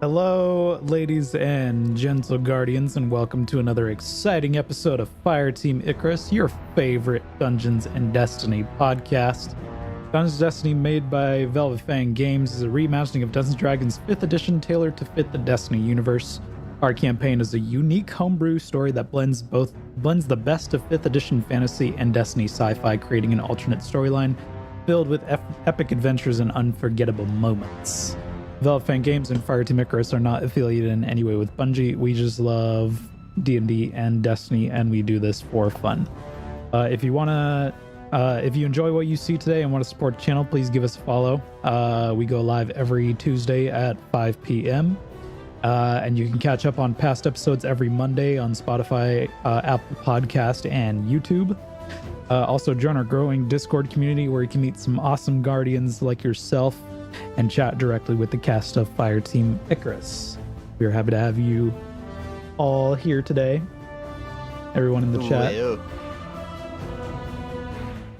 Hello, ladies and gentle guardians, and welcome to another exciting episode of Fireteam Icarus, your favorite Dungeons & Destiny podcast. Dungeons & Destiny, made by Velvet Fang Games, is a reimagining of Dungeons & Dragons 5th edition tailored to fit the Destiny universe. Our campaign is a unique homebrew story that blends the best of 5th edition fantasy and Destiny sci-fi, creating an alternate storyline filled with epic adventures and unforgettable moments. Velvet Fang Games and Fireteam Icarus are not affiliated in any way with Bungie. We just love D&D and Destiny, and we do this for fun. If you enjoy what you see today and want to support the channel, please give us a follow. We go live every Tuesday at 5 p.m. And you can catch up on past episodes every Monday on Spotify, Apple Podcast, and YouTube. Also join our growing Discord community where you can meet some awesome guardians like yourself and chat directly with the cast of Fireteam Icarus. We are happy to have you all here today. Everyone in the chat.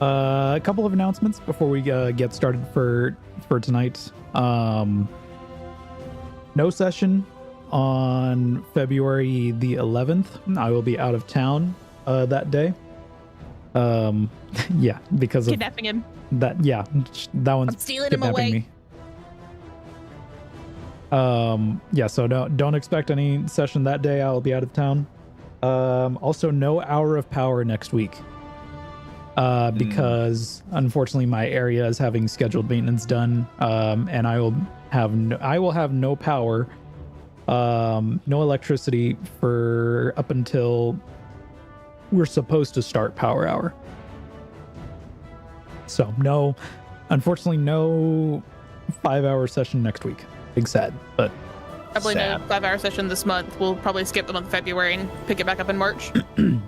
A couple of announcements before we get started for tonight. No session on February the 11th. I will be out of town that day. Yeah, because of kidnapping him. That one's I'm stealing him away. Me. Yeah, so don't expect any session that day. I'll be out of town. Also no Hour of Power next week. Because unfortunately my area is having scheduled maintenance done. And I will have no power, no electricity for up until we're supposed to start Power Hour. So unfortunately no 5-hour session next week. Big sad, but probably sad. No 5-hour session this month. We'll probably skip the month of February and pick it back up in March.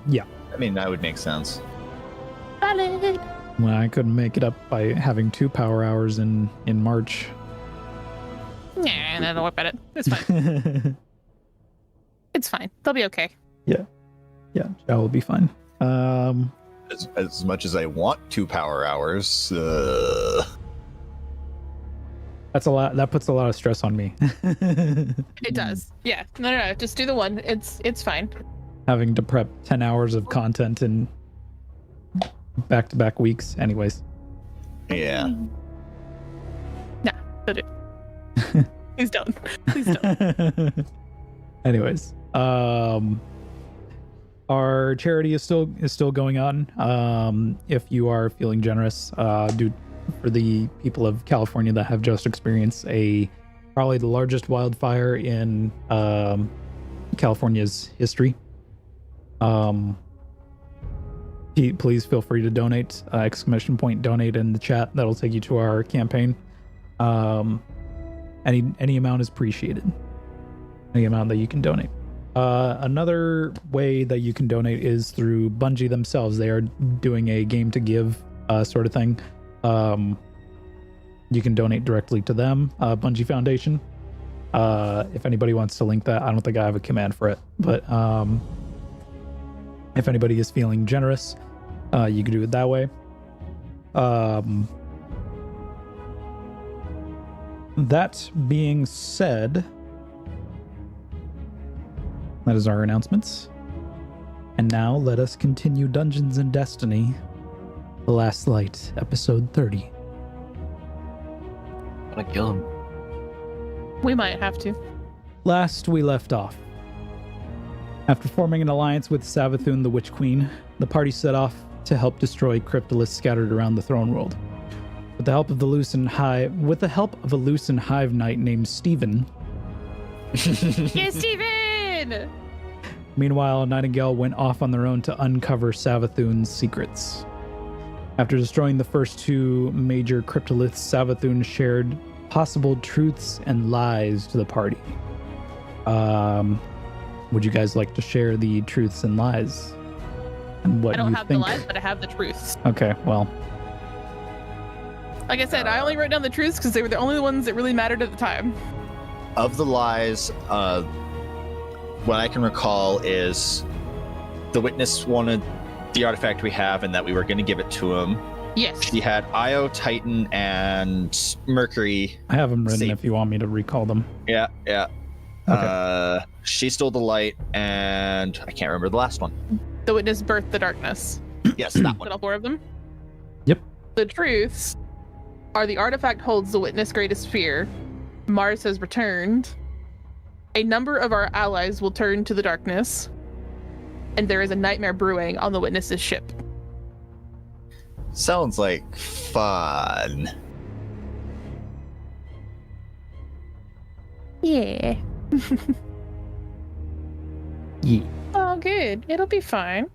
Yeah. I mean, that would make sense. Valid. Well, I couldn't make it up by having 2 power hours in March. Yeah, don't worry about it. It's fine. It's fine. They'll be okay. Yeah, that will be fine. As much as I want 2 power hours, That's a lot. That puts a lot of stress on me. It does. Yeah. No. Just do the one. It's fine. Having to prep 10 hours of content in back-to-back weeks. Anyways. yeah. Nah, don't do it. Please don't. Please don't. Anyways, our charity is still going on. If you are feeling generous, for the people of California that have just experienced probably the largest wildfire in California's history. Please feel free to donate. ! Donate in the chat. That'll take you to our campaign. Any amount is appreciated. Any amount that you can donate. Another way that you can donate is through Bungie themselves. They are doing a game to give sort of thing. You can donate directly to them, Bungie Foundation. If anybody wants to link that, I don't think I have a command for it, but if anybody is feeling generous, you can do it that way. That being said, that is our announcements. And now let us continue Dungeons & Destiny, The Last Light, episode 30. I want to kill him. We might have to. Last we left off. After forming an alliance with Savathun the Witch Queen, the party set off to help destroy cryptoliths scattered around the throne world. With the help of a loose and hive knight named Stephen. Yeah, Steven! Meanwhile, Nightingale went off on their own to uncover Savathun's secrets. After destroying the first 2 major cryptoliths, Savathun shared possible truths and lies to the party. Would you guys like to share the truths and lies? And what I don't you have think? the lies, but I have the truths. Okay, well. Like I said, I only wrote down the truths because they were the only ones that really mattered at the time. Of the lies, what I can recall is the witness wanted the artifact we have and that we were going to give it to him. Yes. She had Io, Titan, and Mercury. I have them written Same. if you want me to recall them. Yeah. She stole the light, and I can't remember the last one. The witness birthed the darkness. Yes, that Is one. that all 4 of them? Yep. The truths are the artifact holds the witness' greatest fear. Mars has returned. A number of our allies will turn to the darkness. And there is a nightmare brewing on the witness's ship. Sounds like fun. Yeah. Yeah. Oh, good. It'll be fine.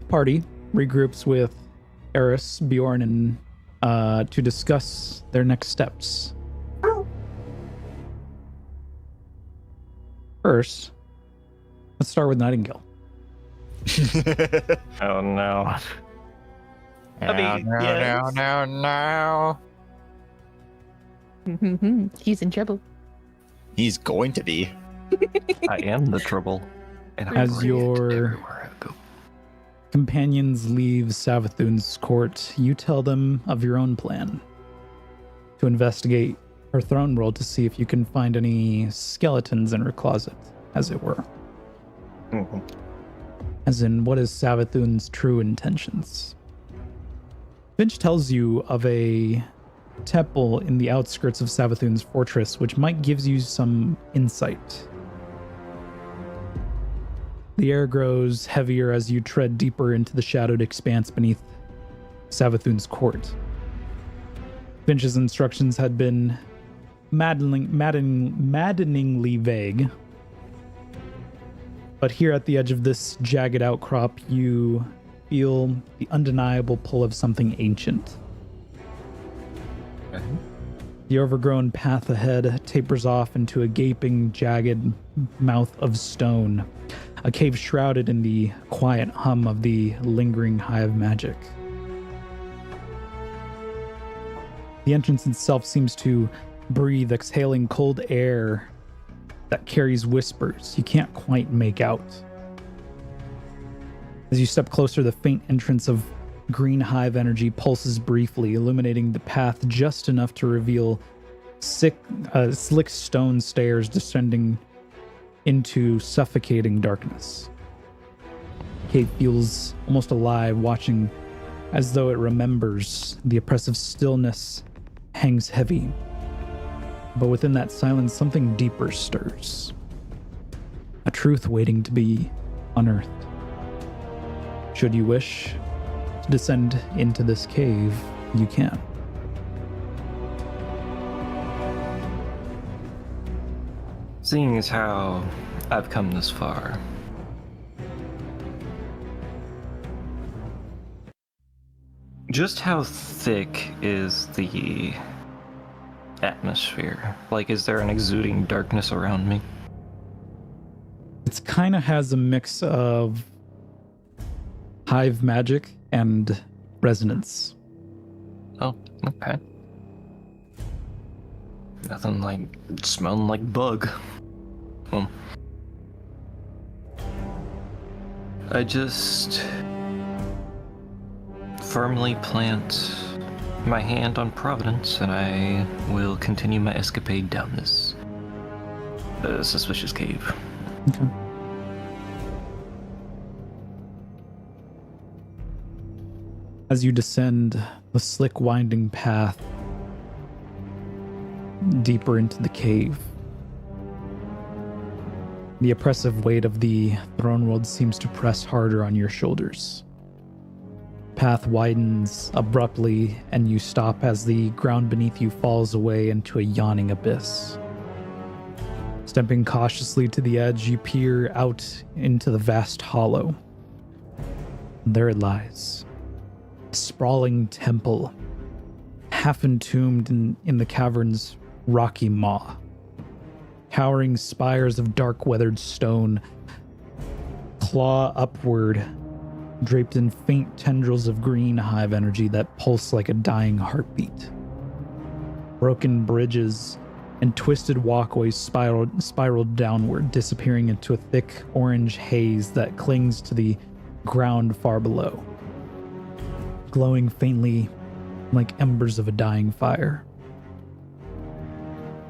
Party regroups with Eris, Bjorn, and to discuss their next steps. First, let's start with Nightingale. Oh no. No. He's in trouble. He's going to be. I am the trouble. And I As react your everywhere I go. companions leave Savathun's court, you tell them of your own plan to investigate her throne world to see if you can find any skeletons in her closet, as it were. Mhm. As in, what is Savathun's true intentions? Finch tells you of a temple in the outskirts of Savathun's fortress, which might give you some insight. The air grows heavier as you tread deeper into the shadowed expanse beneath Savathun's court. Finch's instructions had been maddeningly vague. But here at the edge of this jagged outcrop, you feel the undeniable pull of something ancient. Okay. The overgrown path ahead tapers off into a gaping, jagged mouth of stone, a cave shrouded in the quiet hum of the lingering hive magic. The entrance itself seems to breathe, exhaling cold air that carries whispers you can't quite make out. As you step closer, the faint entrance of green hive energy pulses briefly, illuminating the path just enough to reveal slick stone stairs descending into suffocating darkness. Cave feels almost alive, watching as though it remembers. The oppressive stillness hangs heavy. But within that silence, something deeper stirs. A truth waiting to be unearthed. Should you wish to descend into this cave, you can. Seeing as how I've come this far, just how thick is the atmosphere? Like, is there an exuding darkness around me? It kind of has a mix of hive magic and resonance. Oh, okay. Nothing like smelling like bug. I just firmly plant my hand on Providence, and I will continue my escapade down this suspicious cave. Okay. As you descend the slick, winding path deeper into the cave, the oppressive weight of the throne world seems to press harder on your shoulders. Path widens abruptly, and you stop as the ground beneath you falls away into a yawning abyss. Stepping cautiously to the edge, you peer out into the vast hollow. There it lies. A sprawling temple, half entombed in the cavern's rocky maw. Towering spires of dark weathered stone claw upward, draped in faint tendrils of green hive energy that pulse like a dying heartbeat. Broken bridges and twisted walkways spiraled downward, disappearing into a thick orange haze that clings to the ground far below, glowing faintly like embers of a dying fire.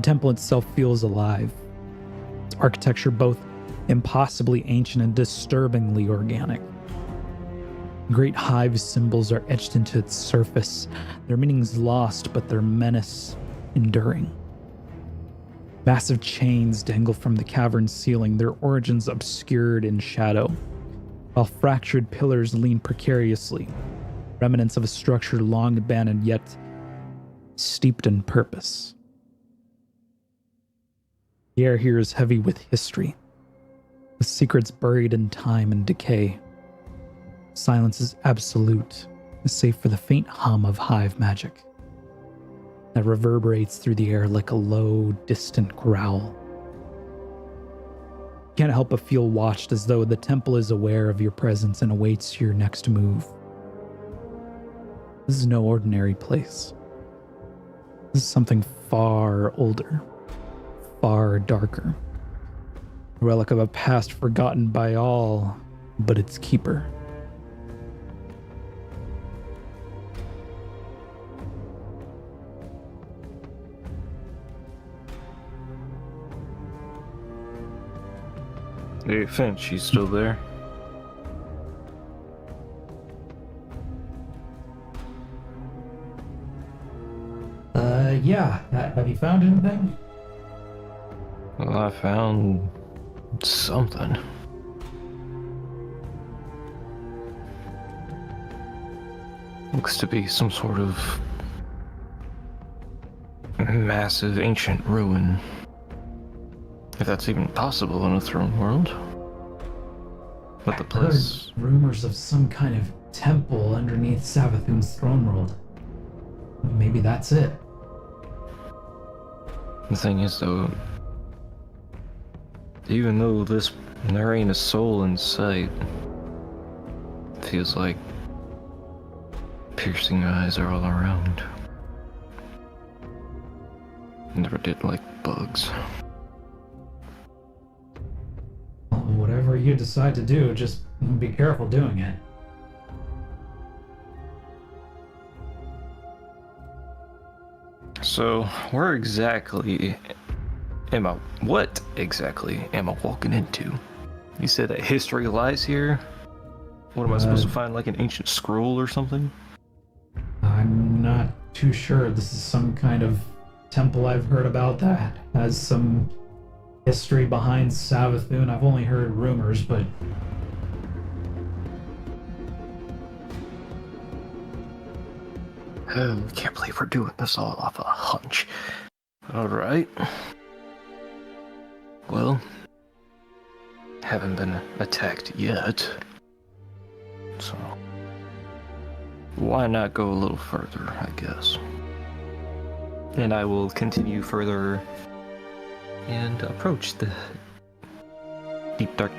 The temple itself feels alive. Its architecture both impossibly ancient and disturbingly organic. Great hive symbols are etched into its surface, their meanings lost, but their menace enduring. Massive chains dangle from the cavern's ceiling, their origins obscured in shadow, while fractured pillars lean precariously, remnants of a structure long abandoned yet steeped in purpose. The air here is heavy with history, with secrets buried in time and decay. Silence is absolute, save for the faint hum of hive magic that reverberates through the air like a low, distant growl. You can't help but feel watched, as though the temple is aware of your presence and awaits your next move. This is no ordinary place. This is something far older, far darker. A relic of a past forgotten by all but its keeper. Hey, Finch, you still there? Yeah. Have you found anything? Well, I found something. Looks to be some sort of massive ancient ruin. If that's even possible in a throne world. But the place... Heard rumors of some kind of temple underneath Savathun's throne world. Maybe that's it. The thing is, though, even though there ain't a soul in sight, it feels like piercing eyes are all around. Never did like bugs. Well, whatever you decide to do, just be careful doing it. So, what exactly am I walking into? You said that history lies here? What am I supposed to find, like an ancient scroll or something? I'm not too sure. This is some kind of temple I've heard about that has some history behind Savathun. I've only heard rumors, but... Oh, I can't believe we're doing this all off a hunch. Alright. Well, haven't been attacked yet. So, why not go a little further, I guess. And I will continue further and approach the deep dark.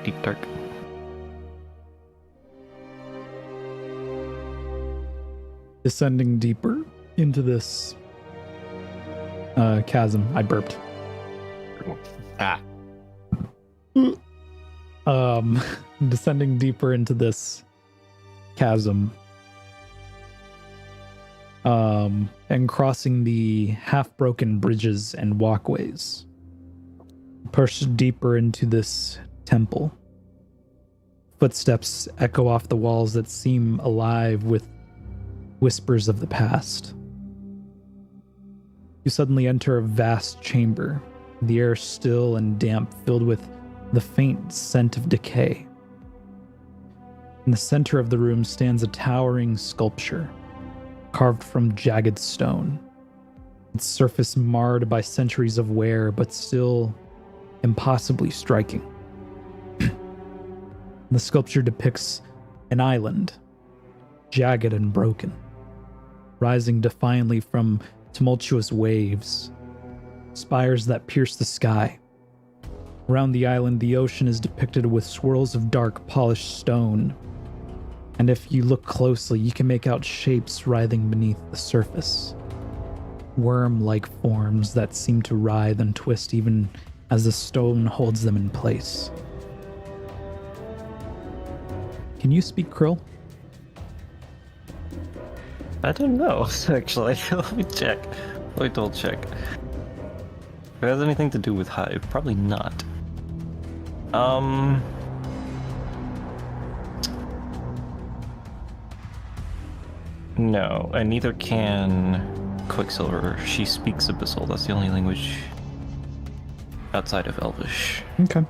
Descending deeper into this chasm. I burped. Descending deeper into this chasm, and crossing the half-broken bridges and walkways. Push deeper into this temple. Footsteps echo off the walls that seem alive with whispers of the past. You suddenly enter a vast chamber, the air still and damp, filled with the faint scent of decay. In the center of the room stands a towering sculpture, carved from jagged stone, its surface marred by centuries of wear, but still impossibly striking. The sculpture depicts an island, jagged and broken, rising defiantly from tumultuous waves, spires that pierce the sky. Around the island, the ocean is depicted with swirls of dark, polished stone, and if you look closely, you can make out shapes writhing beneath the surface. Worm-like forms that seem to writhe and twist even as the stone holds them in place. Can you speak Krill? I don't know, actually. Let me check. Let me double check. If it has anything to do with Hive, probably not. No, and neither can Quicksilver. She speaks Abyssal. That's the only language outside of Elvish. Okay.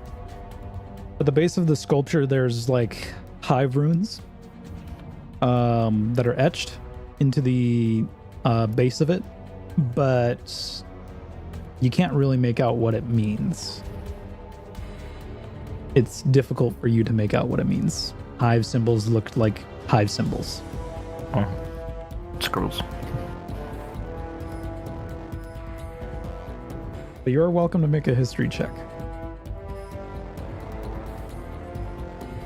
At the base of the sculpture, there's like hive runes that are etched into the base of it, but you can't really make out what it means. It's difficult for you to make out what it means. Hive symbols looked like hive symbols. Oh. Scrolls. But you're welcome to make a history check.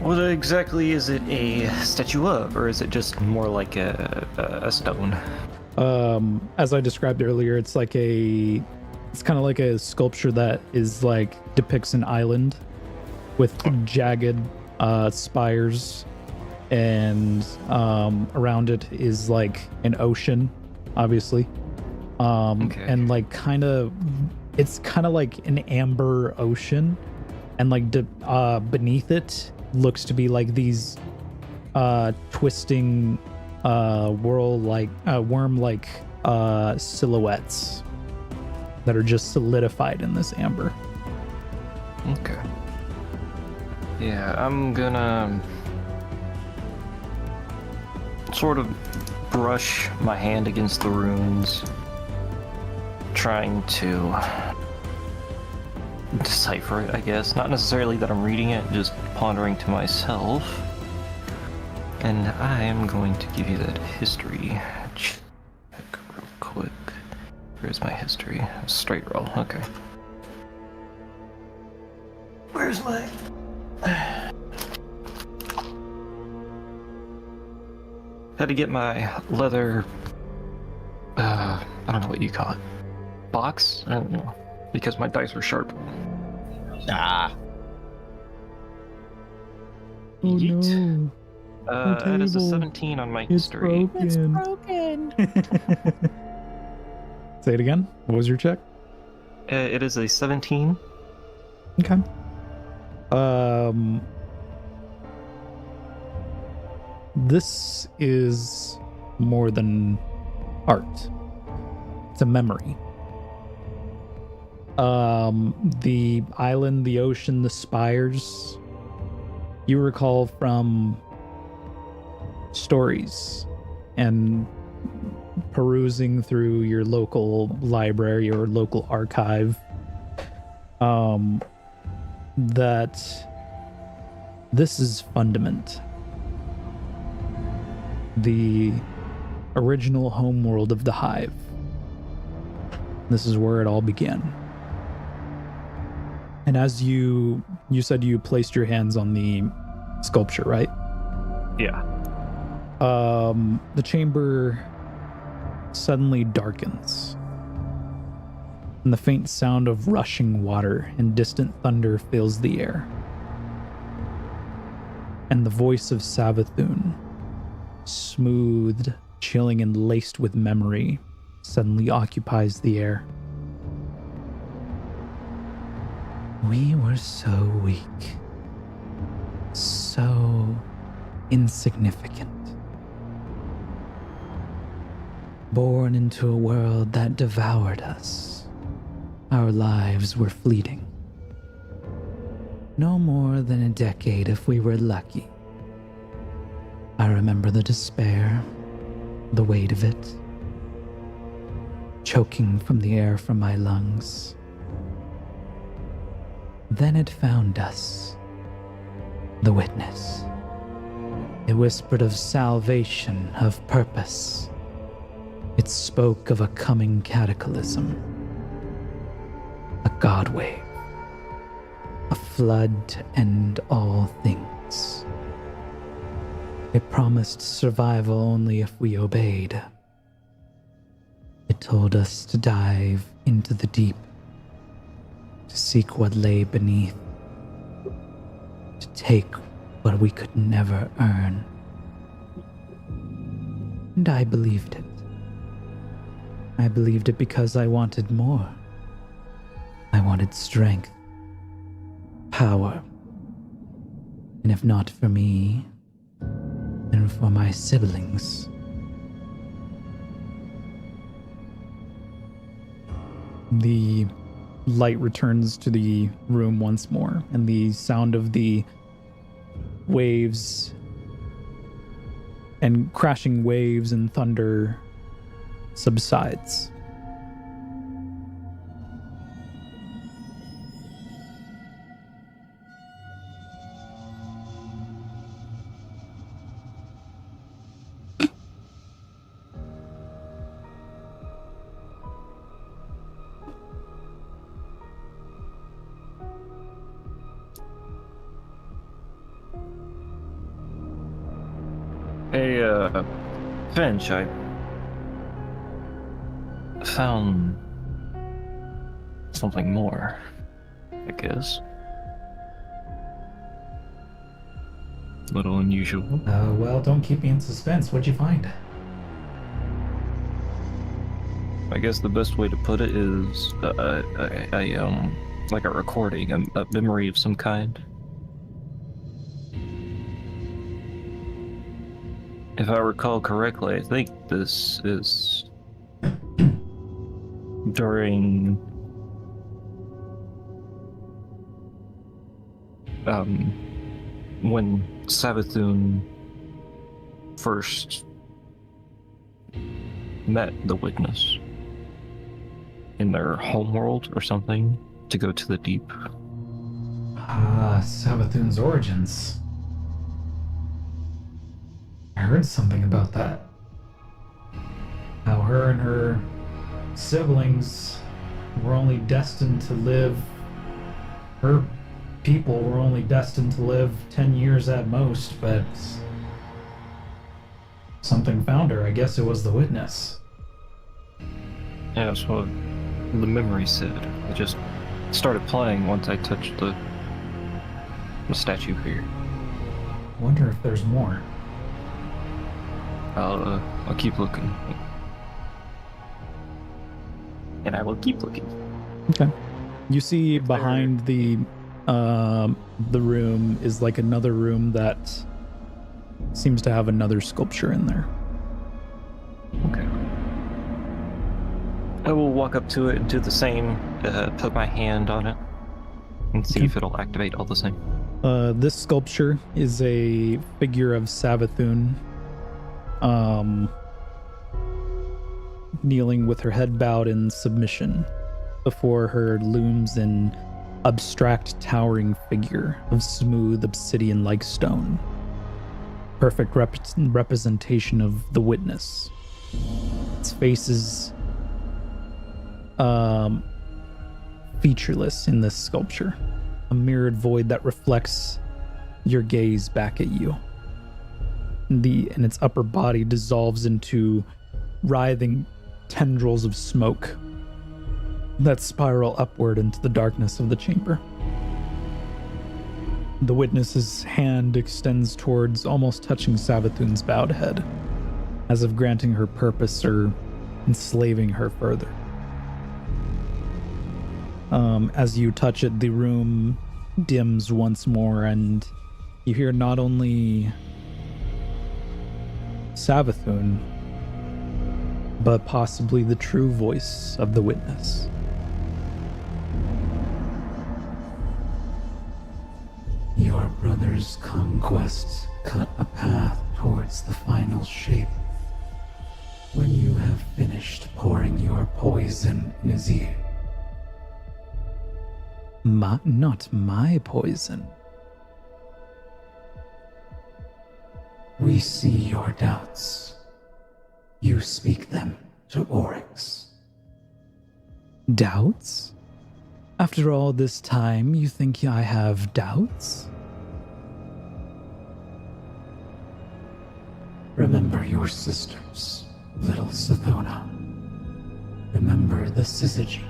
What exactly is it a statue of, or is it just more like a stone? As I described earlier, it's kind of like a sculpture that is like depicts an island with jagged spires, and around it is like an ocean, obviously. And like it's kind of like an amber ocean, and like beneath it looks to be like these twisting worm-like silhouettes that are just solidified in this amber. Okay. Yeah, I'm gonna sort of brush my hand against the runes, trying to decipher it, I guess. Not necessarily that I'm reading it, just pondering to myself. And I am going to give you that history check real quick. Where's my history? Straight roll, okay. Where's my... Had to get my leather... I don't know what you call it. Box? I don't know. Because my dice are sharp. Ah. Oh no. That is a 17 on my history. It's broken. Say it again. What was your check? It is a 17. Okay. This is more than art. It's a memory. The island, the ocean, the spires, you recall from stories and perusing through your local library or local archive, that this is Fundament, the original homeworld of the Hive. This is where it all began. And as you said you placed your hands on the sculpture, right? Yeah. The chamber suddenly darkens, and the faint sound of rushing water and distant thunder fills the air. And the voice of Savathun, smoothed, chilling, and laced with memory, suddenly occupies the air. We were so weak, so insignificant. Born into a world that devoured us. Our lives were fleeting. No more than a decade if we were lucky. I remember the despair, the weight of it, choking from the air from my lungs. Then it found us, the witness. It whispered of salvation, of purpose. It spoke of a coming cataclysm, a god wave, a flood to end all things. It promised survival only if we obeyed. It told us to dive into the deep, to seek what lay beneath, to take what we could never earn. And I believed it. I believed it because I wanted more. I wanted strength, power, and if not for me, then for my siblings. The light returns to the room once more, and the sound of the waves and crashing waves and thunder subsides. Hey, Finch, I found something more, I guess. A little unusual. Well, don't keep me in suspense. What'd you find? I guess the best way to put it is like a recording, a memory of some kind. If I recall correctly, I think this is during when Savathun first met the Witness in their homeworld or something to go to the deep. Ah, Savathun's origins. I heard something about that. How her and her siblings were only destined to live. Her people were only destined to live 10 years at most, but something found her. I guess it was the Witness. Yeah, that's what the memory said. It just started playing once I touched the statue here. I wonder if there's more. I'll keep looking. And I will keep looking. Okay. You see behind the room is like another room that seems to have another sculpture in there. Okay. I will walk up to it and do the same, put my hand on it, and see if it'll activate all the same. This sculpture is a figure of Savathun, kneeling with her head bowed in submission. Before her looms an abstract towering figure of smooth obsidian-like stone. Perfect representation of the Witness. Its face is featureless in this sculpture. A mirrored void that reflects your gaze back at you. And its upper body dissolves into writhing tendrils of smoke that spiral upward into the darkness of the chamber. The Witness's hand extends towards, almost touching Savathun's bowed head, as if granting her purpose or enslaving her further. As you touch it, the room dims once more, and you hear not only Savathun, but possibly the true voice of the Witness. Your brother's conquests cut a path towards the final shape. When you have finished pouring your poison in his ear. Not my poison. We see your doubts. You speak them to Oryx. Doubts? After all this time, you think I have doubts? Remember your sisters, little Sathona. Remember the syzygy.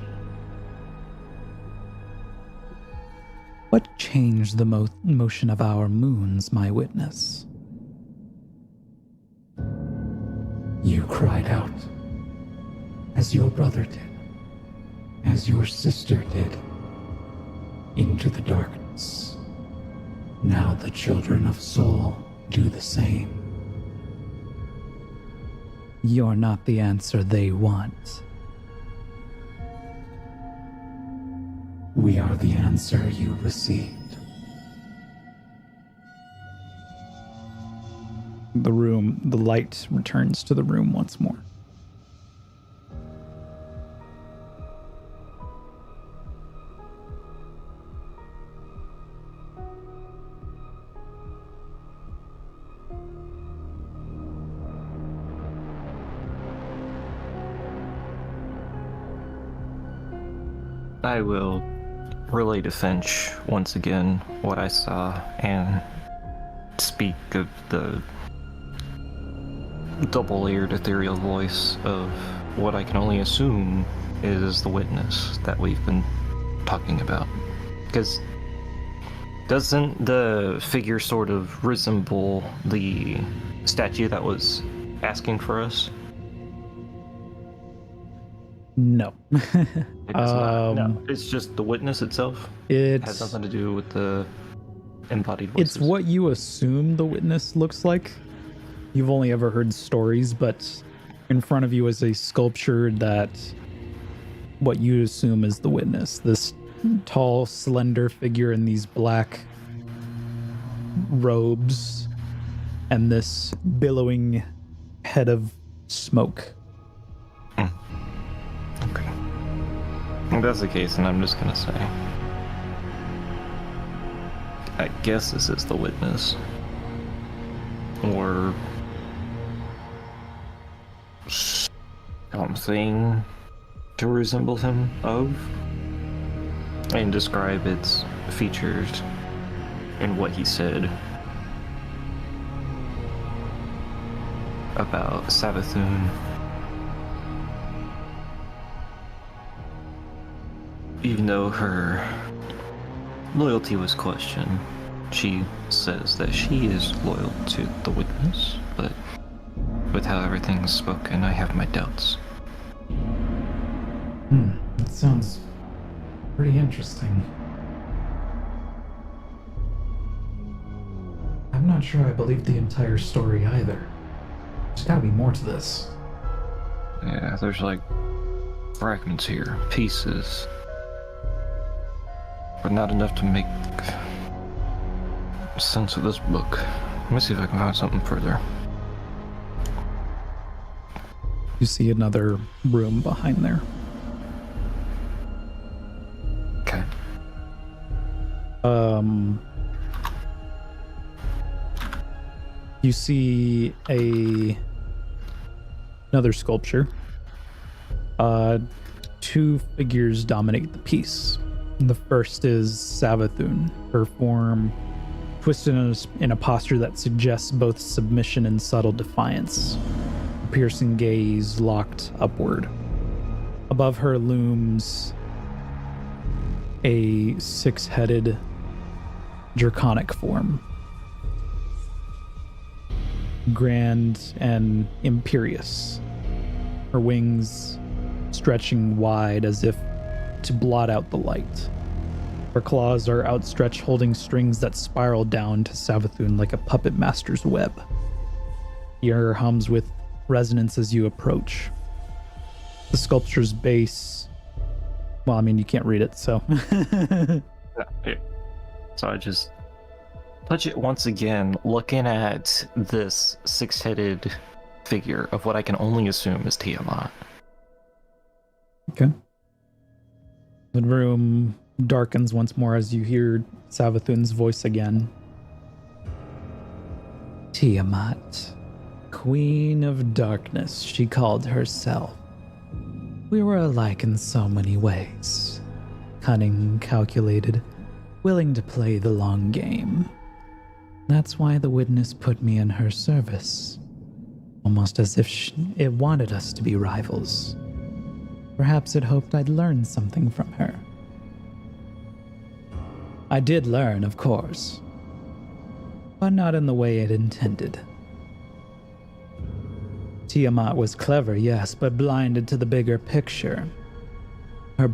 What changed the motion of our moons, my Witness? You cried out, as your brother did, as your sister did, into the darkness. Now the children of Soul do the same. You're not the answer they want. We are the answer you received. The light returns to the room once more. I will relay to Finch once again what I saw and speak of the double-layered ethereal voice of what I can only assume is the witness that we've been talking about. Because doesn't the figure sort of resemble the statue that was asking for us? No. It is not. No, it's just the witness itself. It has nothing to do with the embodied voices. It's what you assume the witness looks like. You've only ever heard stories, but in front of you is a sculpture that what you assume is the witness. This tall, slender figure in these black robes and this billowing head of smoke. Okay. If that's the case, then I'm just gonna say, I guess this is the witness. Or something to resemble him of, and describe its features and what he said about Savathun. Even though her loyalty was questioned, she says that she is loyal to the witness, but with how everything's spoken, I have my doubts. That sounds pretty interesting. I'm not sure I believe the entire story either. There's gotta be more to this. Yeah, there's like fragments here, pieces, but not enough to make sense of this book. Let me see if I can find something further. You see another room behind there. Okay. You see another sculpture. Two figures dominate the piece. The first is Savathun, her form twisted in a posture that suggests both submission and subtle defiance. A piercing gaze locked upward. Above her looms a six-headed draconic form. Grand and imperious. Her wings stretching wide as if to blot out the light. Her claws are outstretched, holding strings that spiral down to Savathun like a puppet master's web. Your ear hums with resonance as you approach. The sculpture's base... Well, I mean, you can't read it, so... Yeah. So I just touch it once again, looking at this six-headed figure of what I can only assume is Tiamat. Okay. The room darkens once more as you hear Savathun's voice again. Tiamat, Queen of Darkness, she called herself. We were alike in so many ways. Cunning, calculated, willing to play the long game. That's why the witness put me in her service. Almost as if it wanted us to be rivals. Perhaps it hoped I'd learn something from her. I did learn, of course, but not in the way it intended. Tiamat was clever, yes, but blinded to the bigger picture. Her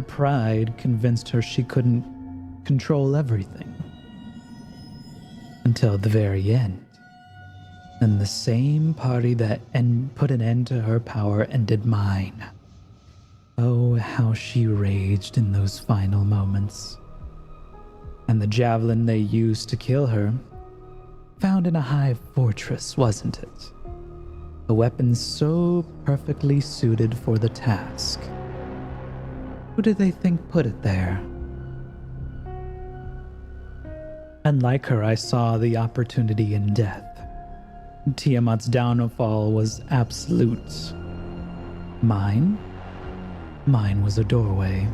pride convinced her she couldn't control everything. Until the very end. And the same party that put an end to her power ended mine. Oh, how she raged in those final moments. And the javelin they used to kill her, found in a high fortress, wasn't it? A weapon so perfectly suited for the task. Who did they think put it there? And like her, I saw the opportunity in death. Tiamat's downfall was absolute. Mine was a doorway,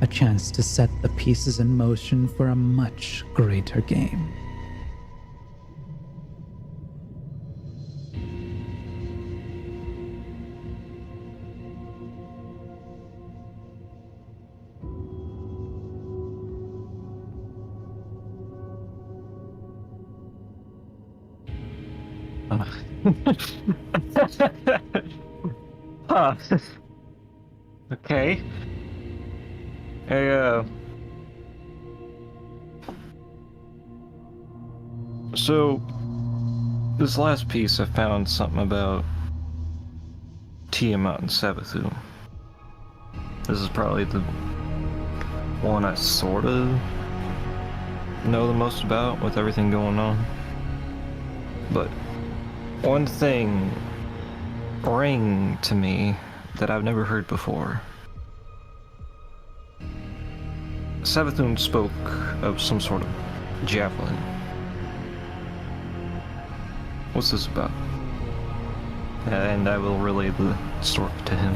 a chance to set the pieces in motion for a much greater game. Huh. Okay. So, this last piece I found something about Tiamat and Savathûn. This is probably the one I sort of know the most about with everything going on. But one thing rang to me that I've never heard before. Savathûn spoke of some sort of javelin. What's this about? And I will relay the story to him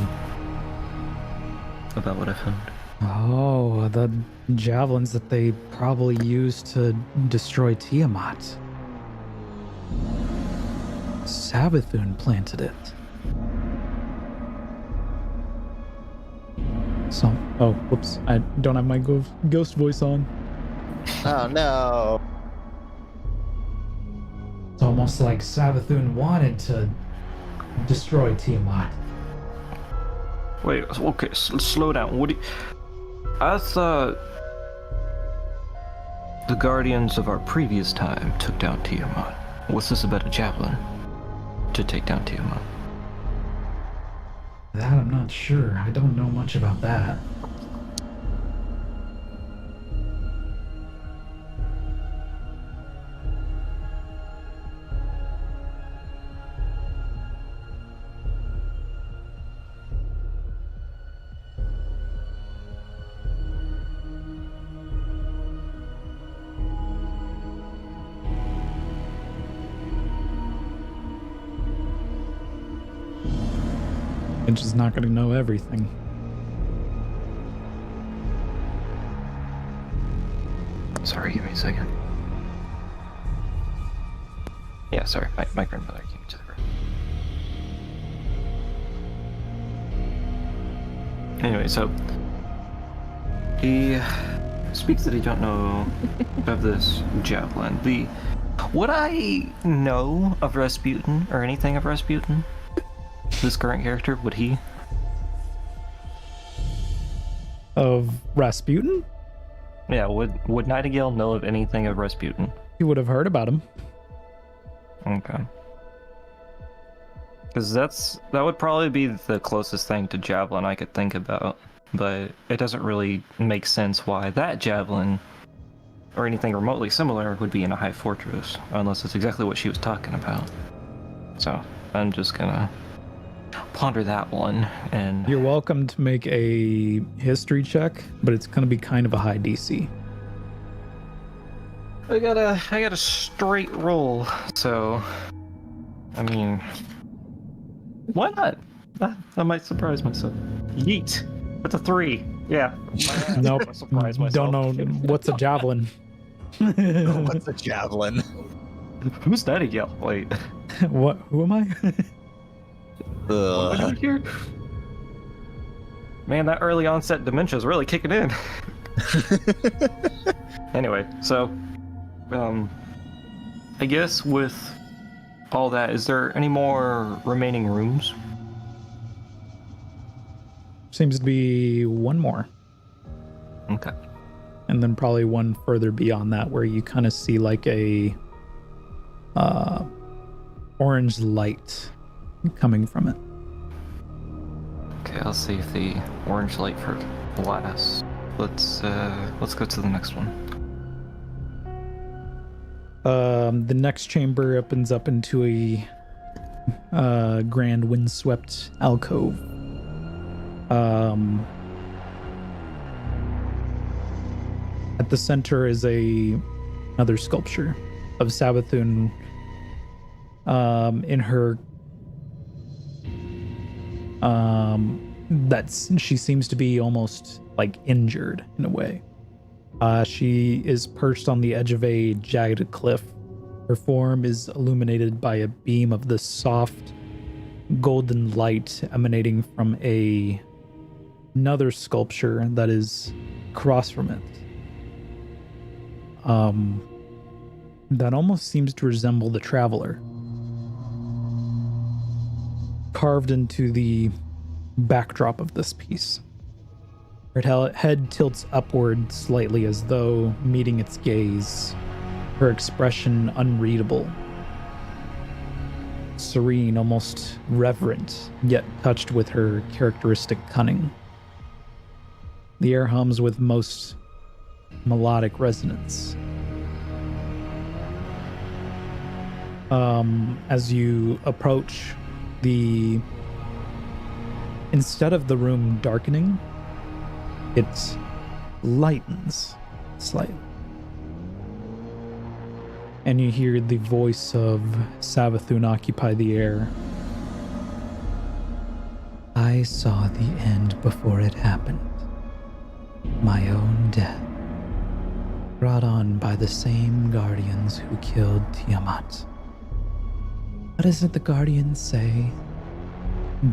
about what I found. Oh, the javelins that they probably used to destroy Tiamat. Savathûn planted it. So, oh, whoops, I don't have my ghost voice on. Oh no. It's almost like Savathûn wanted to destroy Tiamat. Wait, okay, slow down. What do you... I thought the guardians of our previous time took down Tiamat. What's this about a javelin to take down Tiamat? That I'm not sure. I don't know much about that. And she's not going to know everything. Sorry, give me a second. Yeah, sorry, my grandmother came to the room. Anyway, so he speaks that he don't know of this javelin. Would I know of Rasputin or anything of Rasputin? This current character, would he? Of Rasputin? Yeah, would Nightingale know of anything of Rasputin? You would have heard about him. Okay. Because that would probably be the closest thing to javelin I could think about, but it doesn't really make sense why that javelin or anything remotely similar would be in a high fortress, unless it's exactly what she was talking about. So I'm just gonna ponder that one. And You're welcome to make a history check, but it's going to be kind of a high DC. I got a straight roll, so I mean, why not? I might surprise myself. Yeet. That's a 3. Yeah. Nope. Surprise myself. Don't know what's a javelin. What's a javelin? Who's Nightingale? Wait. What? Who am I? What am I doing here? Man, that early onset dementia is really kicking in. Anyway, so I guess with all that, is there any more remaining rooms? Seems to be one more. Okay. And then probably one further beyond that where you kind of see like a orange light coming from it. Okay, I'll save the orange light for last. Let's go to the next one. The next chamber opens up into a grand windswept alcove. At the center is another sculpture of Savathun in her she seems to be almost like injured in a way. She is perched on the edge of a jagged cliff. Her form is illuminated by a beam of the soft golden light emanating from another sculpture that is across from it. That almost seems to resemble the Traveler. Carved into the backdrop of this piece. Her head tilts upward slightly as though meeting its gaze, her expression unreadable. Serene, almost reverent, yet touched with her characteristic cunning. The air hums with most melodic resonance. As you approach, instead of the room darkening, it lightens slightly. And you hear the voice of Savathun occupy the air. I saw the end before it happened. My own death, brought on by the same guardians who killed Tiamat. What is it the guardians say?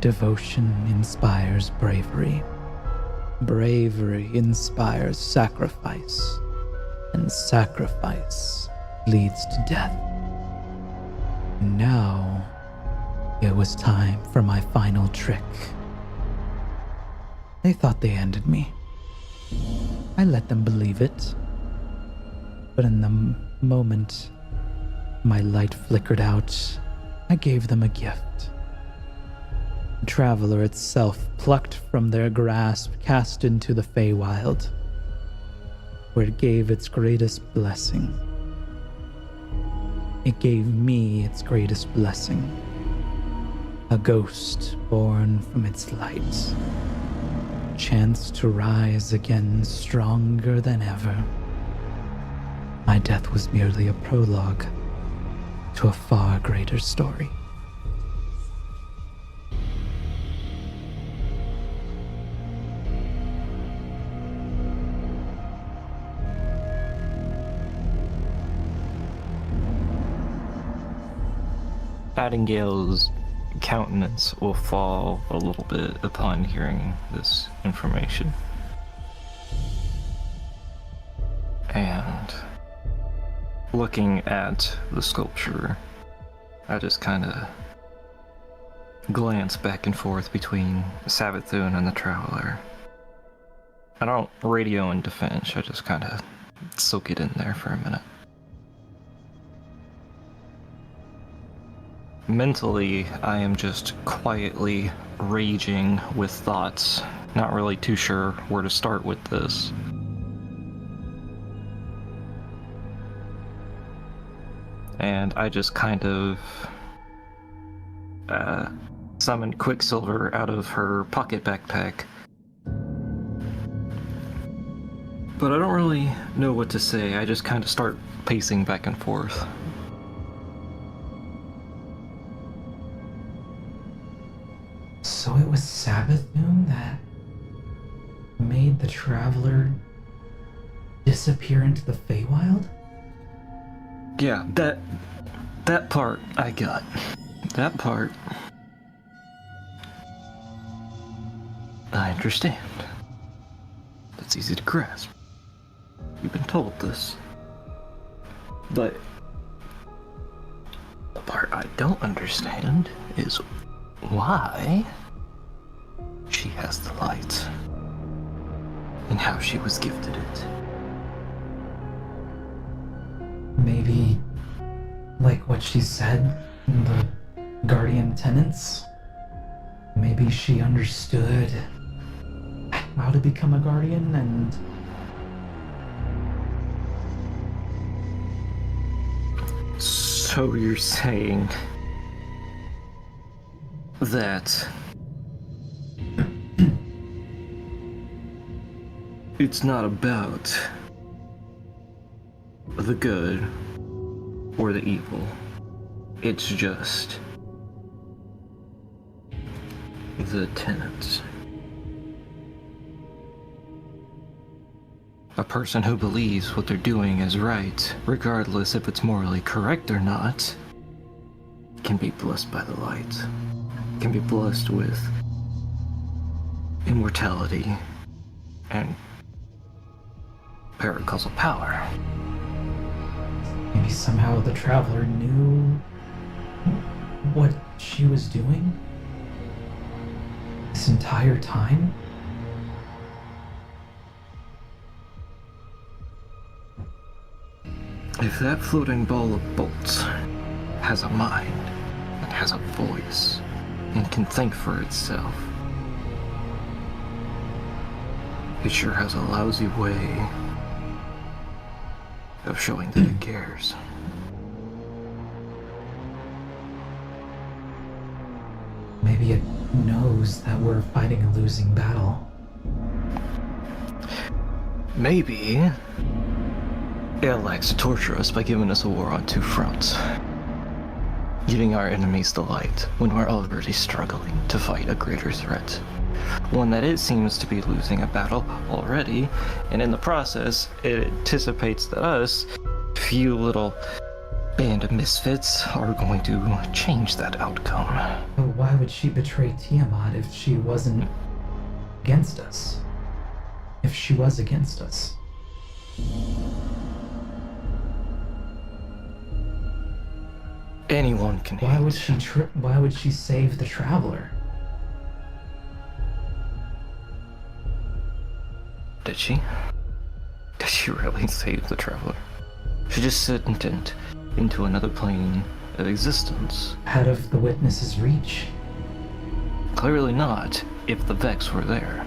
Devotion inspires bravery. Bravery inspires sacrifice. And sacrifice leads to death. And now, it was time for my final trick. They thought they ended me. I let them believe it. But in the moment my light flickered out, I gave them a gift. The Traveler itself, plucked from their grasp, cast into the Feywild, where it gave its greatest blessing. It gave me its greatest blessing. A ghost born from its light. Chance to rise again stronger than ever. My death was merely a prologue to a far greater story. Addingale's countenance will fall a little bit upon hearing this information. And looking at the sculpture, I just kind of glance back and forth between Savathun and the Traveler. I don't radio in defense, I just kind of soak it in there for a minute. Mentally, I am just quietly raging with thoughts, not really too sure where to start with this. And I just kind of summoned Quicksilver out of her pocket backpack. But I don't really know what to say, I just kind of start pacing back and forth. So it was Savathun that made the Traveler disappear into the Feywild? Yeah, that part I got. That part I understand. That's easy to grasp. You've been told this. But the part I don't understand is why she she has the light. And how she was gifted it. Maybe, like what she said in the Guardian Tenants? Maybe she understood how to become a Guardian and... So you're saying that it's not about the good or the evil. It's just the tenets. A person who believes what they're doing is right, regardless if it's morally correct or not, can be blessed by the light. Can be blessed with immortality and paracausal power. Maybe somehow the Traveler knew what she was doing this entire time? If that floating ball of bolts has a mind, and has a voice, and can think for itself, it sure has a lousy way of showing that it cares. Maybe it knows that we're fighting a losing battle. Maybe it likes to torture us by giving us a war on two fronts. Giving our enemies the light when we're already struggling to fight a greater threat. One that it seems to be losing a battle already, and in the process, it anticipates that us, few little band of misfits, are going to change that outcome. But why would she betray Tiamat if she wasn't against us? If she was against us? Anyone can hate. Why would she save the Traveler? Did she? Did she really save the Traveler? She just sent it into another plane of existence. Out of the Witness's reach? Clearly not, if the Vex were there.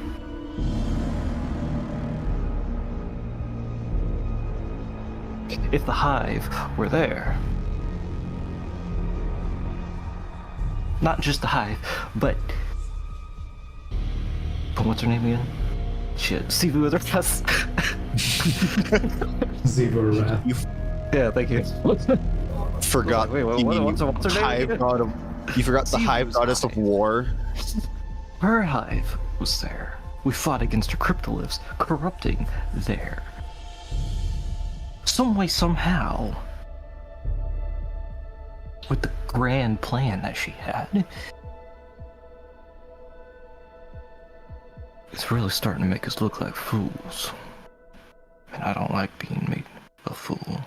If the Hive were there. Not just the Hive, but what's her name again? Shit, Sivu with her cuss. Ziva Wrath. Yeah, thank you. Forgot. Wait, what's her name Hive again? god of, you forgot the Hive goddess of war. Her Hive was there. We fought against her cryptoliths, corrupting there. Some way, somehow, with the grand plan that she had, it's really starting to make us look like fools. And I don't like being made a fool. I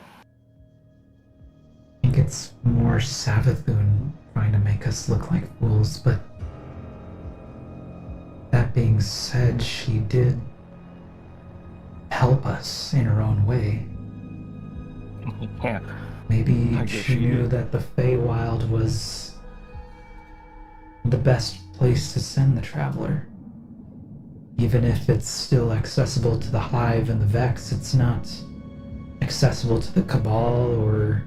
think it's more Savathun trying to make us look like fools, but that being said, she did help us in her own way. Yeah. Maybe I guess she she knew did. that the Feywild was the best place to send the Traveler. Even if it's still accessible to the Hive and the Vex, it's not accessible to the Cabal or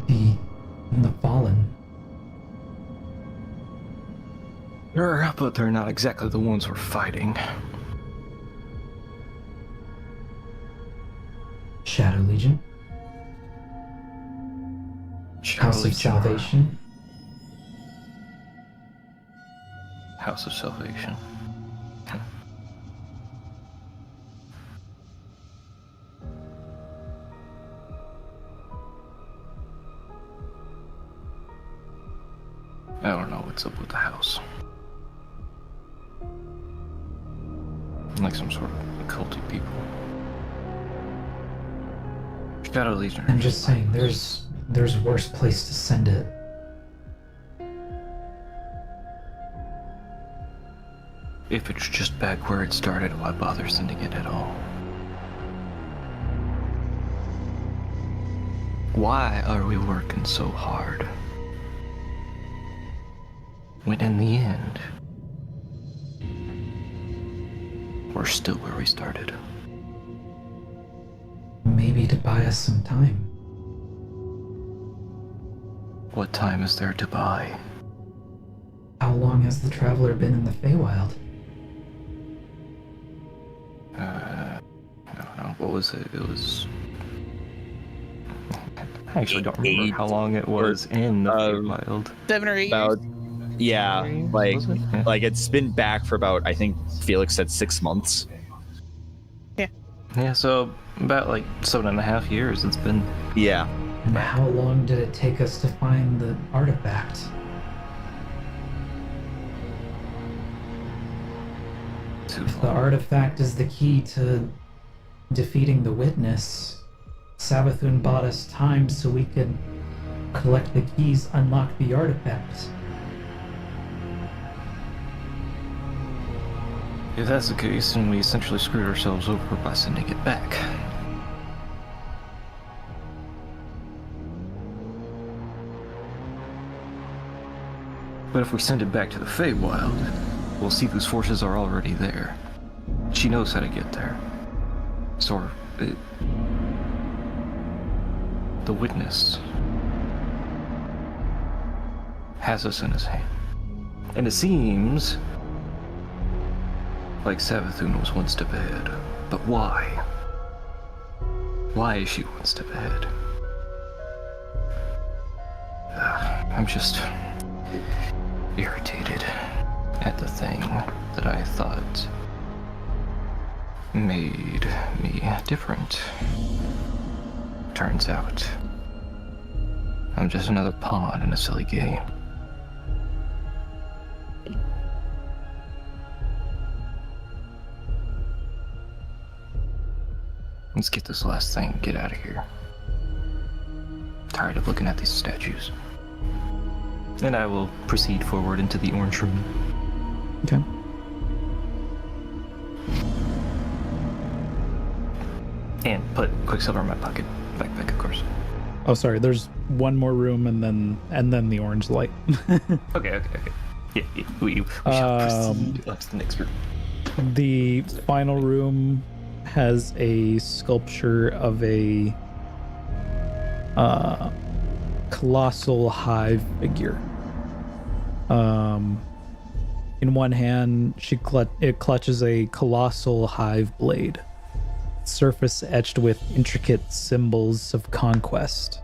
the Fallen. Sure, but they're not exactly the ones we're fighting. Shadow Legion, House of Salvation. House of Salvation. I don't know what's up with the house. Like some sort of occulty people. Shadow Legion. I'm just saying, there's worse place to send it. if it's just back where it started, why bother sending it at all? Why are we working so hard? When in the end, we're still where we started. Maybe to buy us some time. What time is there to buy? How long has the Traveler been in the Feywild? I don't know, what was it? It was... I actually don't remember how long it was in the Feywild. 7 or 8 About yeah, like Was it? Yeah. like it's been back for about, I think Felix said 6 months. Yeah, so about like 7.5 years it's been. Yeah. And how long did it take us to find the artifact? Too If the long. artifact is the key to defeating the Witness, Savathun bought us time so we could collect the keys, unlock the artifact. If that's the case, then we essentially screwed ourselves over by sending it back. But if we send it back to the Feywild, well, Sifu's forces are already there. She knows how to get there. So, the Witness has us in his hand. And it seems like Savathun was one step ahead. But why? Why is she one step ahead? I'm just irritated at the thing that I thought made me different. Turns out, I'm just another pawn in a silly game. Let's get this last thing and get out of here. Tired of looking at these statues. And I will proceed forward into the orange room. Okay. And put Quicksilver in my pocket. Backpack, of course. Oh, sorry. There's one more room and then the orange light. Okay. Yeah, we shall proceed up to the next room. The final room has a sculpture of a colossal hive figure. In one hand, it clutches a colossal hive blade, surface etched with intricate symbols of conquest.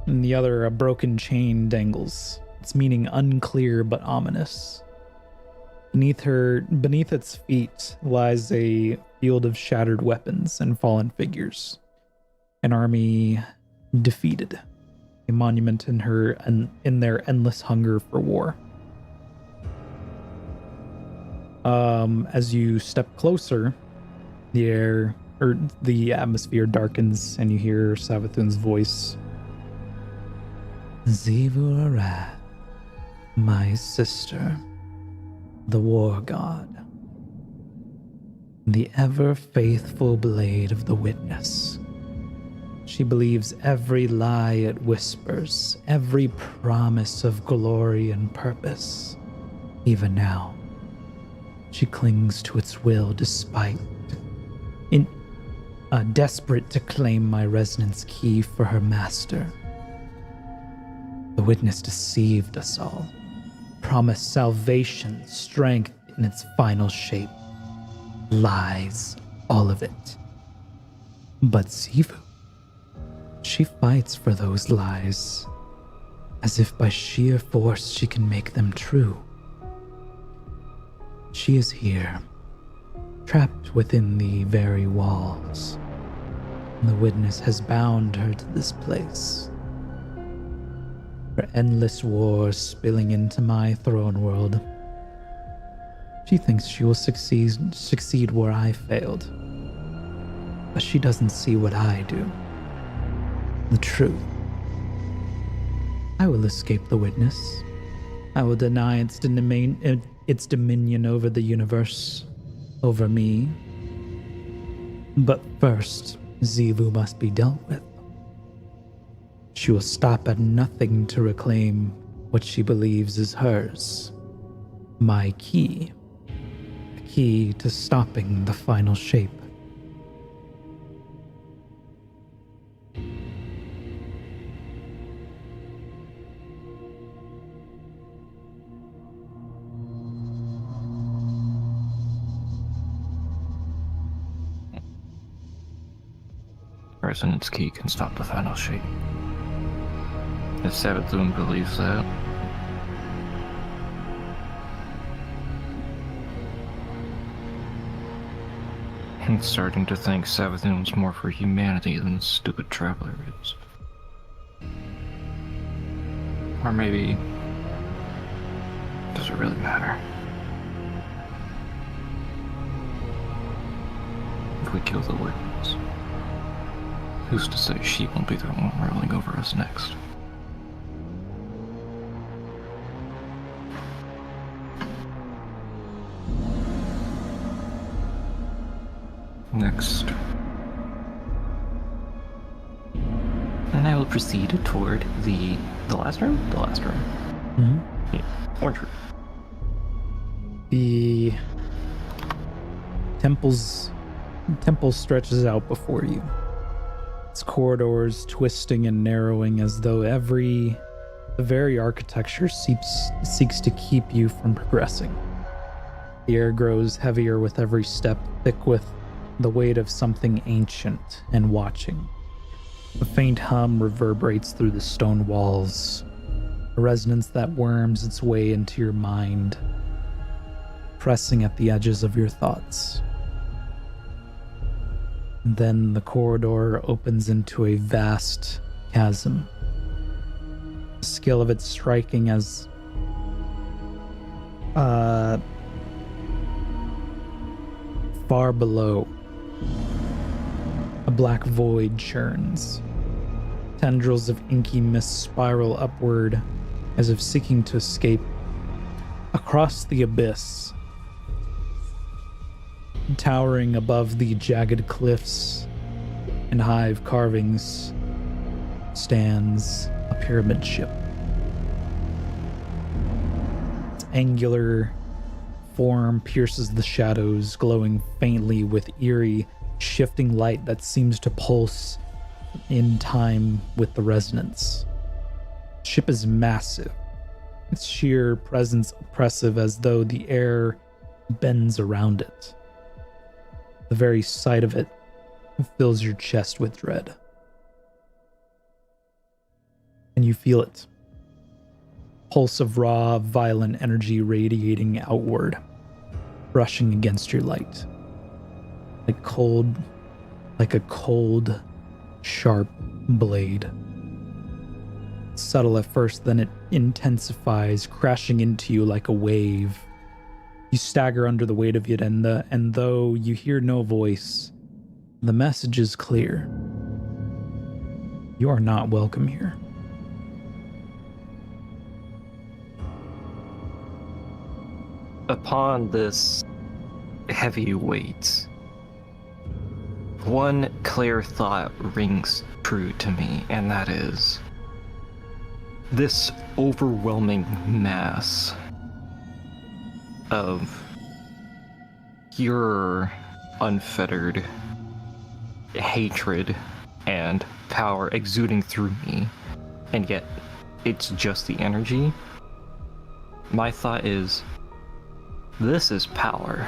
In the other, a broken chain dangles, its meaning unclear but ominous. Beneath its feet lies a field of shattered weapons and fallen figures. An army defeated, a monument in their endless hunger for war. As you step closer, the atmosphere darkens and you hear Savathun's voice. Xivu Arath, my sister, the war god, the ever-faithful blade of the Witness. She believes every lie it whispers, every promise of glory and purpose. Even now, she clings to its will despite desperate to claim my resonance key for her master. The Witness deceived us all, promised salvation, strength in its final shape. Lies, all of it. But Xivu, she fights for those lies, as if by sheer force she can make them true. She is here, trapped within the very walls. The Witness has bound her to this place. Her endless wars spilling into my throne world. She thinks she will succeed where I failed. But she doesn't see what I do. The truth. I will escape the Witness. I will deny its its dominion over the universe, over me. But first, Xivu must be dealt with. She will stop at nothing to reclaim what she believes is hers. My key. The key to stopping the final shape. Resonance key can stop the final shape. If Savathun believes that, I'm starting to think Savathun's more for humanity than the stupid traveler is. Or maybe, does it really matter? If we kill the witness, who's to say she won't be the one rolling over us next? Next. And I will proceed toward the last room? The last room. Mm-hmm. Yeah. Orange room. The temple stretches out before you. Its corridors twisting and narrowing as though the very architecture seeks to keep you from progressing. The air grows heavier with every step, thick with the weight of something ancient and watching. A faint hum reverberates through the stone walls, a resonance that worms its way into your mind, pressing at the edges of your thoughts. And then the corridor opens into a vast chasm, the skill of it striking as far below. A black void churns. Tendrils of inky mist spiral upward as if seeking to escape. Across the abyss, towering above the jagged cliffs and hive carvings, stands a pyramid ship. Its angular form pierces the shadows, glowing faintly with eerie, shifting light that seems to pulse in time with the resonance. The ship is massive, its sheer presence oppressive as though the air bends around it. The very sight of it fills your chest with dread. And you feel it. Pulse of raw, violent energy radiating outward, brushing against your light. Like a cold, sharp blade. Subtle at first, then it intensifies, crashing into you like a wave. You stagger under the weight of it, and though you hear no voice, the message is clear. You are not welcome here. Upon this heavy weight, one clear thought rings true to me, and that is this overwhelming mass of your unfettered hatred and power exuding through me, and yet it's just the energy. My thought is, this is power.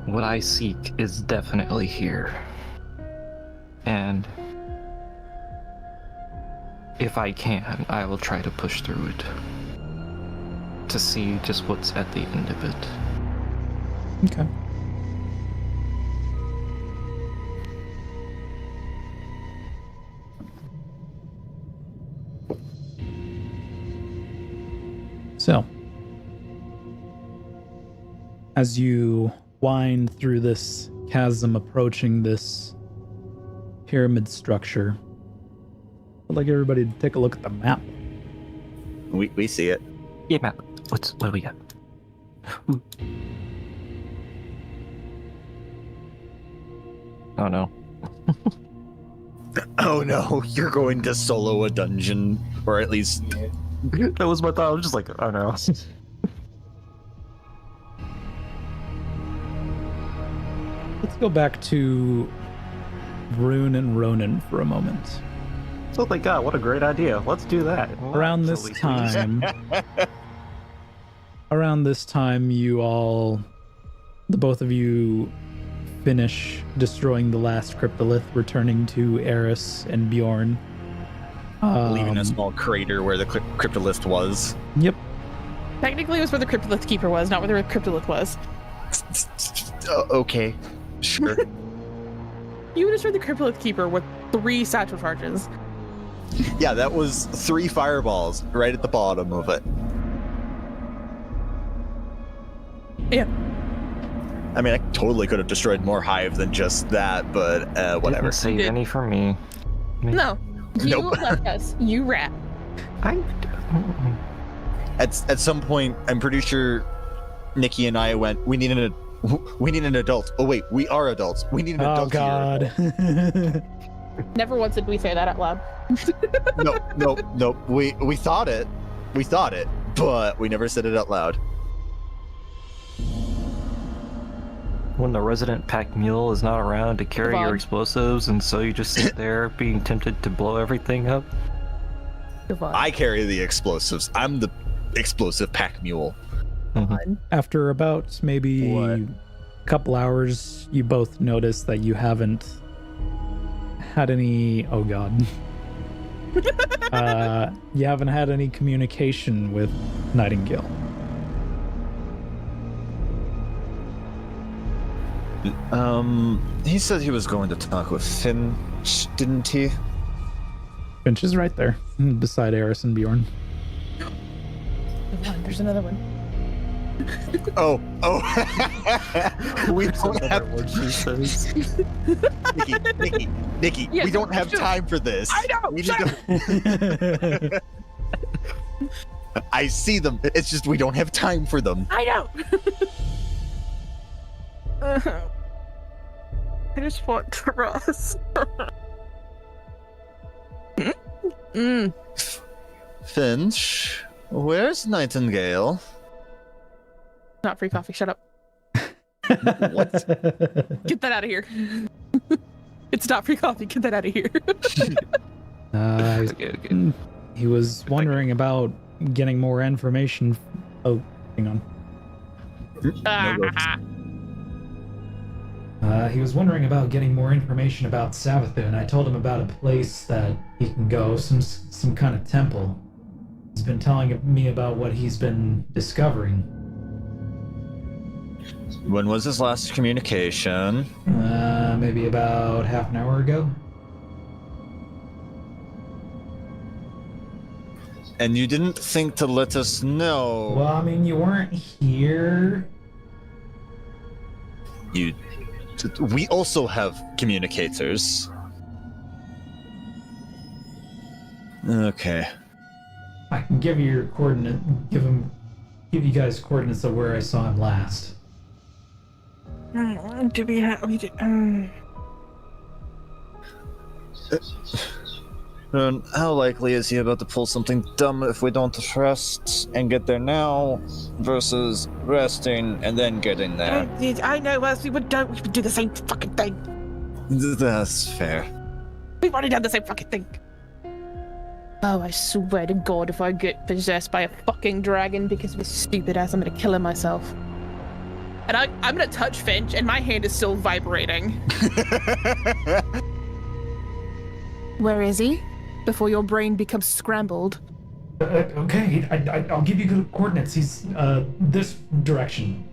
What I seek is definitely here. And if I can, I will try to push through it to see just what's at the end of it. Okay. So, as you wind through this chasm, approaching this pyramid structure. I'd like everybody to take a look at the map. We see it. Yeah, map. What do we got? Oh no. Oh no, you're going to solo a dungeon, or at least That was my thought. I was just like, oh no. Let's go back to Rune and Ronan for a moment. Oh my god, what a great idea. Let's do that. Around this time, you all, the both of you, finish destroying the last cryptolith, returning to Eris and Bjorn. leaving a small crater where the cryptolith was. Yep. Technically, it was where the Cryptolith Keeper was, not where the Cryptolith was. Okay, sure. You destroyed the Cryptolith Keeper with 3 satchel charges. Yeah, that was 3 fireballs right at the bottom of it. Yeah. I mean, I totally could have destroyed more hive than just that, but whatever. Didn't save any for me. No. You Nope. left us. You rat. At some point, I'm pretty sure Nikki and I went, we need an adult. Oh wait, we are adults. We need an Oh adult. God. Never once did we say that out loud. No. We thought it, but we never said it out loud. When the resident pack mule is not around to carry your Devon. explosives, and so you just sit there being tempted to blow everything up. Devon. I carry the explosives. I'm the explosive pack mule. After about maybe What? a couple hours, you both notice that you haven't had any. Oh God. You haven't had any communication with Nightingale. He said he was going to talk with Finn, didn't he? Finch is right there, beside Eris and Bjorn. Devon, there's another one. Oh. We don't have what she says. Nikki, Yes, we don't have sure. time for this. I know, We shut need to... I see them. It's just we don't have time for them. I know. I just want to rest. Finch, where's Nightingale? Not free coffee. Shut up. What? Get that out of here. It's not free coffee. Get that out of here. Okay. He was wondering about getting more information. Oh, hang on. He was wondering about getting more information about Sabathu, and I told him about a place that he can go, some kind of temple. He's been telling me about what he's been discovering. When was his last communication? Maybe about half an hour ago. And you didn't think to let us know. Well, I mean, you weren't here. We also have communicators. Okay. I can give you your coordinate. Give you guys coordinates of where I saw him last. Do we have? How likely is he about to pull something dumb if we don't rest and get there now versus resting and then getting there? I know, else we would do the same fucking thing. That's fair. We've already done the same fucking thing. Oh, I swear to God, if I get possessed by a fucking dragon because of his stupid ass, I'm gonna kill him myself. And I'm gonna touch Finch, and my hand is still vibrating. Where is he? Before your brain becomes scrambled. Okay, I'll give you good coordinates. He's this direction.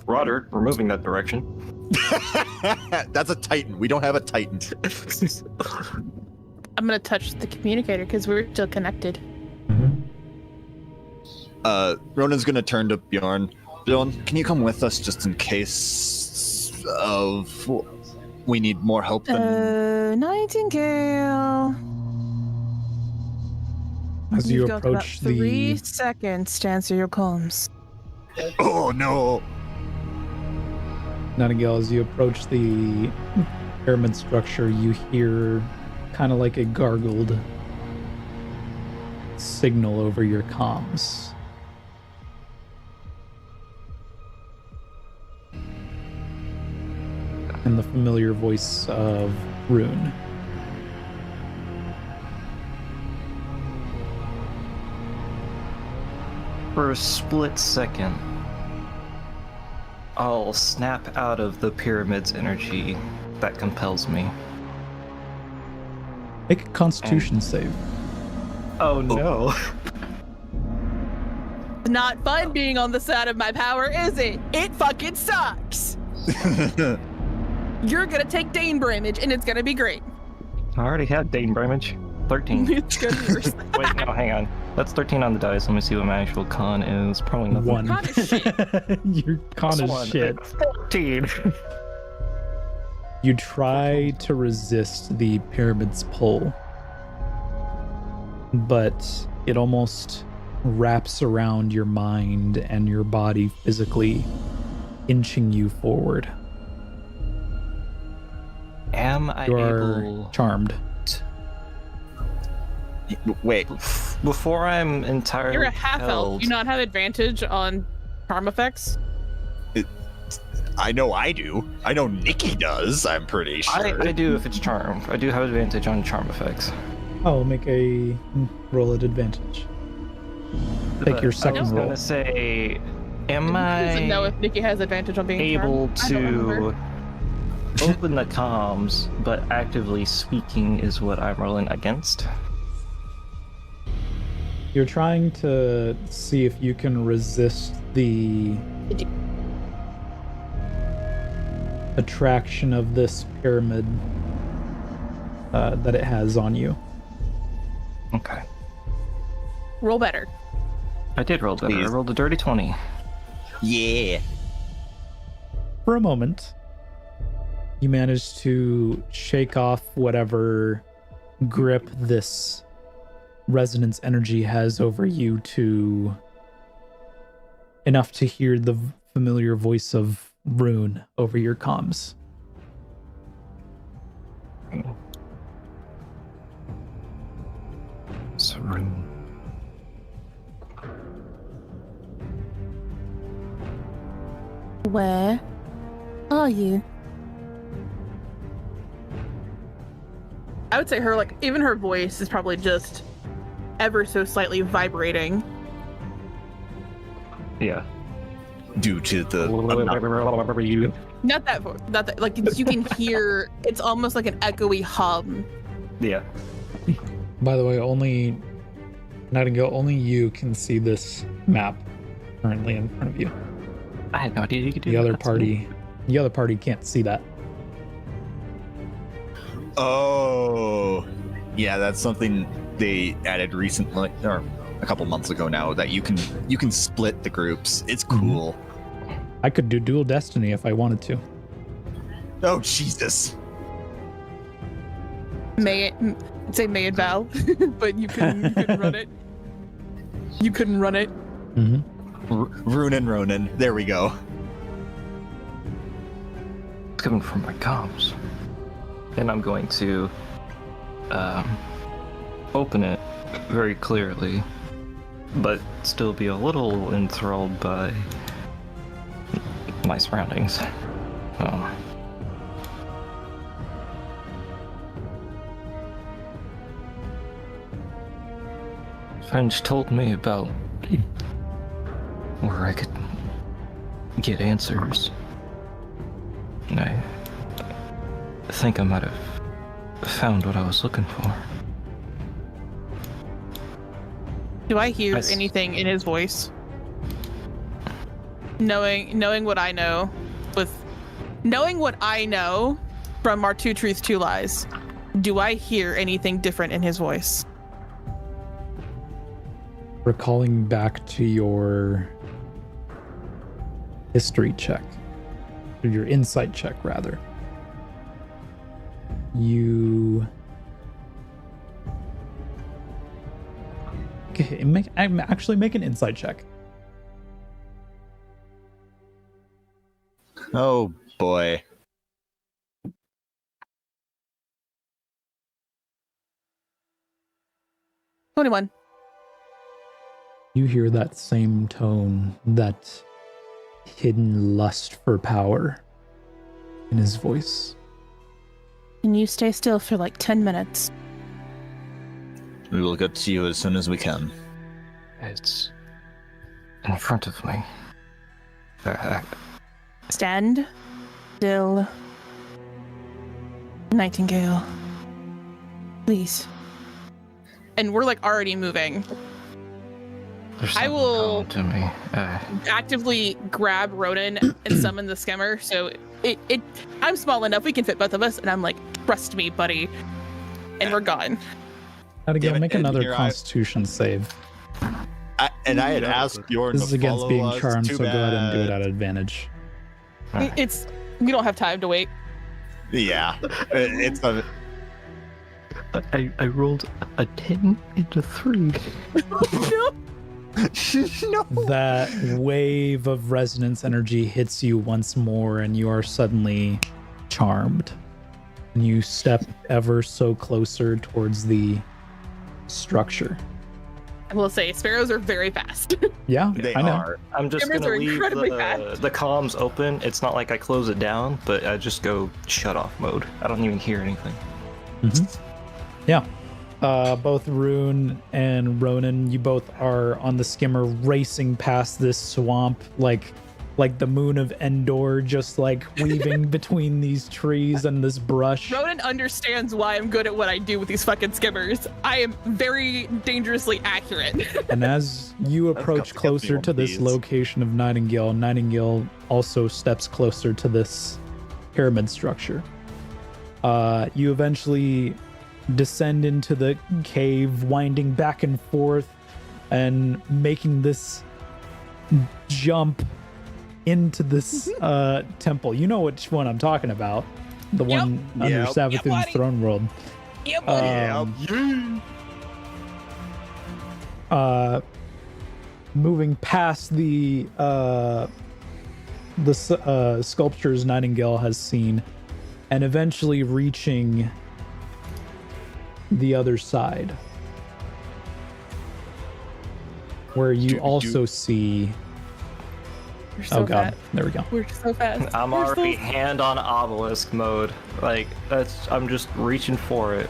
Roger, we're moving that direction. That's a Titan. We don't have a Titan. I'm gonna touch the communicator because we're still connected. Ronan's gonna turn to Bjorn. Bjorn, can you come with us just in case of we need more help than... Nightingale. As you You've got about approach 3 the seconds to answer your comms. Oh, no! Nightingale, as you approach the pyramid structure, you hear kind of like a gargled signal over your comms. And the familiar voice of Rune. For a split second, I'll snap out of the pyramid's energy that compels me. Make a Constitution save. Oh no. It's not fun being on the side of my power, is it? It fucking sucks. You're gonna take Dane Bramage, and it's gonna be great. I already had Dane Bramage. 13. It's gonna be worse. Wait, no, hang on. That's 13 on the dice. Let me see what my actual con is. Probably nothing. 1. Con is shit. Your con is One. shit. 14. You try to resist the pyramid's pull, but it almost wraps around your mind and your body, physically inching you forward. Am I You are able... charmed. Wait. Before I'm entirely You're a half elf. held... Do you not have advantage on charm effects? I know I do. I know Nikki does, I'm pretty sure. I do if it's charmed. I do have advantage on charm effects. Oh, make a roll at advantage. Take But your I second was roll. gonna say, am He doesn't know I if Nikki has advantage on being able charmed. I don't remember. to open the comms, but actively speaking is what I'm rolling against? You're trying to see if you can resist the attraction of this pyramid that it has on you. Okay. Roll better. I did roll better. Please. I rolled a dirty 20. Yeah. For a moment, you manage to shake off whatever grip this resonance energy has over you to enough to hear the familiar voice of Rune over your comms. Serene. Where are you? I would say her, like, even her voice is probably just ever so slightly vibrating. Yeah. Due to the... Not that, like, you can hear, it's almost like an echoey hum. Yeah. By the way, only Nightingale, only you can see this map currently in front of you. I had no idea you could do The that. other That's party can't see that. Oh. Yeah, that's something they added recently, or a couple months ago now, that you can split the groups. It's cool. I could do dual destiny if I wanted to. Oh, Jesus. I'd say may it vow, but you couldn't run it. You couldn't run it. Mm-hmm. Rune and Ronan. There we go. It's coming from my comms. And I'm going to open it very clearly, but still be a little enthralled by my surroundings. French told me about where I could get answers. And I think I might have found what I was looking for. Do I hear Yes. anything in his voice? Knowing what I know, knowing what I know from our Two Truths, Two Lies, do I hear anything different in his voice? Recalling back to your history check, or your insight check rather. You... Okay, make an insight check. Oh boy. $21. You hear that same tone, that hidden lust for power in his voice. Can you stay still for like 10 minutes? We will get to you as soon as we can. It's in front of me. Stand still. Nightingale. Please. And we're like already moving. There's I will to me. actively grab Roden and summon the skimmer. So I'm small enough, we can fit both of us. And I'm like, trust me, buddy. And we're gone. Abigail, make and another here Constitution save. I had asked Bjorn This is to against follow being us. charmed, Too so go ahead and do it bad. at advantage. It's we don't have time to wait. Yeah, it's a. I rolled a 10 into 3. No. That wave of resonance energy hits you once more, and you are suddenly charmed. And you step ever so closer towards the structure. I will say, sparrows are very fast. Yeah, They I know. are. I'm just Cameras gonna are leave incredibly fast. the comms open. It's not like I close it down, but I just go shut off mode. I don't even hear anything. Yeah. Both Rune and Ronan, you both are on the skimmer racing past this swamp like the moon of Endor, just like weaving between these trees and this brush. Ronan understands why I'm good at what I do with these fucking skimmers. I am very dangerously accurate. And as you approach closer to this location of Nightingale, Nightingale also steps closer to this pyramid structure. You eventually descend into the cave, winding back and forth and making this jump into this temple. You know which one I'm talking about. The one under Yep. Savathun's buddy. throne world. Yeah, buddy. Moving past the sculptures Nightingale has seen, and eventually reaching the other side, where you also see. We're so fast. There we go. We're so fast. I'm We're already so hand on obelisk mode. Like I'm just reaching for it.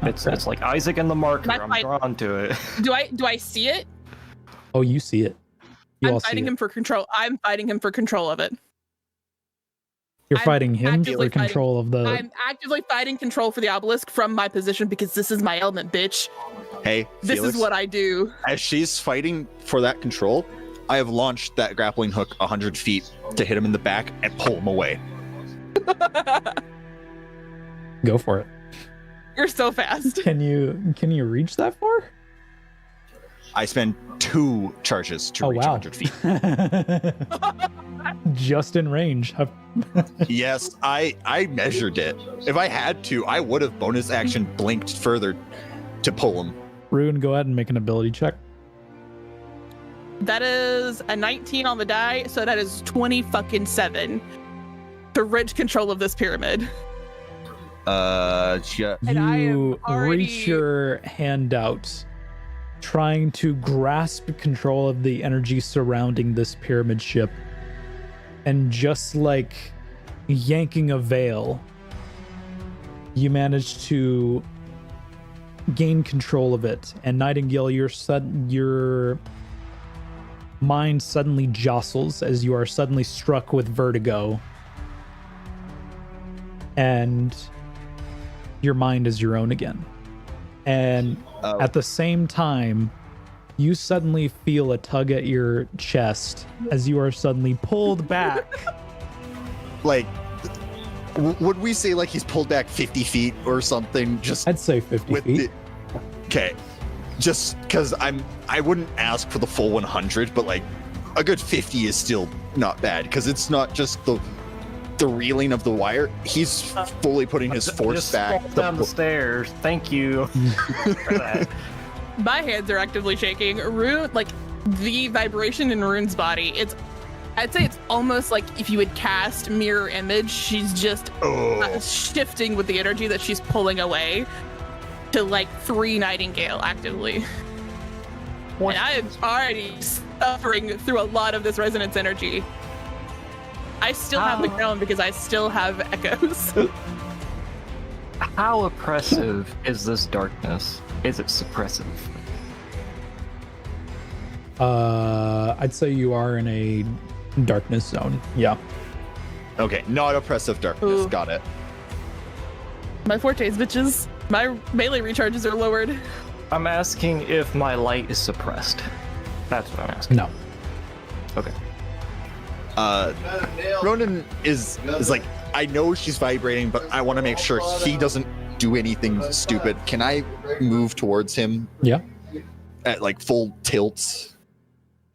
It's like Isaac and the marker. That's I'm fine. drawn to it. Do I see it? Oh, you see it. You I'm all see fighting it. him for control. I'm fighting him for control of it. You're I'm fighting him actively for control of the. I'm actively fighting control for the obelisk from my position because this is my element, bitch. Hey, This Felix, is what I do. as she's fighting for that control, I have launched that grappling hook 100 feet to hit him in the back and pull him away. Go for it. You're so fast. Can you reach that far? I spend 2 charges to Oh reach wow. 100 feet. Just in range. Yes, I measured it. If I had to, I would have bonus action blinked further to pull him. Rune, go ahead and make an ability check. That is a 19 on the die, so that is 27 to wrench control of this pyramid. Yeah. And I am You already- reach your hand out, trying to grasp control of the energy surrounding this pyramid ship, and just like yanking a veil, you manage to gain control of it. And Nightingale, your mind suddenly jostles as you are suddenly struck with vertigo, and your mind is your own again. And at the same time, you suddenly feel a tug at your chest as you are suddenly pulled back. Like, would we say like he's pulled back 50 feet or something? Just I'd say 50 with feet. okay, just because I wouldn't ask for the full 100, but like a good 50 is still not bad, because it's not just the reeling of the wire. He's fully putting his force Just back. fall down the stairs. Thank you for that. My hands are actively shaking. Rune, like the vibration in Rune's body, I'd say it's almost like if you would cast mirror image. She's just shifting with the energy that she's pulling away to like 3 Nightingale actively. And I am already suffering through a lot of this resonance energy. I still have the ground because I still have echoes. How oppressive is this darkness? Is it suppressive? I'd say you are in a darkness zone. Yeah. Okay, not oppressive darkness. Ooh. Got it. My fortes, bitches. My melee recharges are lowered. I'm asking if my light is suppressed. That's what I'm asking. No. Okay. Ronan is like, I know she's vibrating, but I want to make sure he doesn't do anything stupid. Can I move towards him Yeah. at like full tilt?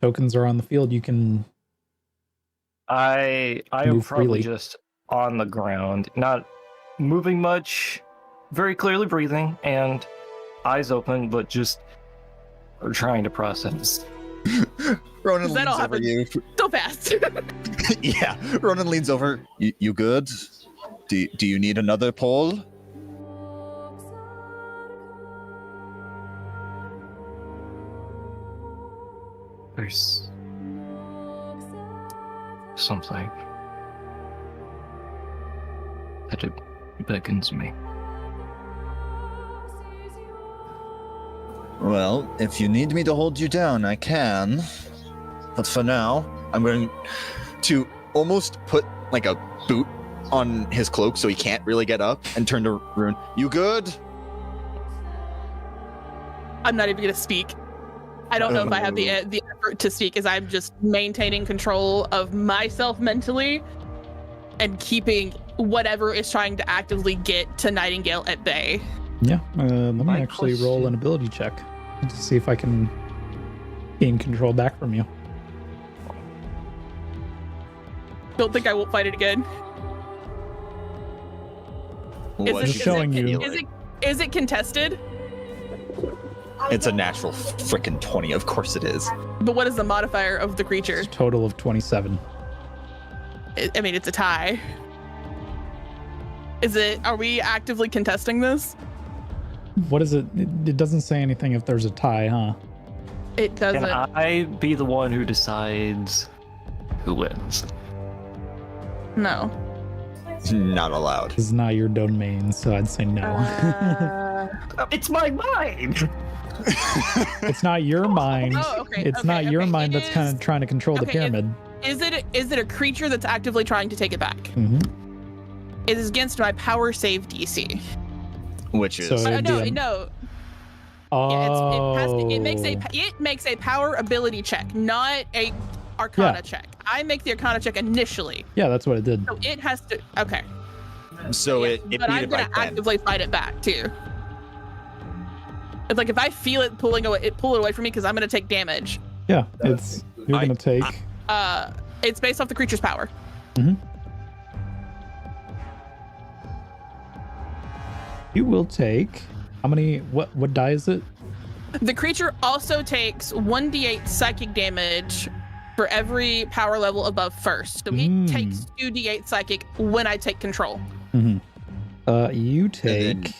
Tokens are on the field. You can. I am Move probably freely. just on the ground, not moving much, very clearly breathing, and eyes open, but just trying to process. Ronan Does that leans all over happen? you. So fast. Yeah, Ronan leans over. You good? Do you need another pole? There's something that it beckons me. Well, if you need me to hold you down, I can. But for now, I'm going to almost put like a boot on his cloak so he can't really get up and turn to Rune. You good? I'm not even gonna speak. I don't know if I have the effort to speak, as I'm just maintaining control of myself mentally and keeping whatever is trying to actively get to Nightingale at bay. Yeah. Let me My actually roll question- an ability check to see if I can gain control back from you. Don't think I won't fight it again. What Is Just showing it, you. Is it contested? It's a natural frickin' 20. Of course it is. But what is the modifier of the creature? Total of 27. I mean, it's a tie. Are we actively contesting this? What is it? It doesn't say anything if there's a tie, huh? It doesn't. Can I be the one who decides who wins? No. Not allowed. This is not your domain, so I'd say no. It's my mind! It's not your mind. Oh, okay. It's okay, not your okay. mind It that's kind is- of trying to control the okay, pyramid. Is it a creature that's actively trying to take it back? Hmm. It is against my power save DC. Which is So- No, DM. no. Oh. Yeah, it makes a power ability check, not a Arcana Yeah. check. I make the Arcana check initially, Yeah, that's what it did. so it has to. Okay. so Yeah, it beat but I'm it by gonna 10. actively fight it back too. It's like if I feel it pulling away, pull it away from me because I'm gonna take damage. Yeah, it's you're I- gonna take. It's based off the creature's power. You will take. How many? What die is it? The creature also takes 1d8 psychic damage for every power level above first. So it takes 2d8 psychic when I take control. You then- take.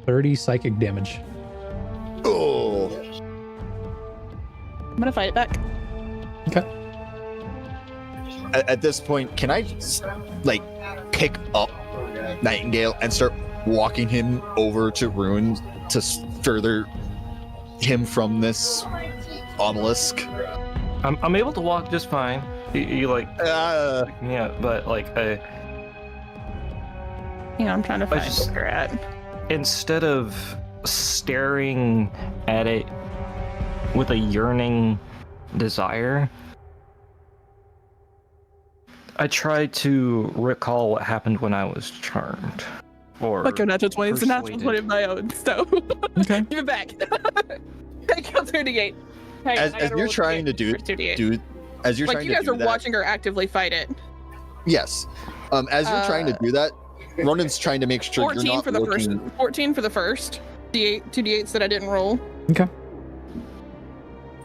$30 psychic damage. Oh. I'm gonna fight it back. Okay. At this point, can I just, like, pick up Nightingale and start walking him over to Rune to further him from this obelisk? I'm able to walk just fine. You like, yeah, but like, Yeah, I'm trying to find just- where you're at. instead of staring at it with a yearning desire, I try to recall what happened when I was charmed. Or Fuck your natural 20. It's a natural persuaded. 20 of my own, so Okay. give it back. Take out 38. Hang on, I As gotta you're roll trying to 38. as you're Like, trying you guys to do are that, watching her actively fight it. yes. As you're trying to do that, Ronan's trying to make sure you're 14 not for the looking. first. 14 for the first. D8, 2 D8s that I didn't roll. Okay.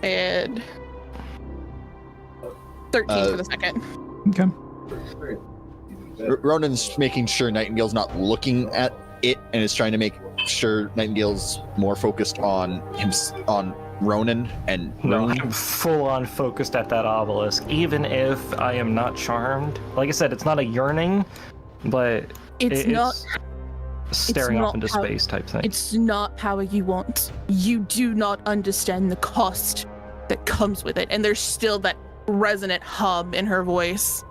And 13 for the second. Okay. Ronan's making sure Nightingale's not looking at it and is trying to make sure Nightingale's more focused on Ronan and No, Ronan. I'm full on focused at that obelisk, even if I am not charmed. Like I said, it's not a yearning, but It's not. staring it's off not into how- space type thing. It's not power you want. You do not understand the cost that comes with it. And there's still that resonant hum in her voice.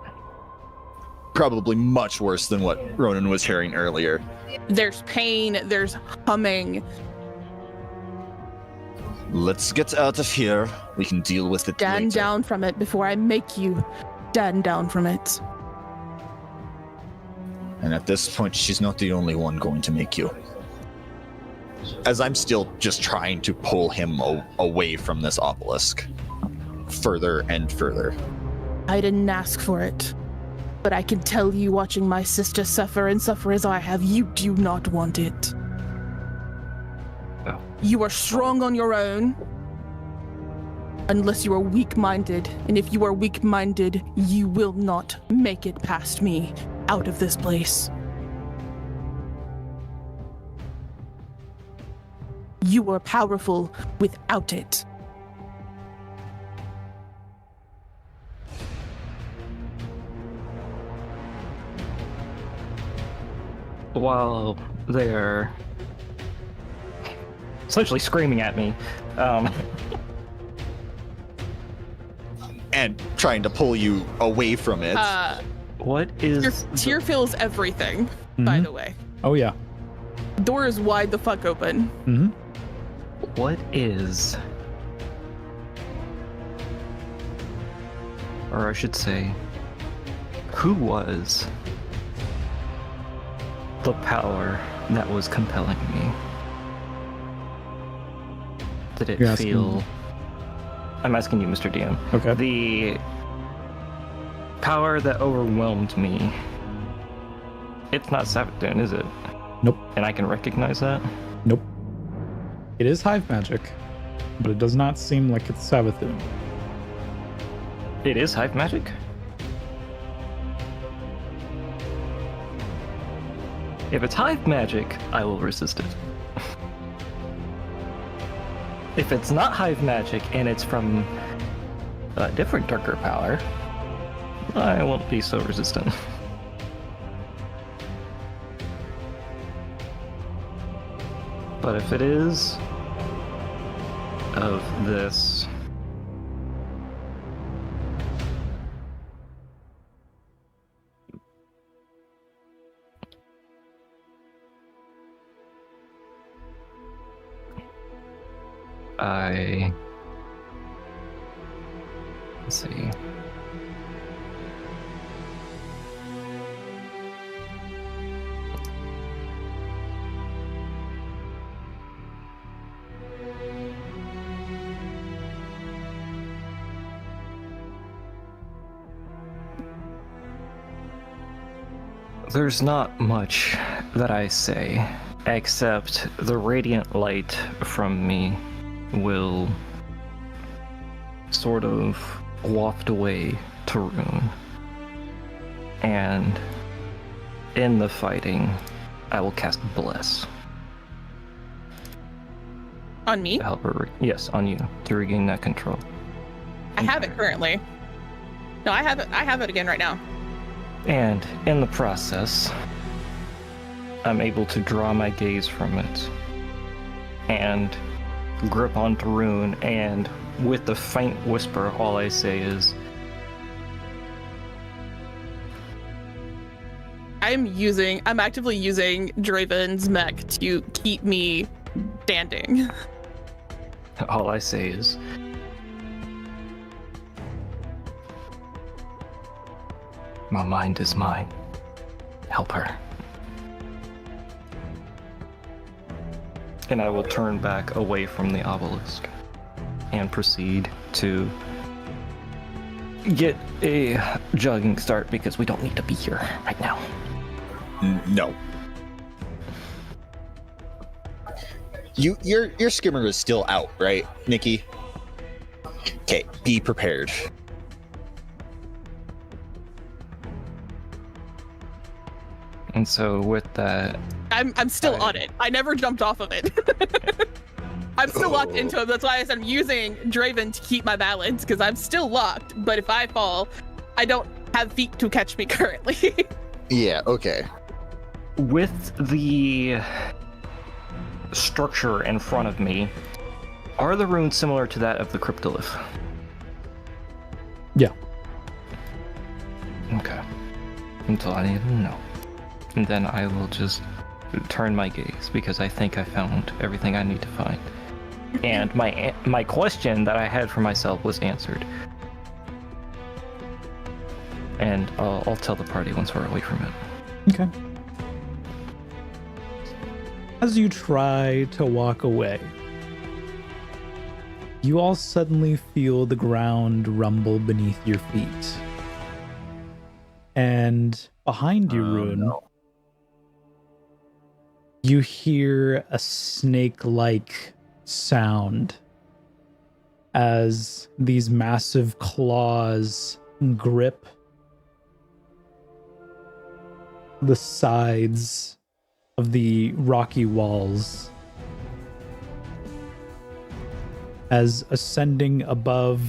Probably much worse than what Ronan was hearing earlier. There's pain, there's humming. Let's get out of here. We can deal with it Stand later. down from it before I make you stand down from it. And at this point, she's not the only one going to make you. As I'm still just trying to pull him away from this obelisk. Further and further. I didn't ask for it. But I can tell you, watching my sister suffer and suffer as I have, you do not want it. No. You are strong on your own. Unless you are weak-minded. And if you are weak-minded, you will not make it past me out of this place. You are powerful without it. While they're essentially screaming at me, And trying to pull you away from it. what is Tear fills everything, by Mhm. the way. Oh yeah. Door is wide the fuck open. Mm-hmm. what is, or I should say, who was the power that was compelling me? Did it You're asking feel? me. I'm asking you, Mr. DM. Okay. The power that overwhelmed me. It's not Savathun, is it? Nope. And I can recognize that? Nope. It is hive magic, but it does not seem like it's Savathun. It is hive magic? If it's hive magic, I will resist it. If it's not hive magic and it's from a different darker power, I won't be so resistant. But if it is of this, let's see. There's not much that I say, except the radiant light from me will sort of waft away to Rune. And in the fighting, I will cast Bless On me? to help her. Yes, on you to regain that control. I have it currently. No, I have it. I have it again right now. And in the process, I'm able to draw my gaze from it and grip onto Rune, and with the faint whisper, all I say is, I'm actively using Draven's mech to keep me standing. all I say is, my mind is mine. Help her. And I will turn back away from the obelisk and proceed to get a jogging start because we don't need to be here right now. No. Your skimmer is still out, right, Nikki? Okay, be prepared. And so with that, I'm still on it. I never jumped off of it. I'm still locked into it. That's why I said I'm using Draven to keep my balance, because I'm still locked. But if I fall, I don't have feet to catch me currently. Yeah, okay. with the structure in front of me, are the runes similar to that of the cryptolith? Yeah. Okay. Until I need to know. And then I will just turn my gaze because I think I found everything I need to find. And my question that I had for myself was answered. And I'll tell the party once we're away from it. Okay. As you try to walk away, you all suddenly feel the ground rumble beneath your feet. And behind you, Rune, no. you hear a snake-like sound as these massive claws grip the sides of the rocky walls, as ascending above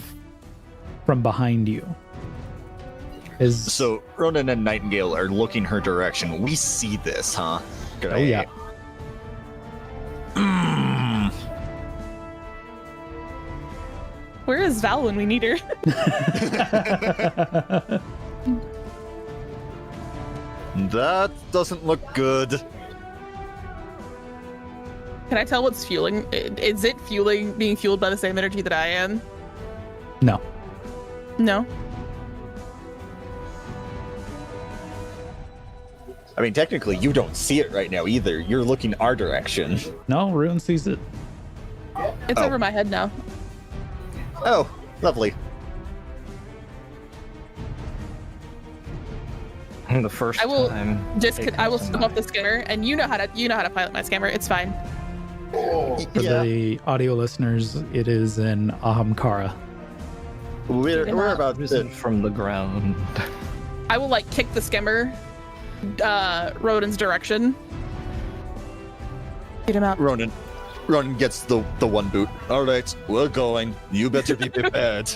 from behind you is... So Ronan and Nightingale are looking her direction. We see this, huh? Great. Oh yeah. Where is Val when we need her? That doesn't look good. Can I tell what's fueling? Is it being fueled by the same energy that I am? No. No. I mean, technically, you don't see it right now either. You're looking our direction. No, Rune sees it. It's over my head now. Oh, lovely. The first I will time I will step off the skimmer, and you know how to pilot my skimmer. It's fine. For Yeah, the audio listeners, it is an Ahamkara. we're about risen to. from the ground. I will kick the skimmer, Roden's direction. Get him out. Ronan gets the one boot. All right, we're going. You better be prepared.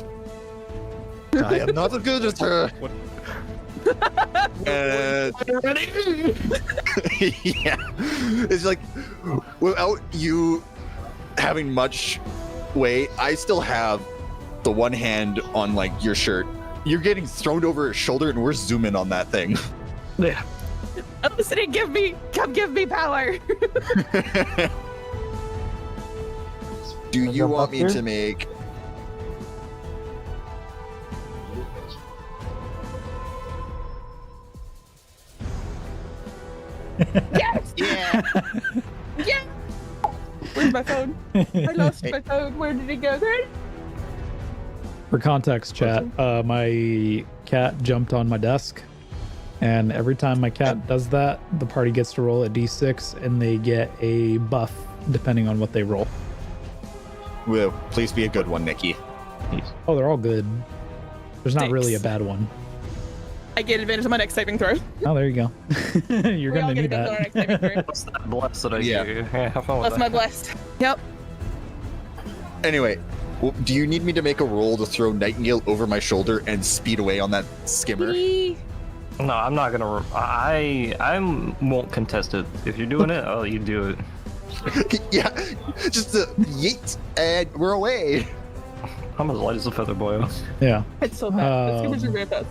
I am not as good as her. Yeah, it's like without you having much weight, I still have the one hand on your shirt. You're getting thrown over his shoulder, and we're zooming on that thing. Yeah. Elicity, come give me power. Do you want me to make? Yes! Yeah. Yeah! Where's my phone? I lost my phone. Where did it go? There? For context, chat, my cat jumped on my desk, and every time my cat does that, the party gets to roll a d6, and they get a buff depending on what they roll. Well, please be a good one, Nikki. Oh, they're all good. There's not really a Thanks. bad one. I get advantage of my next saving throw. Oh, there you go. You're We all gonna get need advantage on our that. next saving throw. What's that bless that I Yeah. gave you? Yeah, have fun with That's that. my blessed. Yep. Anyway, do you need me to make a roll to throw Nightingale over my shoulder and speed away on that skimmer? No, I'm not gonna. I won't contest it. If you're doing it, oh, you do it. Yeah, just yeet, and we're away. I'm as light as a feather, boy. Yeah. It's so bad. The skimmers are very fast.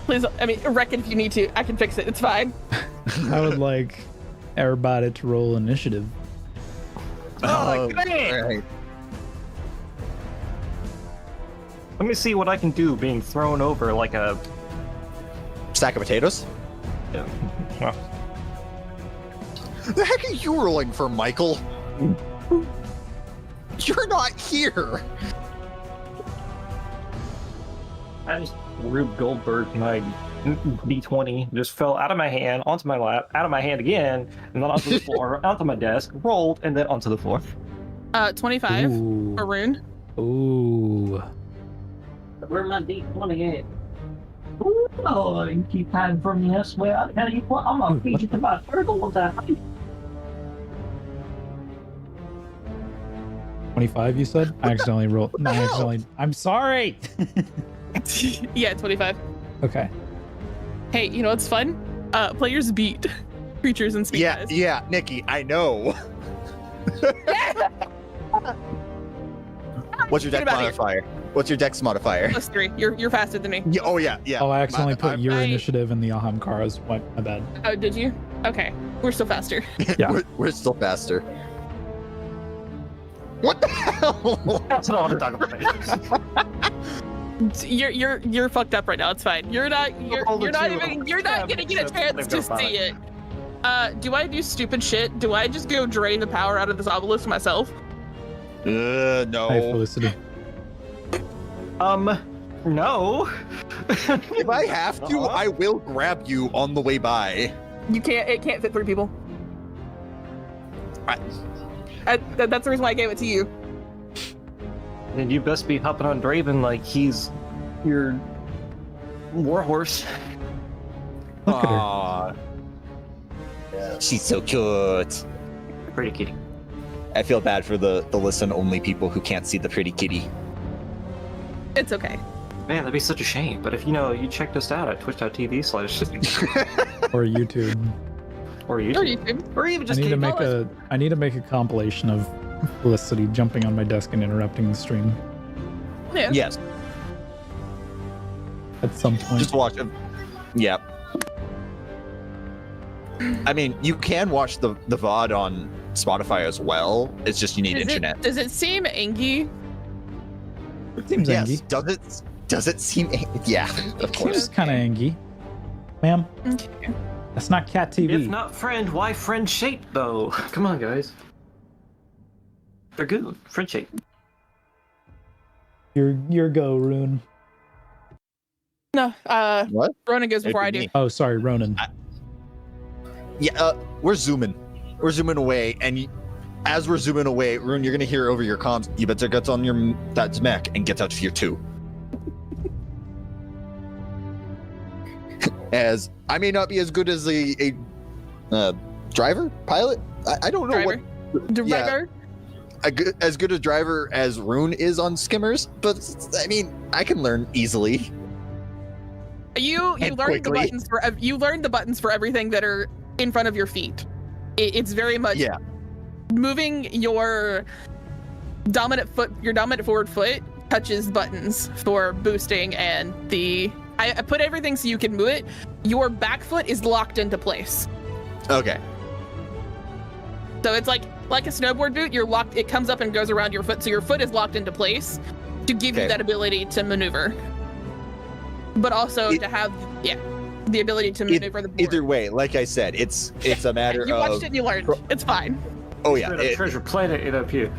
Please, wreck it if you need to. I can fix it. It's fine. I would like everybody to roll initiative. Oh, great! Right. Let me see what I can do being thrown over like a. Sack of potatoes. Yeah. Well, The heck are you rolling for, Michael? You're not here. I just Rube Goldberg, my D20 just fell out of my hand, onto my lap, out of my hand again, and then onto the floor, onto my desk, rolled, and then onto the floor. 25 Ooh. for Rune. Ooh. Where's my D20 at? Ooh, oh, you keep hiding from me, I swear. I tell you what, I'm gonna feed you to my turtle one time. 25, you said? I accidentally rolled. No, I accidentally. I'm sorry. Yeah, 25. Okay. Hey, you know what's fun? Players beat creatures and speed dice. Yeah, Nikki, I know. What's your Get dex him outta here. modifier? What's your dex modifier? +3. You're faster than me. Yeah, oh yeah. Oh, I accidentally put your I- initiative in the Ahamkara's. My bad. Oh, did you? Okay. We're still faster. Yeah. we're still faster. What the hell? That's what I want to talk about. You're fucked up right now. It's fine. You're not gonna get a chance to see it. Do I do stupid shit? Do I just go drain the power out of this obelisk myself? Hi, No. Felicity. No. If I have to, I will grab you on the way by. You can't. It can't fit 3 people. I- That's the reason why I gave it to you. Then you best be hopping on Draven like he's your warhorse. Look at her. Aw. She's so cute. Pretty kitty. I feel bad for the listen-only people who can't see the pretty kitty. It's okay. Man, that'd be such a shame. But if you checked us out at twitch.tv/ Or YouTube. or Or YouTube. YouTube. Or even I just need to KBL. make a compilation of Felicity jumping on my desk and interrupting the stream Yeah. Yes, at some point. just watch it. Yeah. I mean, you can watch the VOD on Spotify as well. It's just you need internet. Does it seem angy? It seems Yes. angy. Does it seem? Yeah, of It course. seems kind of angy. Ma'am, Okay. that's not cat TV. If not friend, why friend shape though? Come on, guys. They're good. Friend shape. Your go, Rune. No. What? Ronan goes before I It'd be do. me. Oh, sorry, Ronan. Yeah, we're zooming. We're zooming away, and as we're zooming away, Rune, you're gonna hear over your comms. You better get on your that mech and get out of here too. As I may not be as good as a driver, pilot. I don't know Driver. Driver. as good a driver as Rune is on skimmers, but I mean, I can learn easily. You And learned the quickly. buttons for everything that are in front of your feet. It's very much Yeah. moving your dominant forward foot touches buttons for boosting, and I put everything so you can move it. Your back foot is locked into place. Okay. So it's like a snowboard boot, you're locked, it comes up and goes around your foot, so your foot is locked into place to give you Okay. that ability to maneuver. But also to have the ability to maneuver the board. Either way, like I said, it's a matter you of. watched it and you learned. It's fine. Oh yeah. Straight up treasure planet it up here.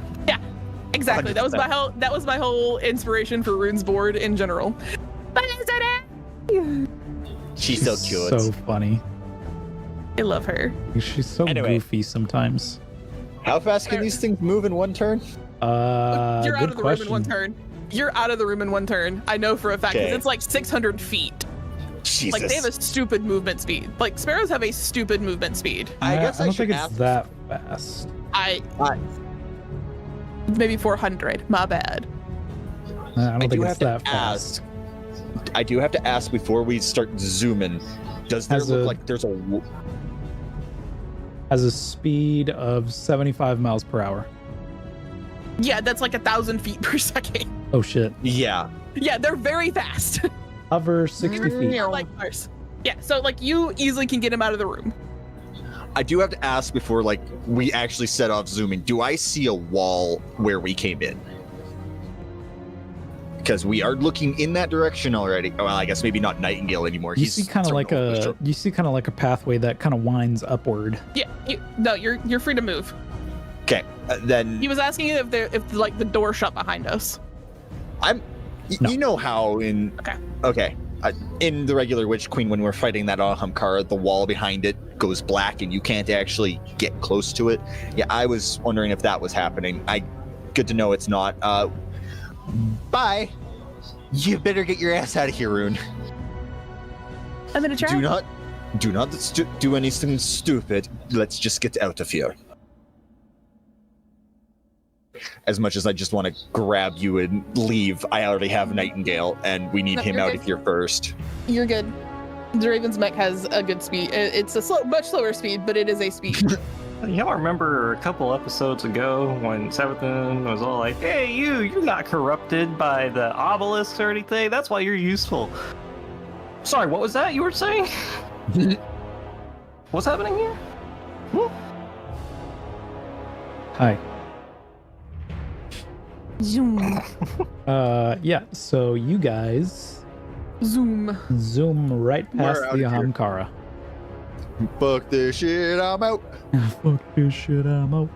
Exactly. That was 100%. that was my whole inspiration for Rune's board in general. She's so cute. So funny. I love her. She's so Anyway. goofy sometimes. How fast can these things move in one turn? You're out Good of the question. room in one turn. You're out of the room in one turn. I know for a fact because Okay. it's like 600 feet. Jesus. Like they have a stupid movement speed. Like sparrows have a stupid movement speed. I guess I I don't should think it's ask- that fast. Maybe 400. My bad. I don't I think do it's have to that fast. I do have to ask before we start zooming. Does there Has look a- like there's a? Has a speed of 75 miles per hour. Yeah, that's like 1,000 feet per second. Oh shit. Yeah. Yeah, they're very fast. Hover 60 feet. They're like cars. Yeah, so like you easily can get him out of the room. I do have to ask before like we actually set off zooming. Do I see a wall where we came in? because we are looking in that direction already. Well, I guess maybe not Nightingale anymore. You see kind of like a pathway that kind of winds upward. Yeah, you're free to move. Okay, then He was asking if like the door shut behind us. No. You know how in Okay. in the regular Witch Queen, when we're fighting that Ahamkara, the wall behind it goes black and you can't actually get close to it. Yeah, I was wondering if that was happening. Good to know it's not. Bye. You better get your ass out of here, Rune. I'm gonna try. Do not do anything stupid. Let's just get out of here. As much as I just want to grab you and leave, I already have Nightingale, and we need him out of here first. You're good. The Raven's mech has a good speed. It's a much slower speed, but it is a speed. Y'all remember a couple episodes ago when Sabathan was all like, hey, you're not corrupted by the obelisks or anything. That's why you're useful. Sorry, what was that you were saying? What's happening here? Hi. Zoom. Yeah, so you guys Zoom right past We're out the of here. Ahamkara. Fuck this shit, I'm out. Fuck this shit, I'm out.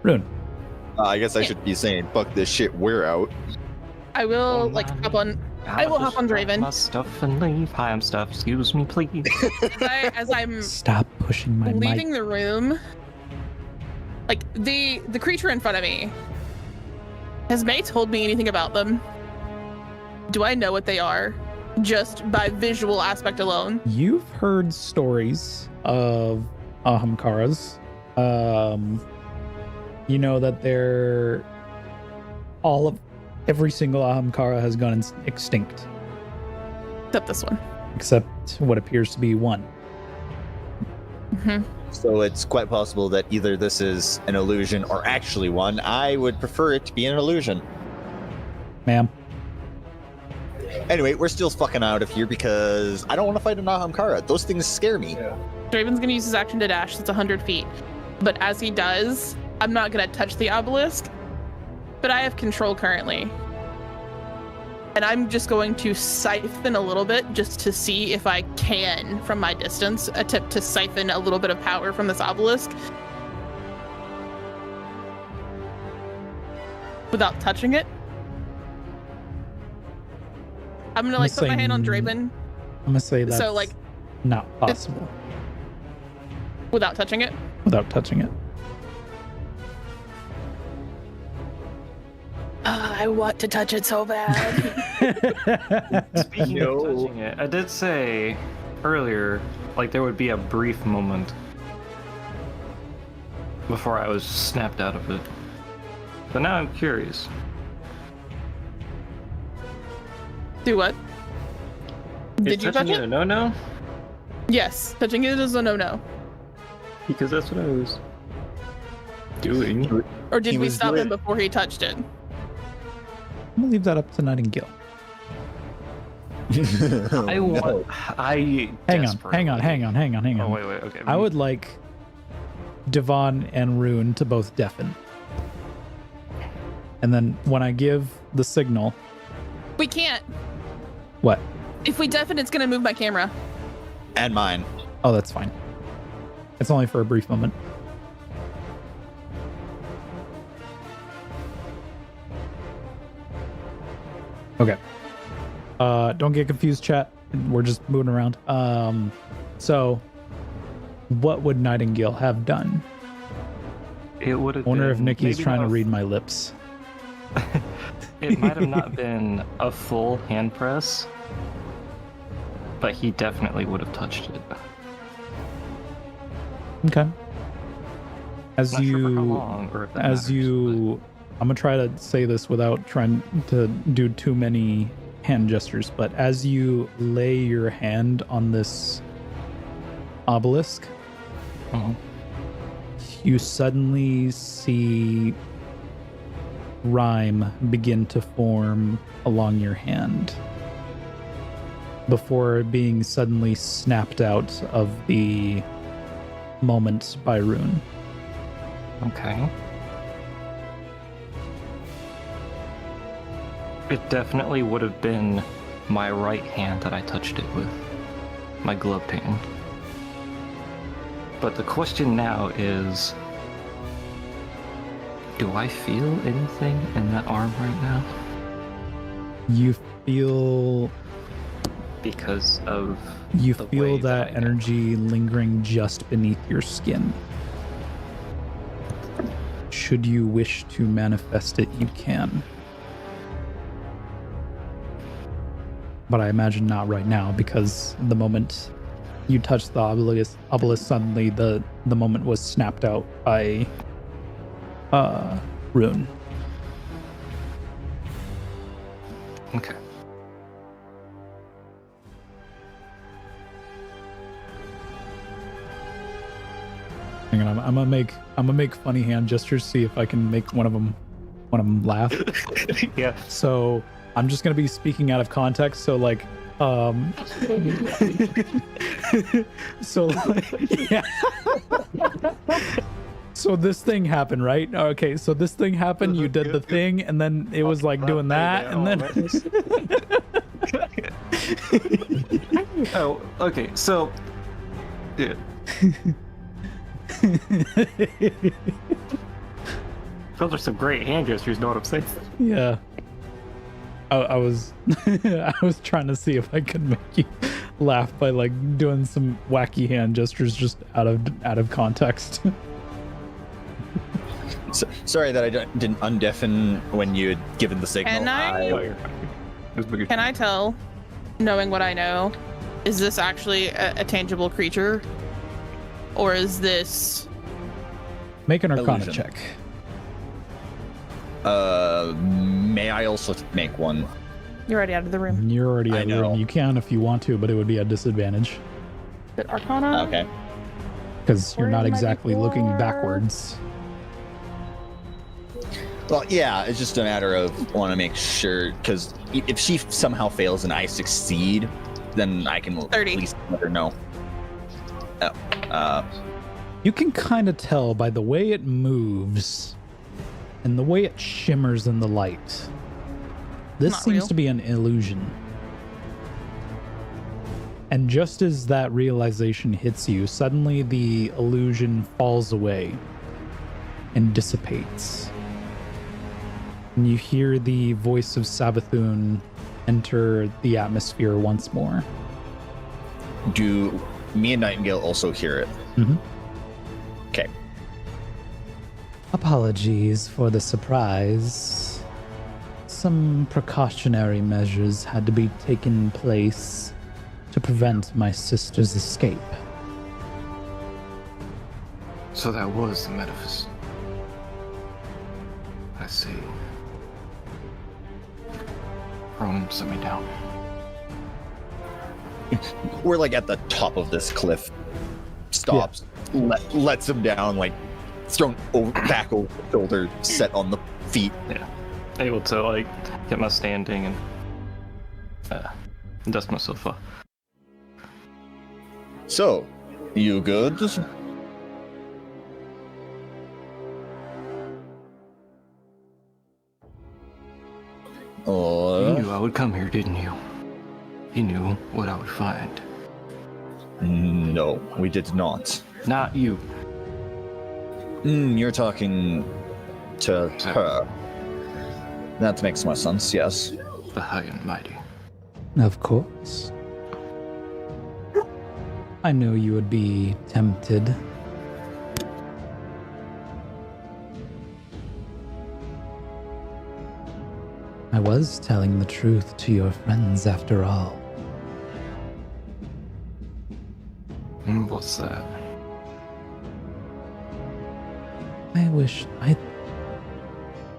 Rune. I guess I should be saying, fuck this shit, we're out. I will hop on. I will hop on Draven. My stuff and leave. Hi, I'm Stuff. Excuse me, please. As I'm Stop pushing my leaving mic. the room, like the creature in front of me. Has May told me anything about them? Do I know what they are? Just by visual aspect alone? You've heard stories of Ahamkaras. You know that every single Ahamkara has gone extinct, Except this one. except what appears to be one. Mm-hmm. So it's quite possible that either this is an illusion or actually one. I would prefer it to be an illusion. Ma'am. Anyway, we're still fucking out of here because I don't want to fight an Ahamkara. Those things scare me. Draven's gonna use his action to dash. That's 100 feet. But as he does, I'm not gonna touch the obelisk. But I have control currently. And I'm just going to siphon a little bit just to see if I can, from my distance, attempt to siphon a little bit of power from this obelisk. Without touching it. I'm gonna put my hand on Draven. I'm gonna say that's So, not possible without touching it. without touching it. I want to touch it so bad. Speaking of touching it, I did say earlier, there would be a brief moment before I was snapped out of it. But now I'm curious. Do what? Did you touch touching it? a no-no? Yes, touching it is a no-no. Because that's what I was doing. Or did He we was stop doing- him before he touched it? I'm gonna leave that up to Nightingale. I want. Hang on. Oh wait. Okay. I would like Devon and Rune to both deafen. And then when I give the signal, We can't. what? If we deafen, it's gonna move my camera. And mine. Oh, that's fine. It's only for a brief moment. Okay. Don't get confused, chat. We're just moving around. So what would Nightingale have done? It would have. I wonder if been Nikki's maybe trying to not a- read my lips. It might have not been a full hand press, but he definitely would have touched it. Okay. As Not sure for how you long, or if that matters, I'm gonna try to say this without trying to do too many hand gestures, but as you lay your hand on this obelisk, Mhm. you suddenly see rime begin to form along your hand before being suddenly snapped out of the moment by Rune. Okay. It definitely would have been my right hand that I touched it with. My gloved hand. But the question now is, do I feel anything in that arm right now? You feel Because of you the feel way that I- energy lingering just beneath your skin. Should you wish to manifest it, you can. But I imagine not right now, because the moment you touch the obelisk suddenly the moment was snapped out by Rune. Okay. Hang on, I'm gonna make funny hand gestures, see if I can make one of them laugh. Yeah. So I'm just gonna be speaking out of context. So like, so like, yeah. So this thing happened, right? Okay, so this thing happened. You did the thing, and then it was like doing that, and then. Oh, okay. So, yeah. Those are some great hand gestures. Know what I'm saying? Yeah. I was I was trying to see if I could make you laugh by like doing some wacky hand gestures just out of context. Sorry that I didn't undeafen when you had given the signal. Can I? Can I tell, knowing what I know, is this actually a tangible creature? Or is this... Make an Arcana Illusion. check. May I also make one? You're already out of the room. You're already I out of the room. know. You can if you want to, but it would be a disadvantage Is it Arcana? Okay. because you're Where not is my exactly looking D4? backwards. Well, yeah, it's just a matter of want to make sure, because if she somehow fails and I succeed, then I can 30. at least let her know. You can kind of tell by the way it moves and the way it shimmers in the light. This Not seems real. to be an illusion. And just as that realization hits you, suddenly the illusion falls away and dissipates. And you hear the voice of Savathun enter the atmosphere once more. Do me and Nightingale also hear it? Mhm. Okay. Apologies for the surprise. Some precautionary measures had to be taken place to prevent my sister's escape. So that was the metaphysics. I see. Rotem, set me down. We're like at the top of this cliff. Stops, lets him down, like thrown back over the shoulder, set on the feet. Yeah. Able to like get my standing and dust myself off. So, you good? You Oh, knew I would come here, didn't you? You knew what I would find. no, we did not. Not you. You're talking to her. That makes more sense, yes. The high and mighty. Of course. I know you would be tempted. I was telling the truth to your friends after all. What's that?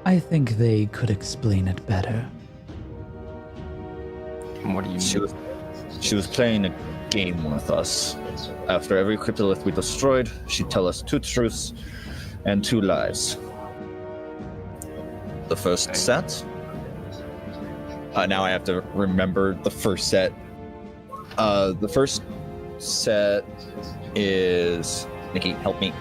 I think they could explain it better. What do you She mean? she was playing a game with us. After every cryptolith we destroyed, she'd tell us 2 truths and 2 lies. The first Okay. set. Now I have to remember the first set. The first set is Nikki, help me.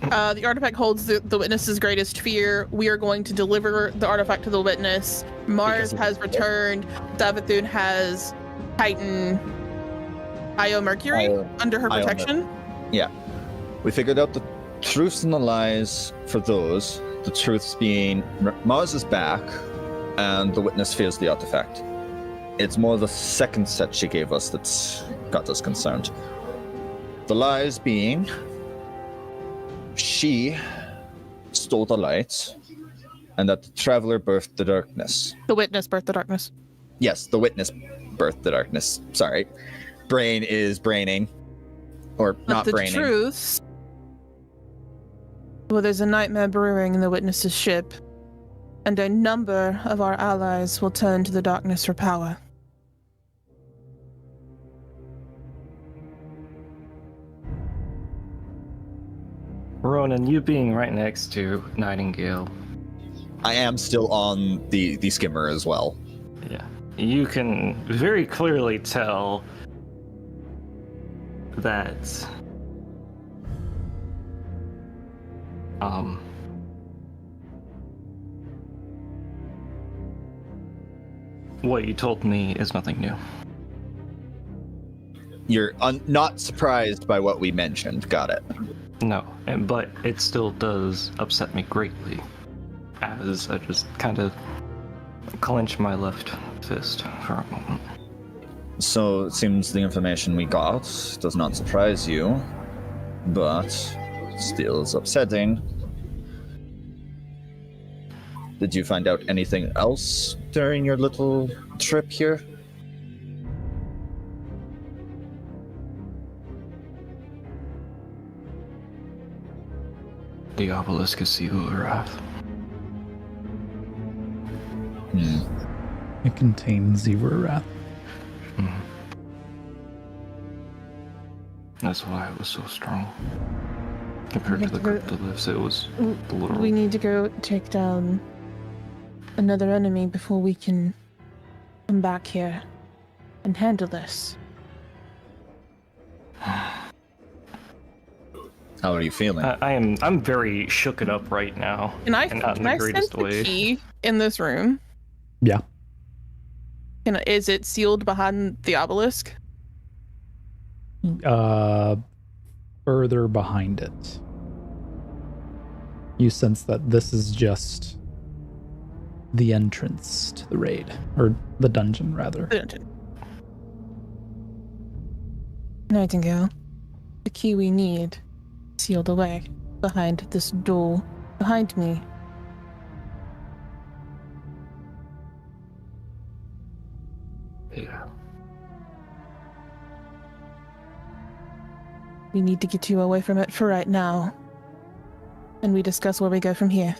The artifact holds the witness's greatest fear. We are going to deliver the artifact to the witness. Mars has returned. Savathun has Titan Io Mercury under her protection. Yeah. We figured out the truths and the lies for those. The truths being Mars is back and the witness fears the artifact. It's more the second set she gave us that's got us concerned. The lies being she stole the light and that the traveler birthed the darkness. The witness birthed the darkness. Yes, the witness birthed the darkness. Sorry. Brain is braining. Or But not the braining. truth. Well, there's a nightmare brewing in the witness's ship, and a number of our allies will turn to the darkness for power. Ronan, you being right next to Nightingale, I am still on the skimmer as well. yeah, you can very clearly tell that what you told me is nothing new. You're not surprised by what we mentioned. Got it. No, but it still does upset me greatly, as I just kind of clench my left fist for a moment. So it seems the information we got does not surprise you, but still is upsetting. Did you find out anything else during your little trip here? The obelisk is Sivu Arath. It contains Zevurath. That's why it was so strong. Compared to the cryptoliths, it was a little... We need to go take down another enemy before we can come back here and handle this. How are you feeling? I'm very shooked up right now. Can I, and not in can the I greatest sense the way. key in this room? Yeah. Is it sealed behind the obelisk? Further behind it. You sense that this is just the entrance to the raid, or the dungeon, rather. Nightingale, the key we need sealed away behind this door behind me. Yeah. We need to get you away from it for right now, and we discuss where we go from here.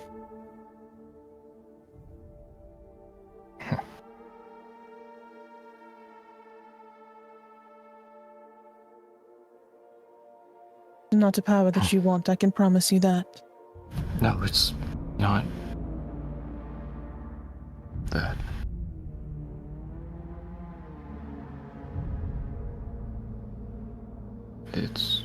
Not a power that you want, I can promise you that. No, it's not that. It's...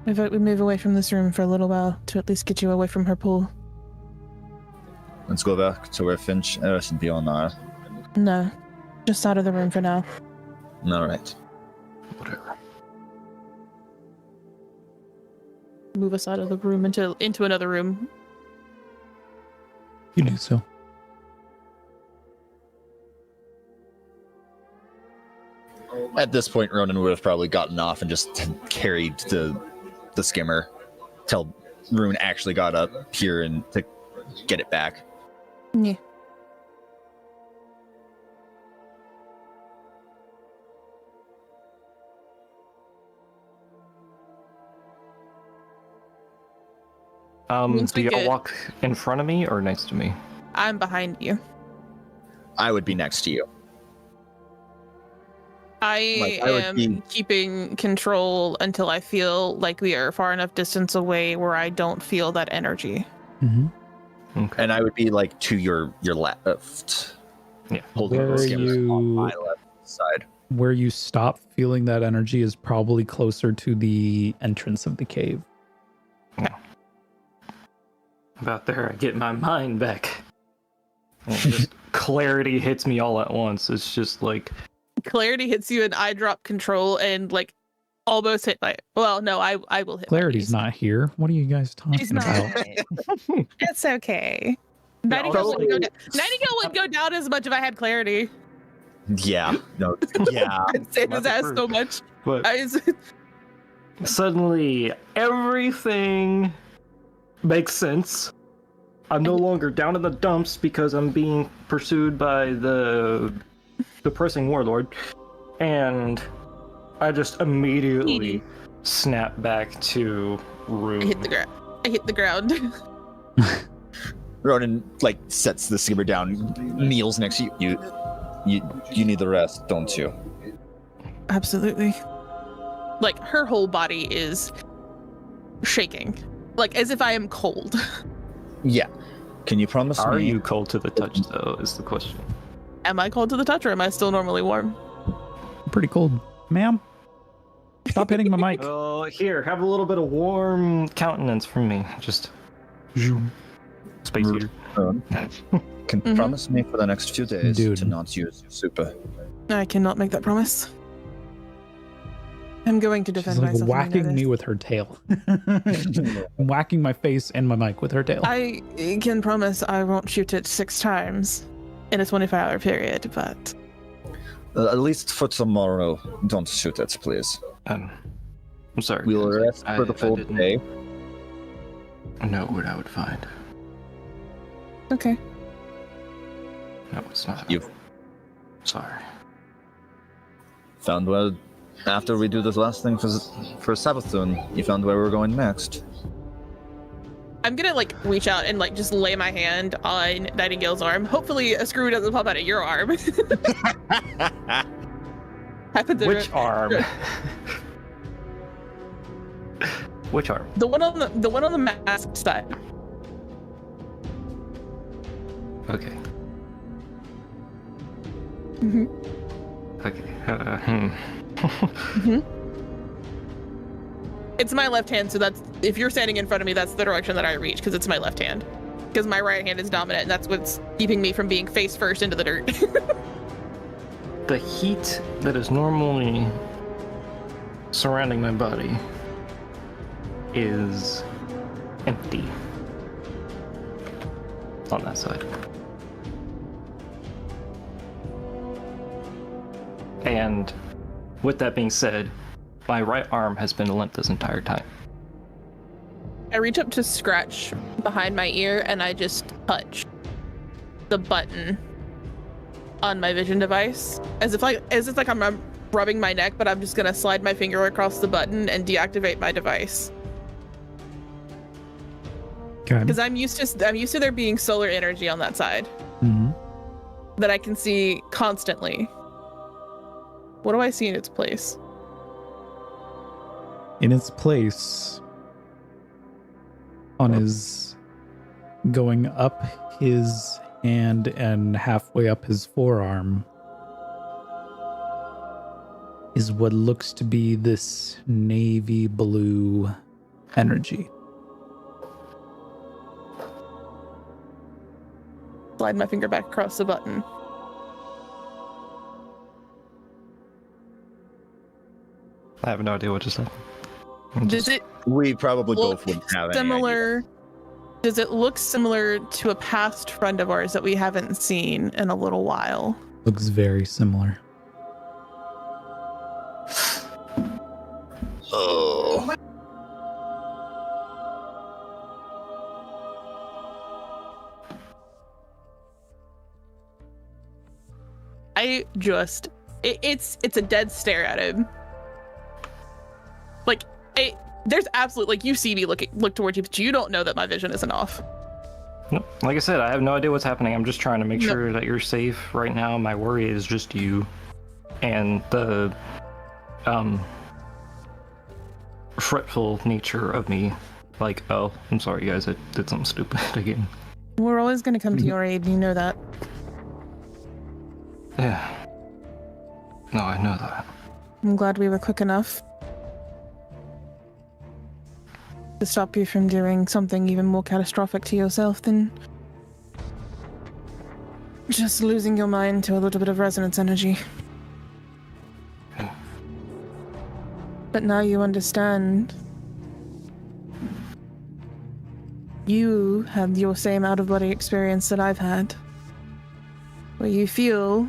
I vote we move away from this room for a little while to at least get you away from her pool. Let's go back to where Finch, Eris, and Bjorn are. No, just out of the room for now. All right. whatever. Move us out of the room into another room. You do so. At this point, Ronan would have probably gotten off and just carried the skimmer till Rune actually got up here and to get it back. Yeah. Once Do we y'all get- walk in front of me or next to me? I'm behind you. I would be next to you. I would am be- keeping control until I feel like we are far enough distance away where I don't feel that energy. Mm-hmm. Okay. And I would be like to your left. holding Where the are skimmers on you- my left side. Where you stop feeling that energy is probably closer to the entrance of the cave. About there, I get my mind back. And just clarity hits me all at once. It's just like, Clarity hits you and I drop control and like almost hit my. Well, no, I will hit. Clarity's my not here. What are you guys talking She's not. about? It's okay. Nightingale also- wouldn't go down. Nightingale wouldn't go down as much if I had clarity. Yeah. No. Yeah. I'd save his That's ass approved. so much. but I was, suddenly everything makes sense. I'm no longer down in the dumps because I'm being pursued by the depressing warlord, and I just immediately snap back to room. I hit the ground. I hit the ground. Ronan like sets the skimmer down, kneels next to you. You need the rest, don't you? Absolutely. Like her whole body is shaking, like as if I am cold. Yeah. Can you promise Are me? you cold to the touch, though, is the question. Am I cold to the touch, or am I still normally warm? Pretty cold. Ma'am, stop hitting my mic. Oh, here, have a little bit of warm countenance from me. Just space heater. Can you promise me for the next few days Dude. to not use super? I cannot make that promise. I'm going to She's defend like myself. whacking me with her tail. Whacking my face and my mic with her tail. I can promise I won't shoot it 6 times in a 24-hour period, but At least for tomorrow, don't shoot it, please. I'm sorry. We'll guys. rest for the full didn't day. know what I would find. okay. No, it's not. You've Sorry. found where, after we do this last thing for Sabathun, you found where we're going next. I'm gonna like reach out and like just lay my hand on Nightingale's arm. Hopefully a screw doesn't pop out of your arm. Happens to- Which arm? Which arm? The one on the masked side. Okay. Mhm. Okay. It's my left hand, so that's if you're standing in front of me, that's the direction that I reach because it's my left hand. Because my right hand is dominant, and that's what's keeping me from being face first into the dirt. The heat that is normally surrounding my body is empty on that side. And with that being said, my right arm has been limp this entire time. I reach up to scratch behind my ear, and I just touch the button on my vision device, as if like I'm rubbing my neck, but I'm just gonna slide my finger across the button and deactivate my device. Okay. Because I'm used to there being solar energy on that side Mhm. that I can see constantly. What do I see in its place? In its place, on his going up his hand and halfway up his forearm, is what looks to be this navy blue energy. Slide my finger back across the button. I have no idea what just happened. Does it We probably look both wouldn't have any idea. similar? Does it look similar to a past friend of ours that we haven't seen in a little while? Looks very similar. Oh. I just it's a dead stare at him. Like there's absolutely like you see me look towards you, but you don't know that my vision isn't off. No, like I said, I have no idea what's happening. I'm just trying to make No. sure that you're safe right now. My worry is just you and the fretful nature of me. Like, oh, I'm sorry guys, I did something stupid again. We're always gonna come to your aid, you know that. Yeah. No, I know that. I'm glad we were quick enough to stop you from doing something even more catastrophic to yourself than just losing your mind to a little bit of resonance energy. But now you understand. You had your same out-of-body experience that I've had, where you feel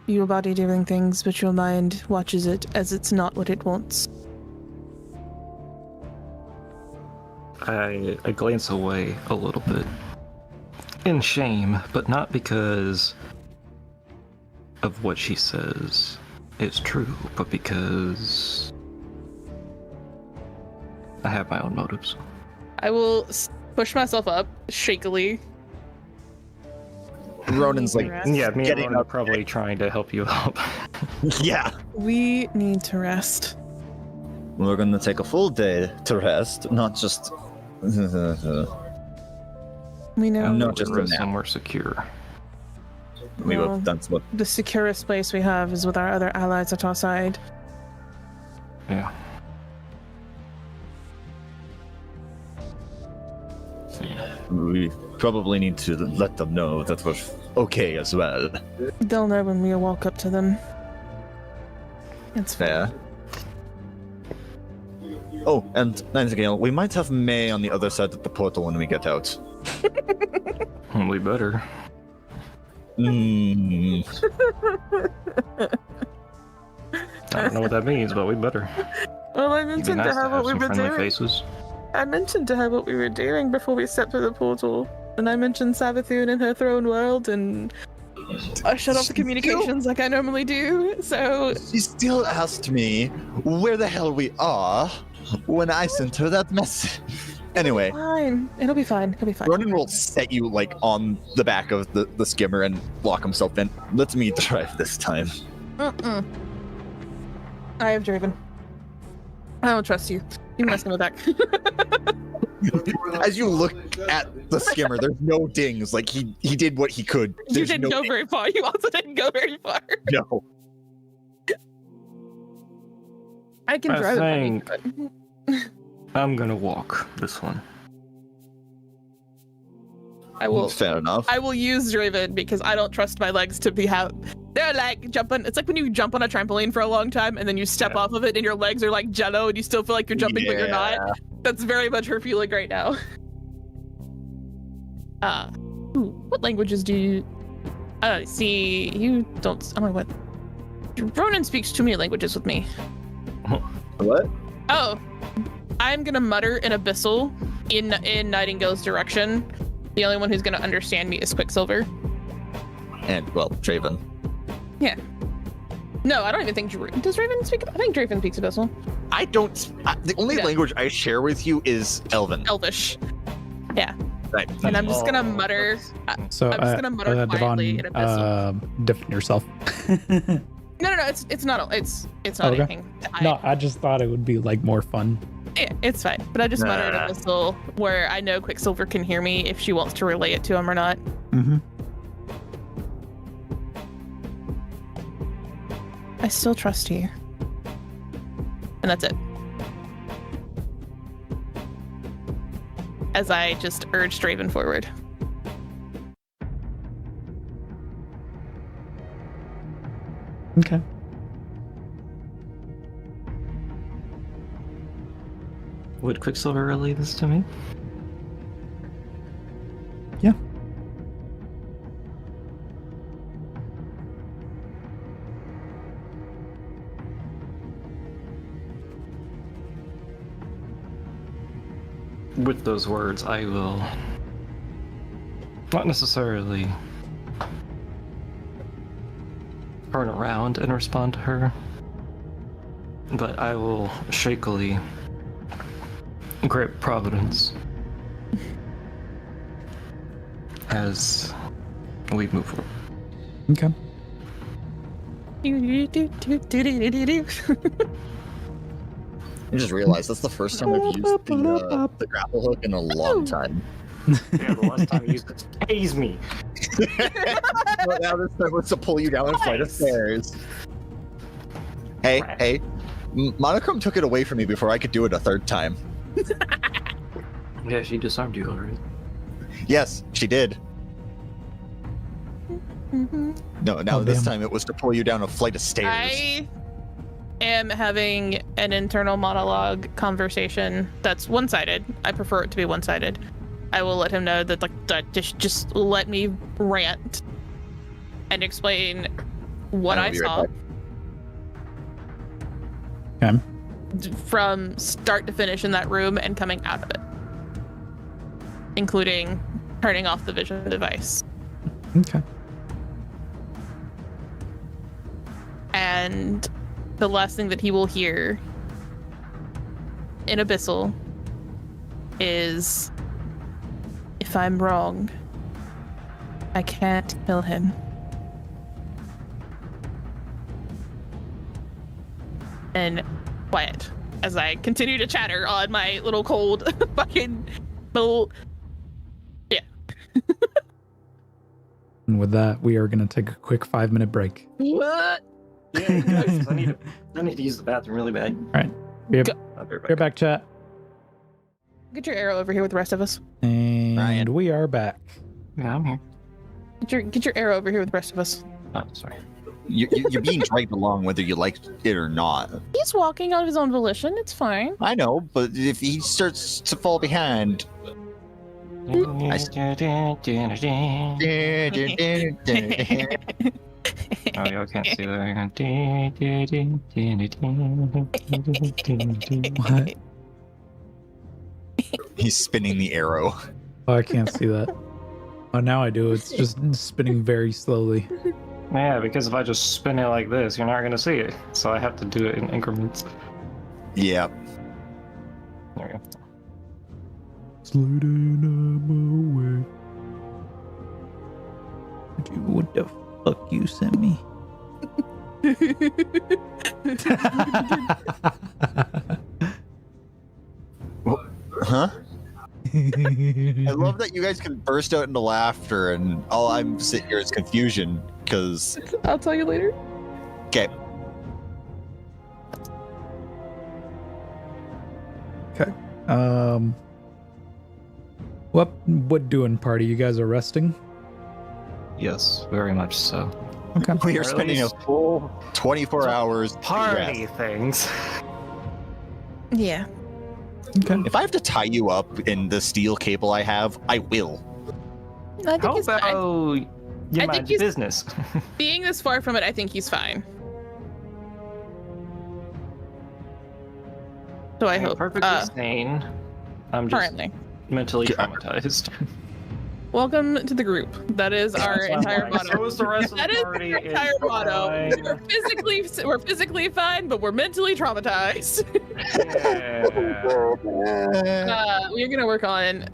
your body doing things, but your mind watches it as it's not what it wants. I glance away a little bit in shame, but not because of what she says is true, but because I have my own motives. I will push myself up shakily. Ronan's like, Yeah, me and Getting Ronan are up. probably trying to help you out. yeah. We need to rest. We're gonna take a full day to rest, not just. We know I'm not just a We're nap. somewhere secure. We Well, have done what. the securest place we have is with our other allies at our side. Yeah. We probably need to let them know that we're okay as well. They'll know when we walk up to them. It's fair. Yeah. Oh, and Nightingale, we might have May on the other side of the portal when we get out. We better. Mm. I don't know what that means, but we better. Well, I It'd be mentioned nice to to her have what we some were friendly doing. faces. I mentioned to her what we were doing before we stepped through the portal. And I mentioned Savathun and her throne world, and I shut off the communications like I normally do, so... She still asked me where the hell we are when I sent her that message. Anyway, Fine. It'll be fine. It'll be fine. Ronan will set you like on the back of the skimmer and lock himself in. Let me drive this time. Mm-mm. I have driven. I don't trust you. You must come back. As you look at the skimmer, there's no dings. Like he did what he could. You There's didn't no go very far. You also didn't go very far. No. I can I drive it. think- but- I'm gonna walk this one. I will. Fair enough. I will use Draven because I don't trust my legs to be they're like jumping. It's like when you jump on a trampoline for a long time and then you step off of it and your legs are like jello and you still feel like you're jumping but you're not. That's very much her feeling right now. What languages do you see? You don't. Oh my what? Ronan speaks too many languages with me. What? Oh, I'm gonna mutter in Abyssal in Nightingale's direction. The only one who's gonna understand me is Quicksilver. And well, Draven. No, I don't even think does Draven speak. I think Draven speaks Abyssal. I don't. The only Yeah. language I share with you is Elven. Elvish. Right. And I'm just gonna mutter. So, I'm just gonna mutter quietly in Abyssal. defend yourself. No, it's not. It's not Okay. anything. No, I just thought it would be like more fun. Yeah, it's fine. But I just mutter in Abyssal where I know Quicksilver can hear me if she wants to relay it to him or not. Mm-hmm. I still trust you. And that's it. As I just urge Draven forward. Okay. Would Quicksilver relay this to me? Yeah. With those words, I will not necessarily turn around and respond to her, but I will shakily grip Providence as we move forward. Okay. I just realized that's the first time I've used the grapple hook in a long time. Yeah, the last time you used it, haze me. Well, now this time was to pull you down a flight of stairs. Hey. Monochrome took it away from me before I could do it a third time. Yeah, she disarmed you already. Yes, she did. No, now this time it was to pull you down a flight of stairs. I am having an internal monologue conversation that's one-sided. I prefer it to be one-sided. I will let him know that just let me rant and explain what I saw. Okay. From start to finish in that room and coming out of it, including turning off the vision device. Okay. And the last thing that he will hear in Abyssal is, if I'm wrong, I can't kill him. And quiet as I continue to chatter on my little cold fucking little. Yeah. And with that, we are going to take a quick 5-minute break. What? Yeah, guys, I need to use the bathroom really bad. All right. I'll be right We're back, chat. Get your arrow over here with the rest of us. And Ryan. we are back. Yeah, I'm here. Get your arrow over here with the rest of us. Oh, sorry. You're being dragged along whether you like it or not. He's walking on his own volition. It's fine. I know, but if he starts to fall behind... Oh, y'all can't see that. What? He's spinning the arrow. Oh, I can't see that. Oh, now I do. It's just spinning very slowly. Yeah, because if I just spin it like this, you're not going to see it. So I have to do it in increments. Yeah. There we go. Sliding away. What the fuck you sent me? Huh? I love that you guys can burst out into laughter and all I'm sitting here is confusion, because... I'll tell you later. Okay. Okay. What doing, party? You guys are resting? Yes, very much so. Okay. We Or are at spending a least full 24 hours party rest. things. Yeah. Okay. If I have to tie you up in the steel cable I have, I will. I think How he's fine. about you I mind think your he's- business? Being this far from it, I think he's fine. So I I'm hope. perfectly sane. I'm just Currently. mentally traumatized. Welcome to the group. That is our entire motto. So is the rest of That the is party. our entire It's motto. fine. We're physically fine, but we're mentally traumatized. Yeah. We're gonna work on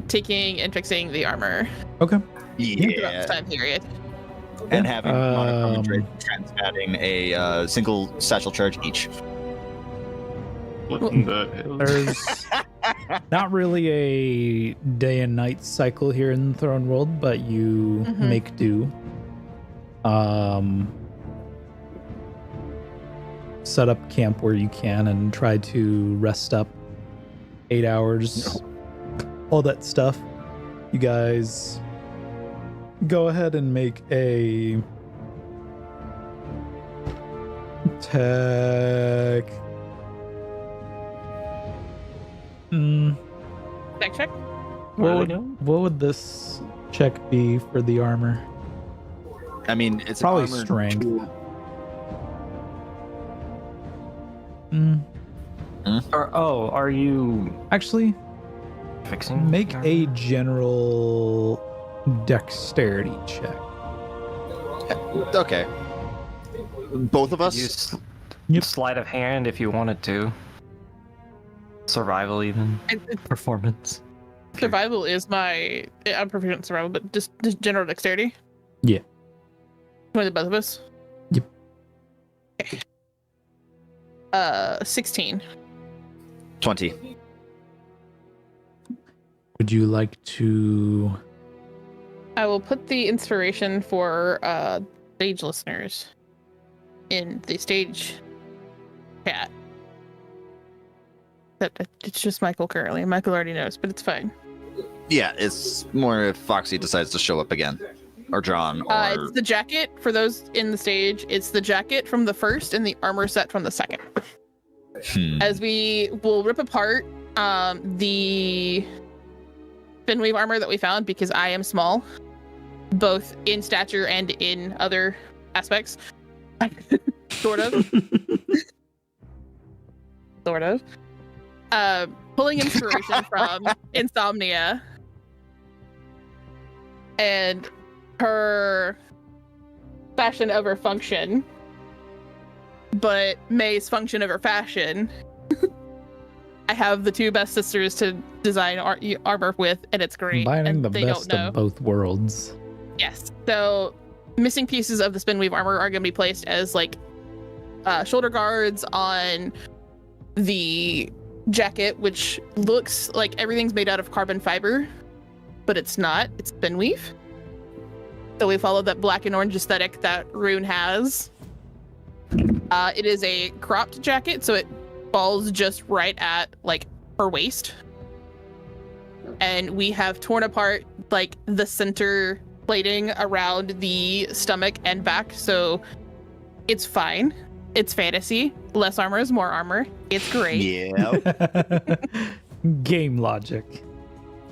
taking and fixing the armor Okay. throughout this Yeah. time period. And having monochrome Um, and transmatting a single satchel charge each. What the hell? There's not really a day and night cycle here in the Throne World, but you Mhm. make do. Set up camp where you can and try to rest up 8 hours, all that stuff. You guys go ahead and make a tech. Check. What would this check be for the armor? I mean, it's Probably armored strength. to- Are you Actually, fixing? make your- a general dexterity check. Okay. Both of us? Use Yep. sleight of hand if you wanted to. Survival even. Performance. Survival is my. I'm proficient in survival, but just general dexterity. Yeah. One of the both of us. Yep. Okay. 16. 20. Would you like to I will put the inspiration for stage listeners in the stage chat. It's just Michael currently. Michael already knows, but it's fine. Yeah, it's more if Foxy decides to show up again. Or John, or... It's the jacket for those in the stage. It's the jacket from the first and the armor set from the second. As we will rip apart the Finweave armor that we found, because I am small, both in stature and in other aspects. Sort of. Sort of. Pulling inspiration from Insomnia and her fashion over function, but May's function over fashion. I have the two best sisters to design armor with, and it's great. Combining and the they best don't know. of both worlds. Yes. So missing pieces of the Spinweave armor are going to be placed as like shoulder guards on the jacket, which looks like everything's made out of carbon fiber, but it's not. It's Spinweave. So we follow that black and orange aesthetic that Rune has. It is a cropped jacket, so it falls just right at like her waist. And we have torn apart like the center plating around the stomach and back, so it's fine. It's fantasy. Less armor is more armor. It's great. Yeah. Game logic.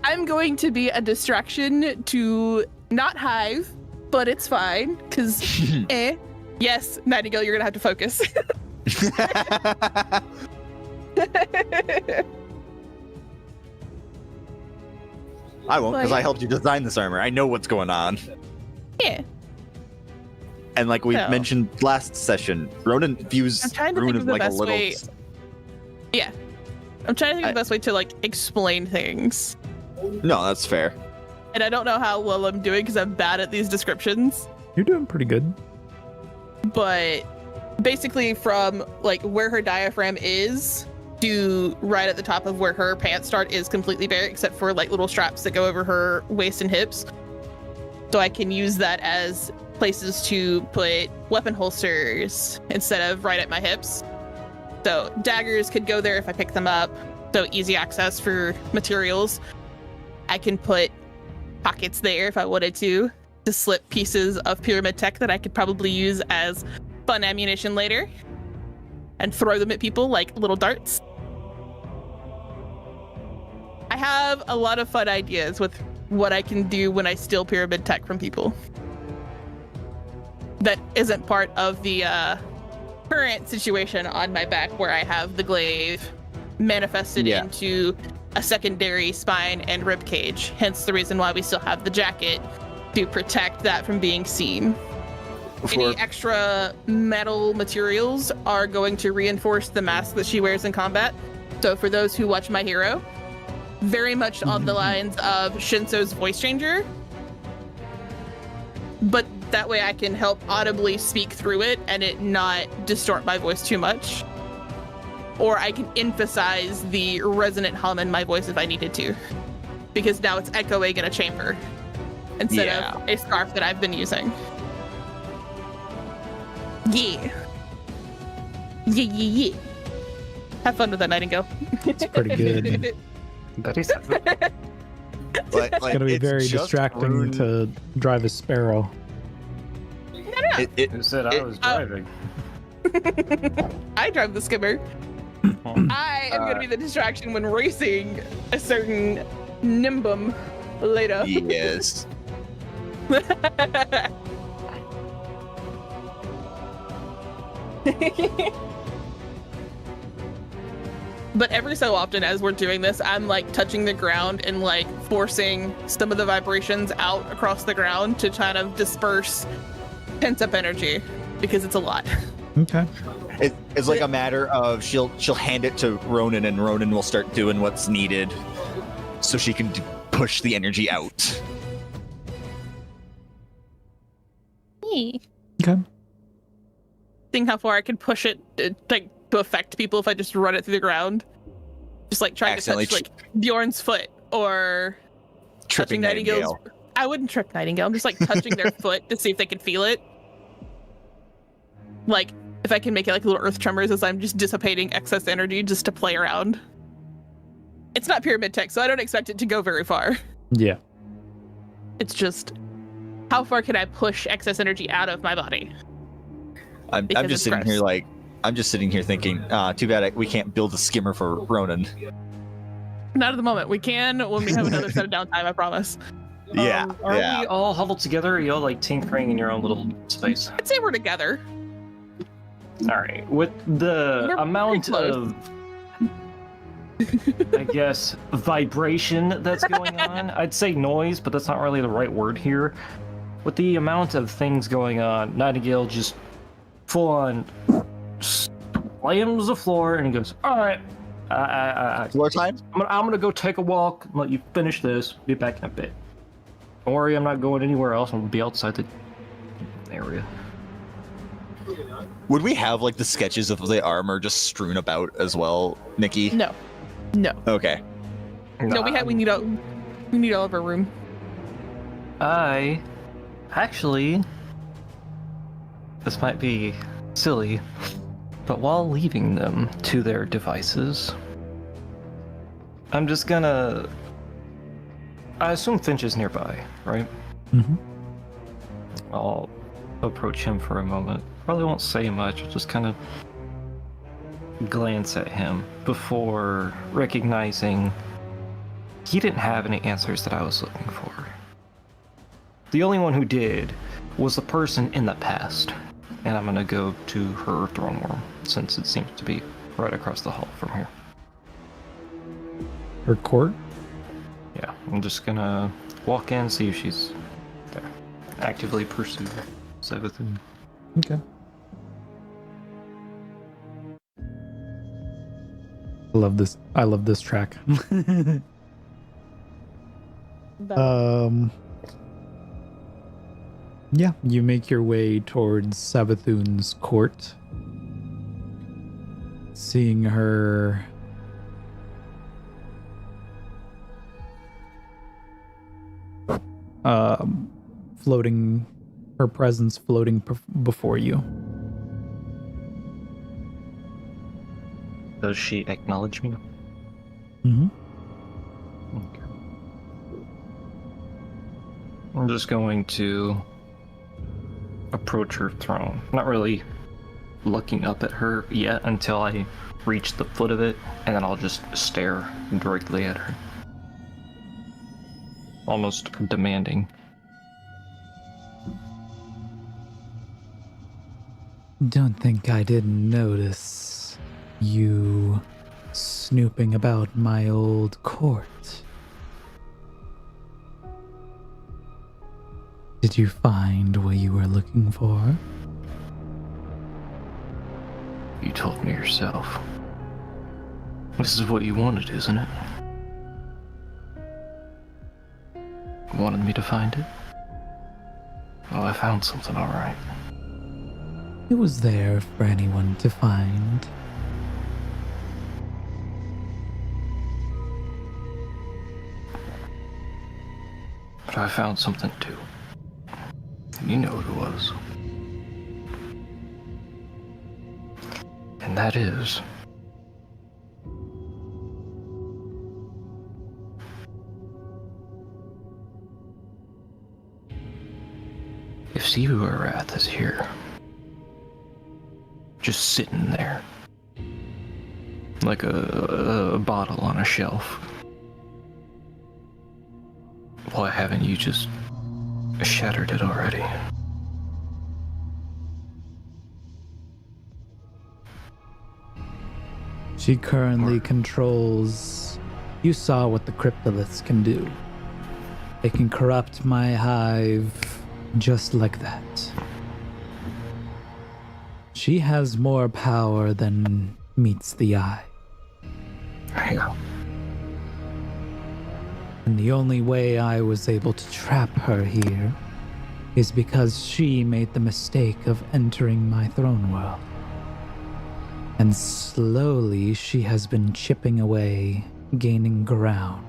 I'm going to be a distraction to not Hive, but it's fine, because Yes, Nightingale, you're going to have to focus. I won't, because I helped you design this armor. I know what's going on. Yeah. And like we No. mentioned last session, Ronan views I'm trying to Rune think as of the like a best little... way. Yeah. I'm trying to think of the best way to like explain things. No, that's fair. And I don't know how well I'm doing because I'm bad at these descriptions. You're doing pretty good. But basically from like where her diaphragm is to right at the top of where her pants start is completely bare, except for like little straps that go over her waist and hips. So I can use that as places to put weapon holsters instead of right at my hips. So daggers could go there if I pick them up. So easy access for materials. I can put pockets there if I wanted to slip pieces of pyramid tech that I could probably use as fun ammunition later and throw them at people like little darts. I have a lot of fun ideas with what I can do when I steal pyramid tech from people. That isn't part of the current situation on my back where I have the glaive manifested into a secondary spine and rib cage. Hence the reason why we still have the jacket to protect that from being seen. Any extra metal materials are going to reinforce the mask that she wears in combat. So for those who watch My Hero, very much on the lines of Shinso's voice changer. But that way I can help audibly speak through it and it not distort my voice too much. Or I can emphasize the resonant hum in my voice if I needed to. Because now it's echoing in a chamber instead of a scarf that I've been using. Yeah. Yeah. Have fun with that, Nightingale. It's pretty good. That is Like, It's gonna be very distracting Rune... to drive a sparrow. Who said I was driving? I drive the skimmer. I am going to be the distraction when racing a certain Nimbum later. Yes. But every so often as we're doing this, I'm like touching the ground and like forcing some of the vibrations out across the ground to kind of disperse pent up energy because it's a lot. Okay. It's like a matter of she'll hand it to Ronan and Ronan will start doing what's needed so she can push the energy out. Okay. Seeing how far I can push it like to affect people if I just run it through the ground. Just like trying to touch like Bjorn's foot or Tripping touching Nightingale's. I wouldn't trip Nightingale. I'm just like touching their foot to see if they can feel it. Like, if I can make it like little earth tremors as I'm just dissipating excess energy just to play around. It's not pyramid tech, so I don't expect it to go very far. Yeah. It's just, how far can I push excess energy out of my body? I'm just sitting here like, I'm just sitting here thinking, too bad we can't build a skimmer for Ronan. Not at the moment. We can when we have another set of downtime, I promise. Yeah. Are we all huddled together? Or are you all like tinkering in your own little space? I'd say we're together. All right. With the We're amount pretty of, I guess, vibration that's going on, I'd say noise, but that's not really the right word here. With the amount of things going on, Nightingale just full on slams the floor and he goes, all right. Floor time? I'm gonna go take a walk and let you finish this. Be back in a bit. Don't worry, I'm not going anywhere else. I'm gonna be outside the area. Would we have like the sketches of the armor just strewn about as well, Nikki? No. Okay. No, we need all of our room. I actually, this might be silly, but while leaving them to their devices, I'm just gonna, I assume Finch is nearby, right? Mm-hmm. I'll approach him for a moment. Probably won't say much, I'll just kind of glance at him before recognizing he didn't have any answers that I was looking for. The only one who did was the person in the past, and I'm gonna go to her throne room since it seems to be right across the hall from here. Her court? Yeah, I'm just gonna walk in, see if she's there. Actively pursue Savathun. Okay. I love this track. Yeah, you make your way towards Savathun's court. Seeing her floating, her presence floating before you. Does she acknowledge me? Mm-hmm. Okay. I'm just going to approach her throne. Not really looking up at her yet until I reach the foot of it, and then I'll just stare directly at her. Almost demanding. Don't think I didn't notice you snooping about my old court. Did you find what you were looking for? You told me yourself. This is what you wanted, isn't it? You wanted me to find it? Well, I found something, alright. It was there for anyone to find. But I found something too. And you know what it was. And that is... if Sivu Arath is here, just sitting there, like a bottle on a shelf, why haven't you just shattered it already? She currently controls... You saw what the cryptoliths can do. They can corrupt my hive just like that. She has more power than meets the eye. There you go. And the only way I was able to trap her here is because she made the mistake of entering my throne world. And slowly she has been chipping away, gaining ground.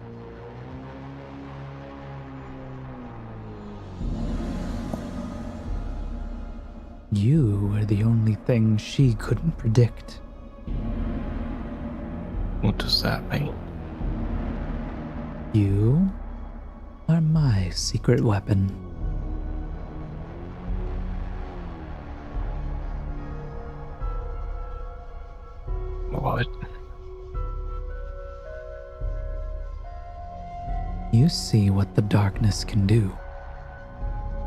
You were the only thing she couldn't predict. What does that mean? You are my secret weapon. What? You see what the darkness can do,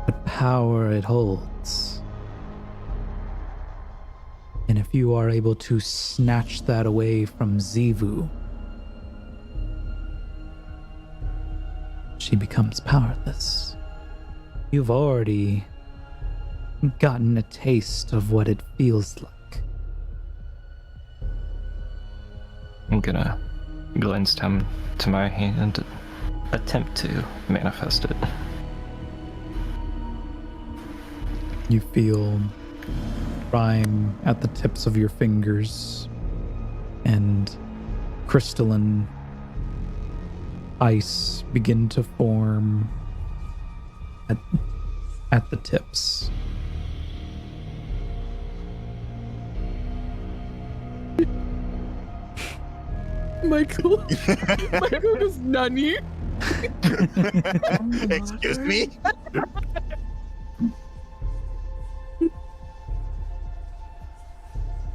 what power it holds. And if you are able to snatch that away from Xivu, she becomes powerless. You've already gotten a taste of what it feels like. I'm gonna glance down to my hand and attempt to manifest it. You feel rime at the tips of your fingers and crystalline ice begin to form at the tips. Michael goes nani. Excuse me?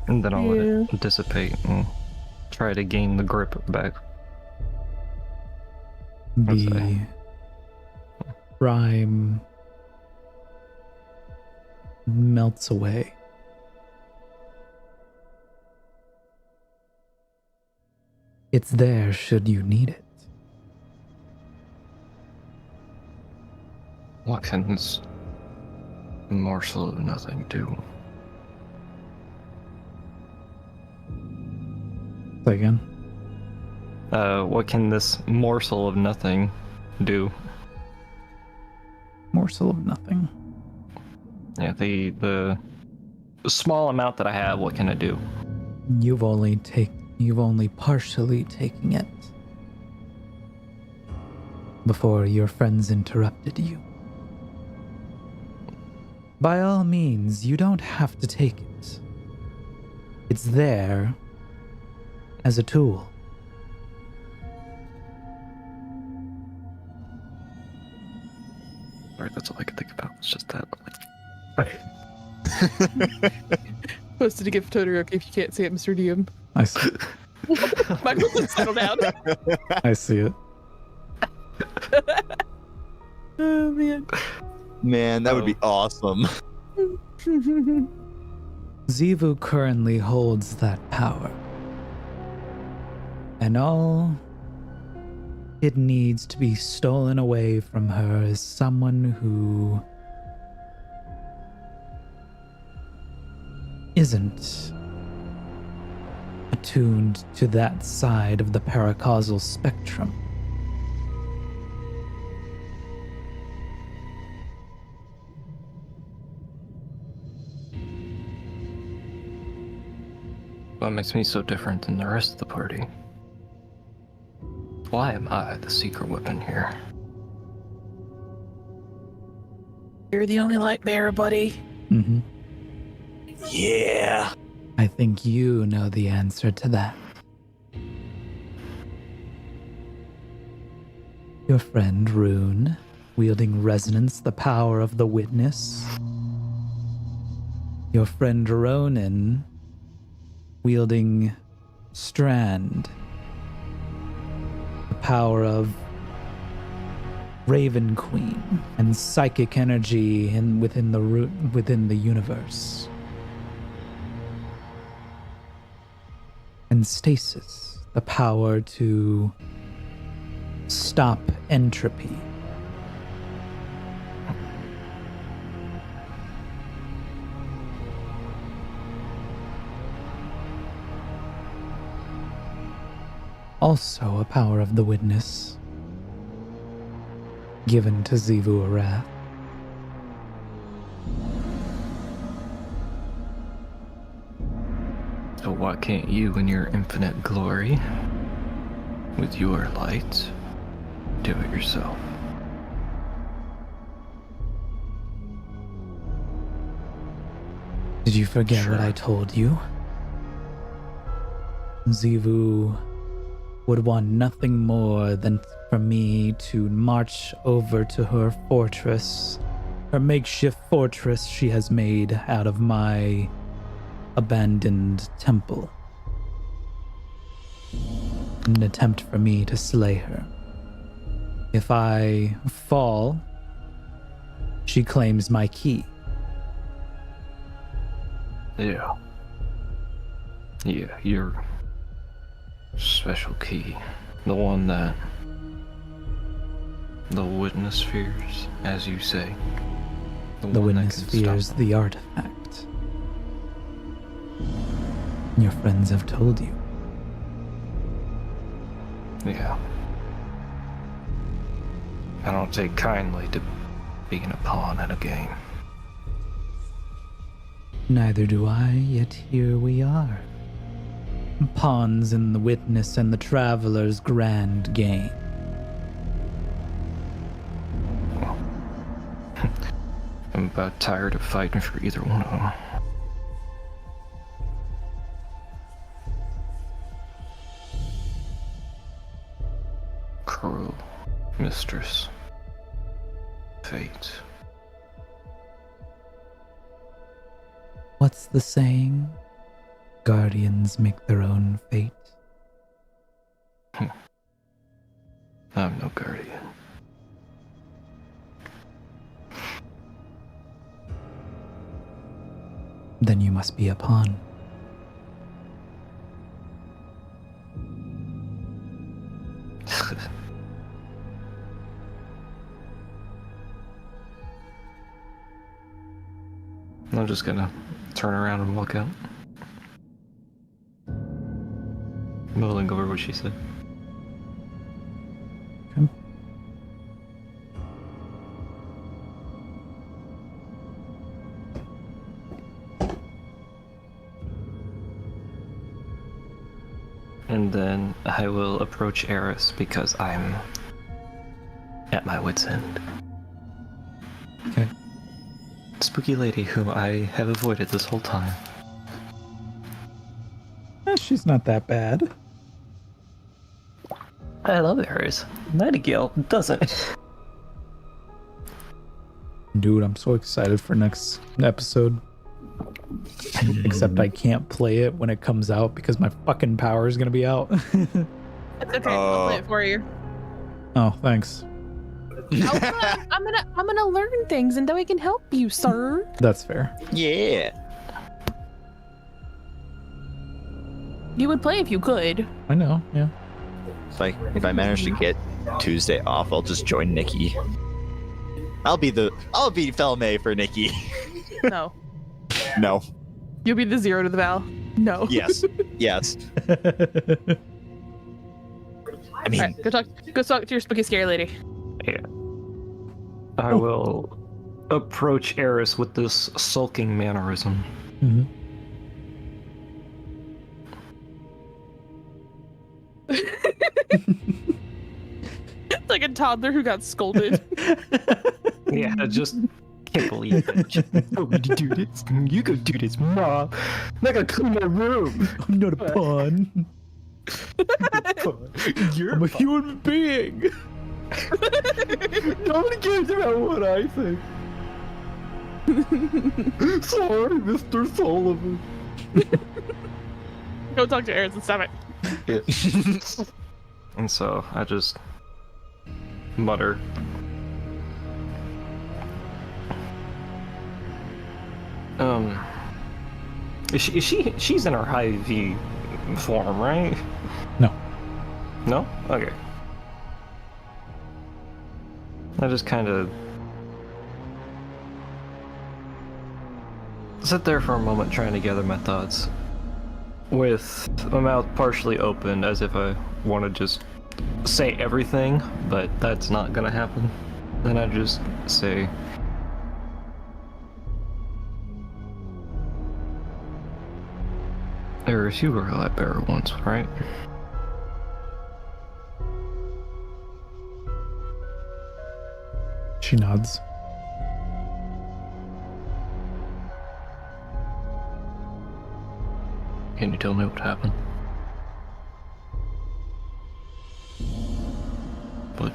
And then I'll let it dissipate and try to gain the grip back. The rime melts away. It's there should you need it. What can this morsel of nothing do? Say again. What can this morsel of nothing do? Morsel of nothing. Yeah, the small amount that I have, what can it do? You've only partially taken it before your friends interrupted you. By all means, you don't have to take it. It's there as a tool. Right, that's all I can think about. It's just that. Posted a gift Todoroki if you can't see it, Mr. DM. I see. Michael, settle down. I see it. Oh man. Man, that would be awesome. Xivu currently holds that power. And all it needs to be stolen away from her is someone who isn't attuned to that side of the paracausal spectrum. What makes me so different than the rest of the party? Why am I the secret weapon here? You're the only light bearer, buddy. Mm-hmm. Yeah. I think you know the answer to that. Your friend Rune, wielding resonance, the power of the witness. Your friend Ronan, wielding strand, the power of Raven Queen and psychic energy within the universe. And stasis, the power to stop entropy. Also a power of the witness, given to Xivu Arath. So why can't you in your infinite glory, with your light, do it yourself? Did you forget Sure. what I told you? Zivu would want nothing more than for me to march over to her fortress, her makeshift fortress she has made out of my abandoned temple, in an attempt for me to slay her. If I fall, she claims my key. Yeah. Yeah, your special key. The one that the witness fears, as you say. The one that witness can stop fears them. the artifact. Your friends have told you. Yeah. I don't take kindly to being a pawn in a game. Neither do I, yet here we are. Pawns in the witness and the traveler's grand game. I'm about tired of fighting for either one of them. Cruel mistress. Fate. What's the saying? Guardians make their own fate. I'm no guardian. Then you must be a pawn. I'm just gonna turn around and walk out. Mulling over what she said. Okay. And then I will approach Eris because I'm at my wit's end. Okay. Spooky lady whom I have avoided this whole time. She's not that bad. I love Eris. Nightingale doesn't. Dude, I'm so excited for next episode. Except I can't play it when it comes out because my fucking power is gonna be out. It's okay. I'll play it for you. Oh, thanks. I'm gonna learn things and then we can help you, sir. That's fair. Yeah. You would play if you could. I know, yeah. If I manage to get Tuesday off, I'll just join Nikki. I'll be Felmay for Nikki. No. No. You'll be the zero to the Val. No. Yes. Yes. I mean, Alright, go talk to your spooky scary lady. Yeah. I will approach Eris with this sulking mannerism. Mhm. It's like a toddler who got scolded. Yeah, I just can't believe it. Oh, you do this? You go do this, Mom. I gotta clean my room. I'm not a pawn. I'm a human being. Nobody cares about what I think. Sorry, Mr. Sullivan. Go talk to Eris and stop it. Yeah. And so I just mutter. She's in her high V form, right? No. No? Okay. I just kind of sit there for a moment trying to gather my thoughts with my mouth partially open as if I want to just say everything, but that's not gonna happen. Then I just say, Eris, you were a light bearer once, right? She nods. Can you tell me what happened? What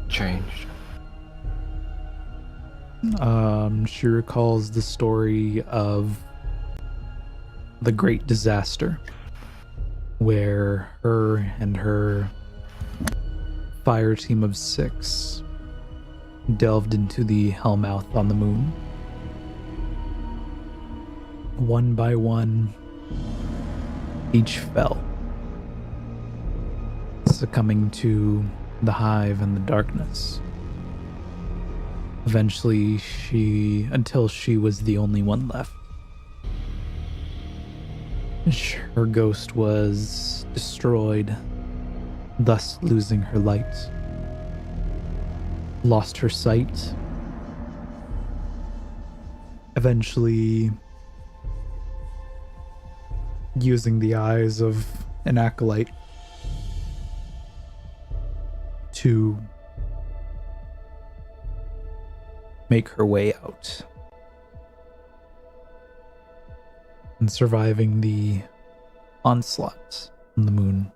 changed? She recalls the story of the Great Disaster, where her and her fire team of 6 delved into the Hellmouth on the moon. One by one, each fell, succumbing to the hive and the darkness. Eventually, until she was the only one left. Her ghost was destroyed, thus losing her light. Lost her sight. Eventually, using the eyes of an acolyte to make her way out, and surviving the onslaught on the moon.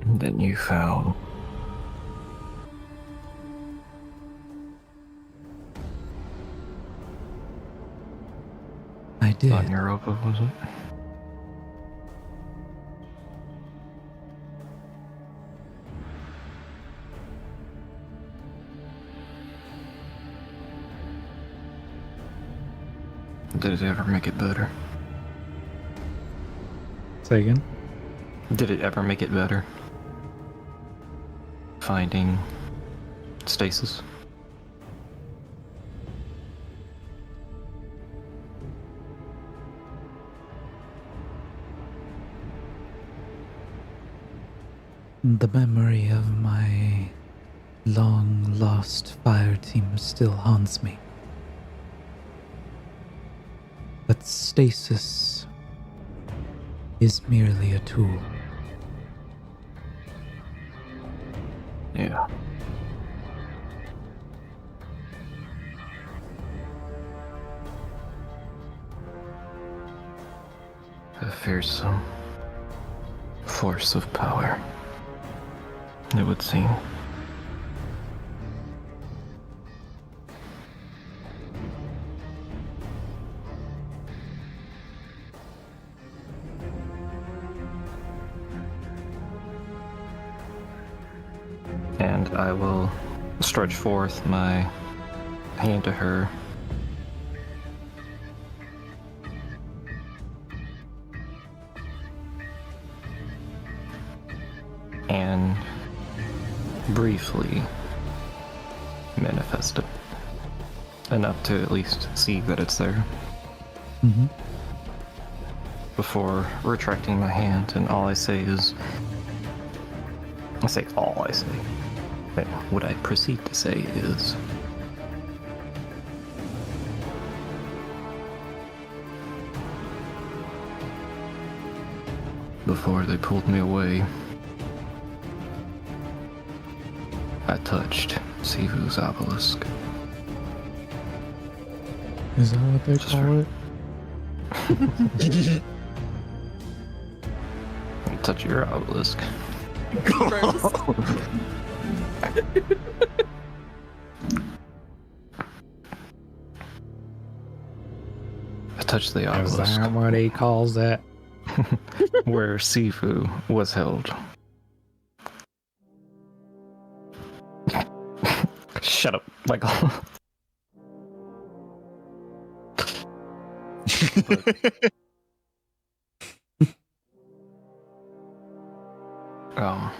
And then you found I did. on Europa, was it? Did it ever make it better? Say again? Did it ever make it better? Finding stasis? The memory of my long-lost fire team still haunts me. But stasis is merely a tool. Yeah. A fearsome force of power, it would seem. And I will stretch forth my hand to her. And briefly manifest it. Enough to at least see that it's there. Mm-hmm. Before retracting my hand, and all I say is... I say all I say. But what I proceed to say is... Before they pulled me away, I touched Sivu's obelisk. Is that what they Just call it? Touch your obelisk. I touched the Is obelisk that what he calls it? where Sifu was held. Shut up, Michael. um,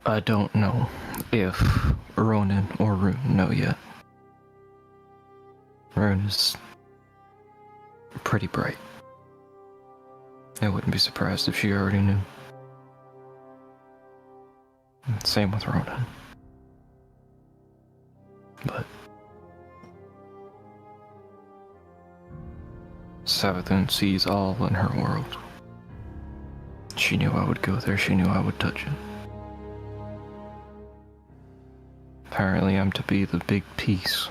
I don't know if Ronan or Rune know yet. Rune is pretty bright. I wouldn't be surprised if she already knew. Same with Ronan. But Savathun sees all in her world. She knew I would go there, she knew I would touch it. Apparently I'm to be the big piece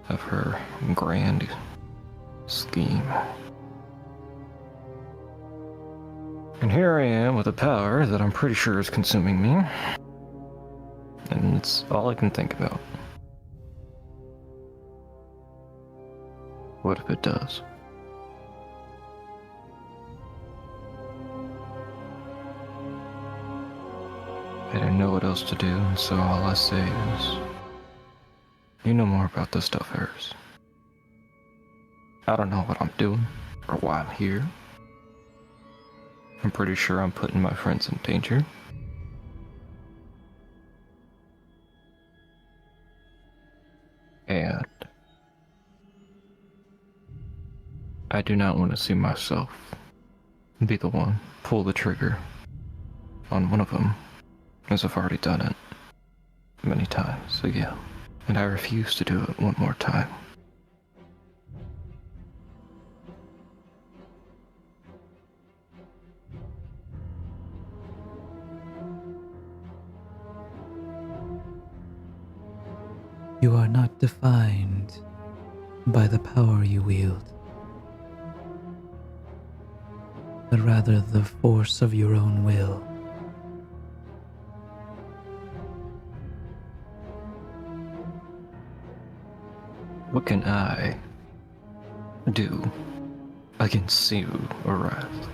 of her grand scheme. And here I am with a power that I'm pretty sure is consuming me. And it's all I can think about. What if it does? I didn't know what else to do, and so all I say is, you know more about this stuff, Harris. I don't know what I'm doing, or why I'm here. I'm pretty sure I'm putting my friends in danger. And I do not want to see myself be the one pull the trigger on one of them, as I've already done it many times again. And I refuse to do it one more time. You are not defined by the power you wield, but rather the force of your own will. What can I do against you, Arath?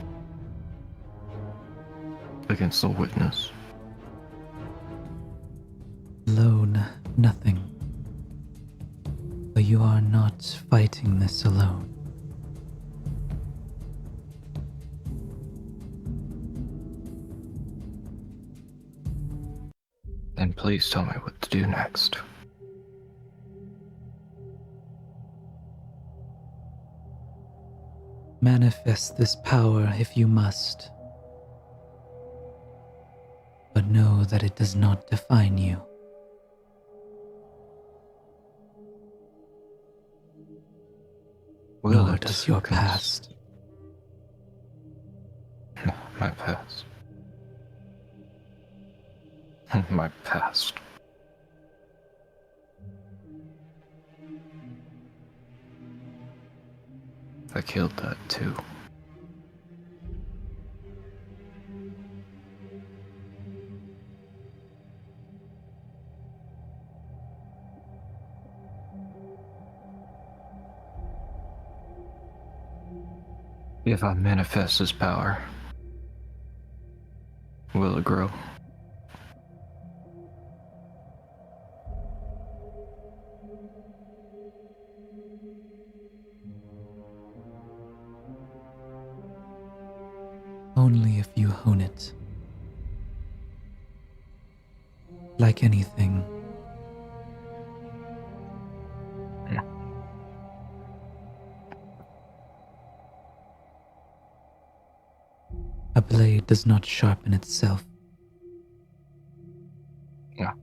Against the witness? Alone, nothing. But you are not fighting this alone. Then please tell me what to do next. Manifest this power if you must. But know that it does not define you. Nor does your past. My past. My past. I killed that too. If I manifest this power, will it grow? Only if you hone it. Like anything. A blade does not sharpen itself. Yeah.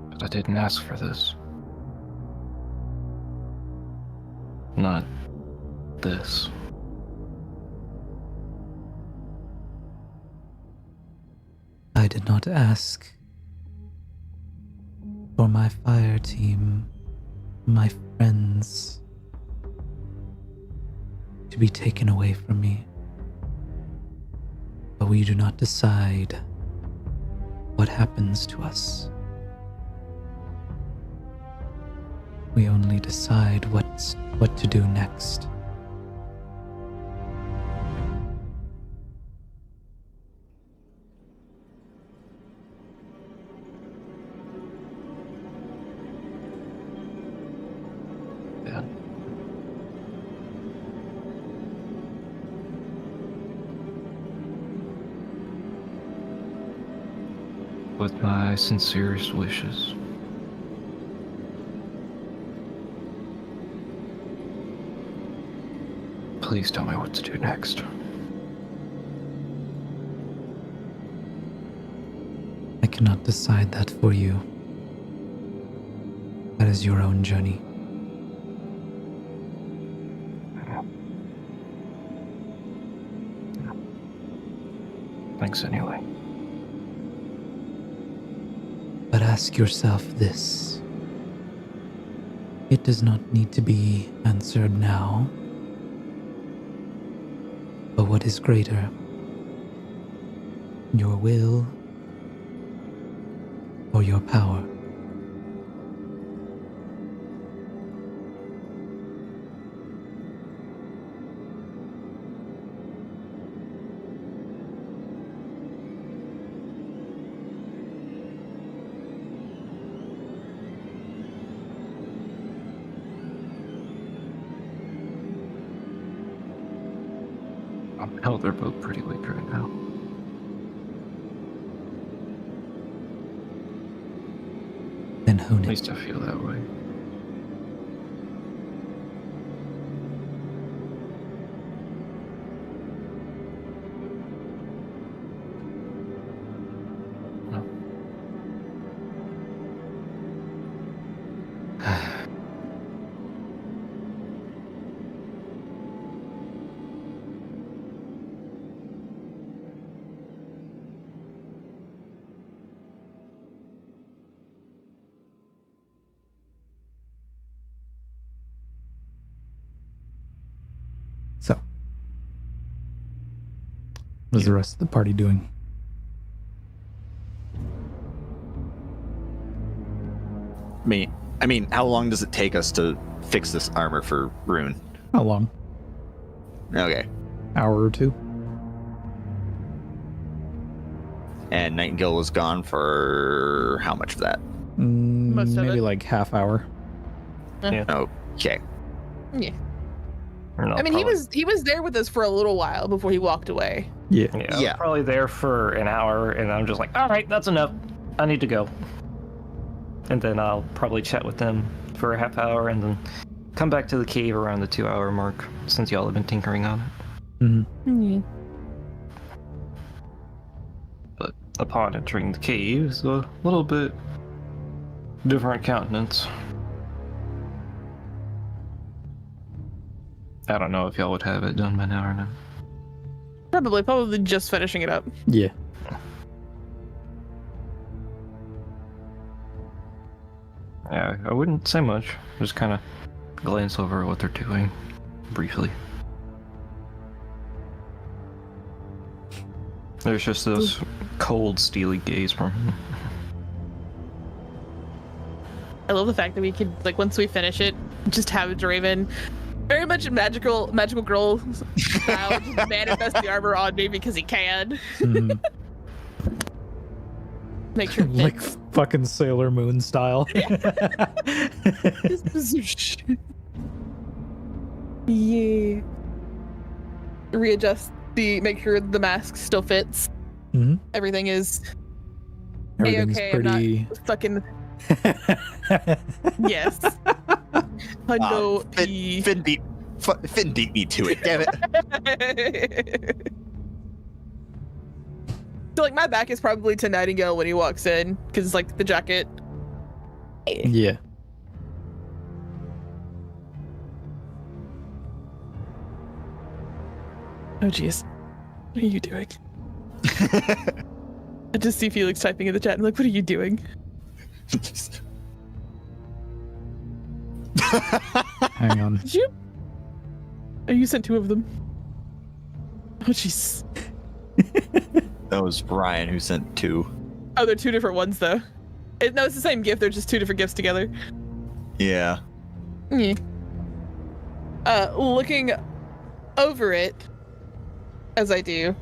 But I didn't ask for this. Not this. I did not ask for my fire team, my friends, to be taken away from me. But we do not decide what happens to us. We only decide what to do next. Yeah. With my sincerest wishes. Please tell me what to do next. I cannot decide that for you. That is your own journey. Thanks anyway. But ask yourself this. It does not need to be answered now. But what is greater? Your will or your power? Hell, they're both pretty weak right now. Then hone At it. least I feel that way. So, what's the rest of the party doing? I mean, how long does it take us to fix this armor for Rune? How long? Okay. Hour or two? And Nightingale was gone for how much of that? Most of Maybe it. like half hour. Okay. Yeah. Or no, I mean, he was there with us for a little while before he walked away. Yeah. Yeah, I was Yeah. probably there for an hour, and I'm just like, all right, that's enough. I need to go. And then I'll probably chat with them for a half hour, and then come back to the cave around the 2-hour mark, since y'all have been tinkering on it. Mhm. But upon entering the cave, it's a little bit different countenance. I don't know if y'all would have it done by now or not. Probably just finishing it up. Yeah. Yeah, I wouldn't say much. Just kind of glance over what they're doing briefly. There's just this cold, steely gaze from him. I love the fact that we could, like, once we finish it, just have Draven very much a magical girl style, just manifest the armor on me because he can. Mhm. Make sure it Like fits. fucking Sailor Moon style. Yeah. Readjust make sure the mask still fits. Mhm. Everything is Everything's A-okay, I'm pretty. fucking yes. I know. Finn beat me to it, damn it. So, like, my back is probably to Nightingale when he walks in, because, like, the jacket. Yeah. Oh, jeez. What are you doing? I just see Felix typing in the chat. I'm like, what are you doing? Hang on. Did you? Oh, you sent 2 of them. Oh, jeez. That was Ryan who sent 2. Oh, they're 2 different ones, though. No, it's the same gift. They're just 2 different gifts together. Yeah. Yeah. Looking over it, as I do,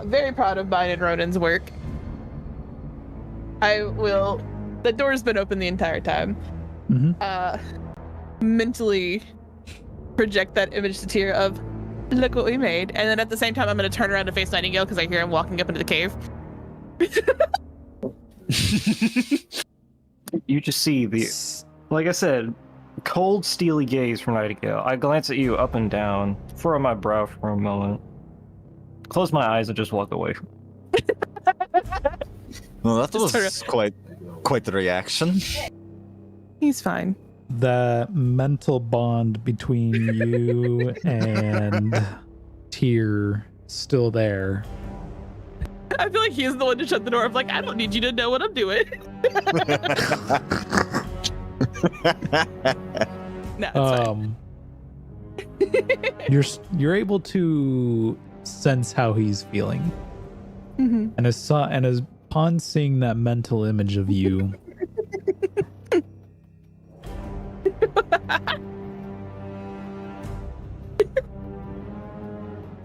very proud of mine and Ronan's work. The door's been open the entire time. Mm-hmm. Mentally project that image to Tyr of, look what we made. And then at the same time, I'm going to turn around to face Nightingale because I hear him walking up into the cave. You just see the, like I said, cold, steely gaze from Nightingale. I glance at you up and down, furrow my brow for a moment, close my eyes, and just walk away. Well, that Just was quite the reaction. He's fine. The mental bond between you and Tyr still there. I feel like he's the one to shut the door. I'm like, I don't need you to know what I'm doing. No, it's fine. You're able to sense how he's feeling, Mm-hmm. and as upon seeing that mental image of you,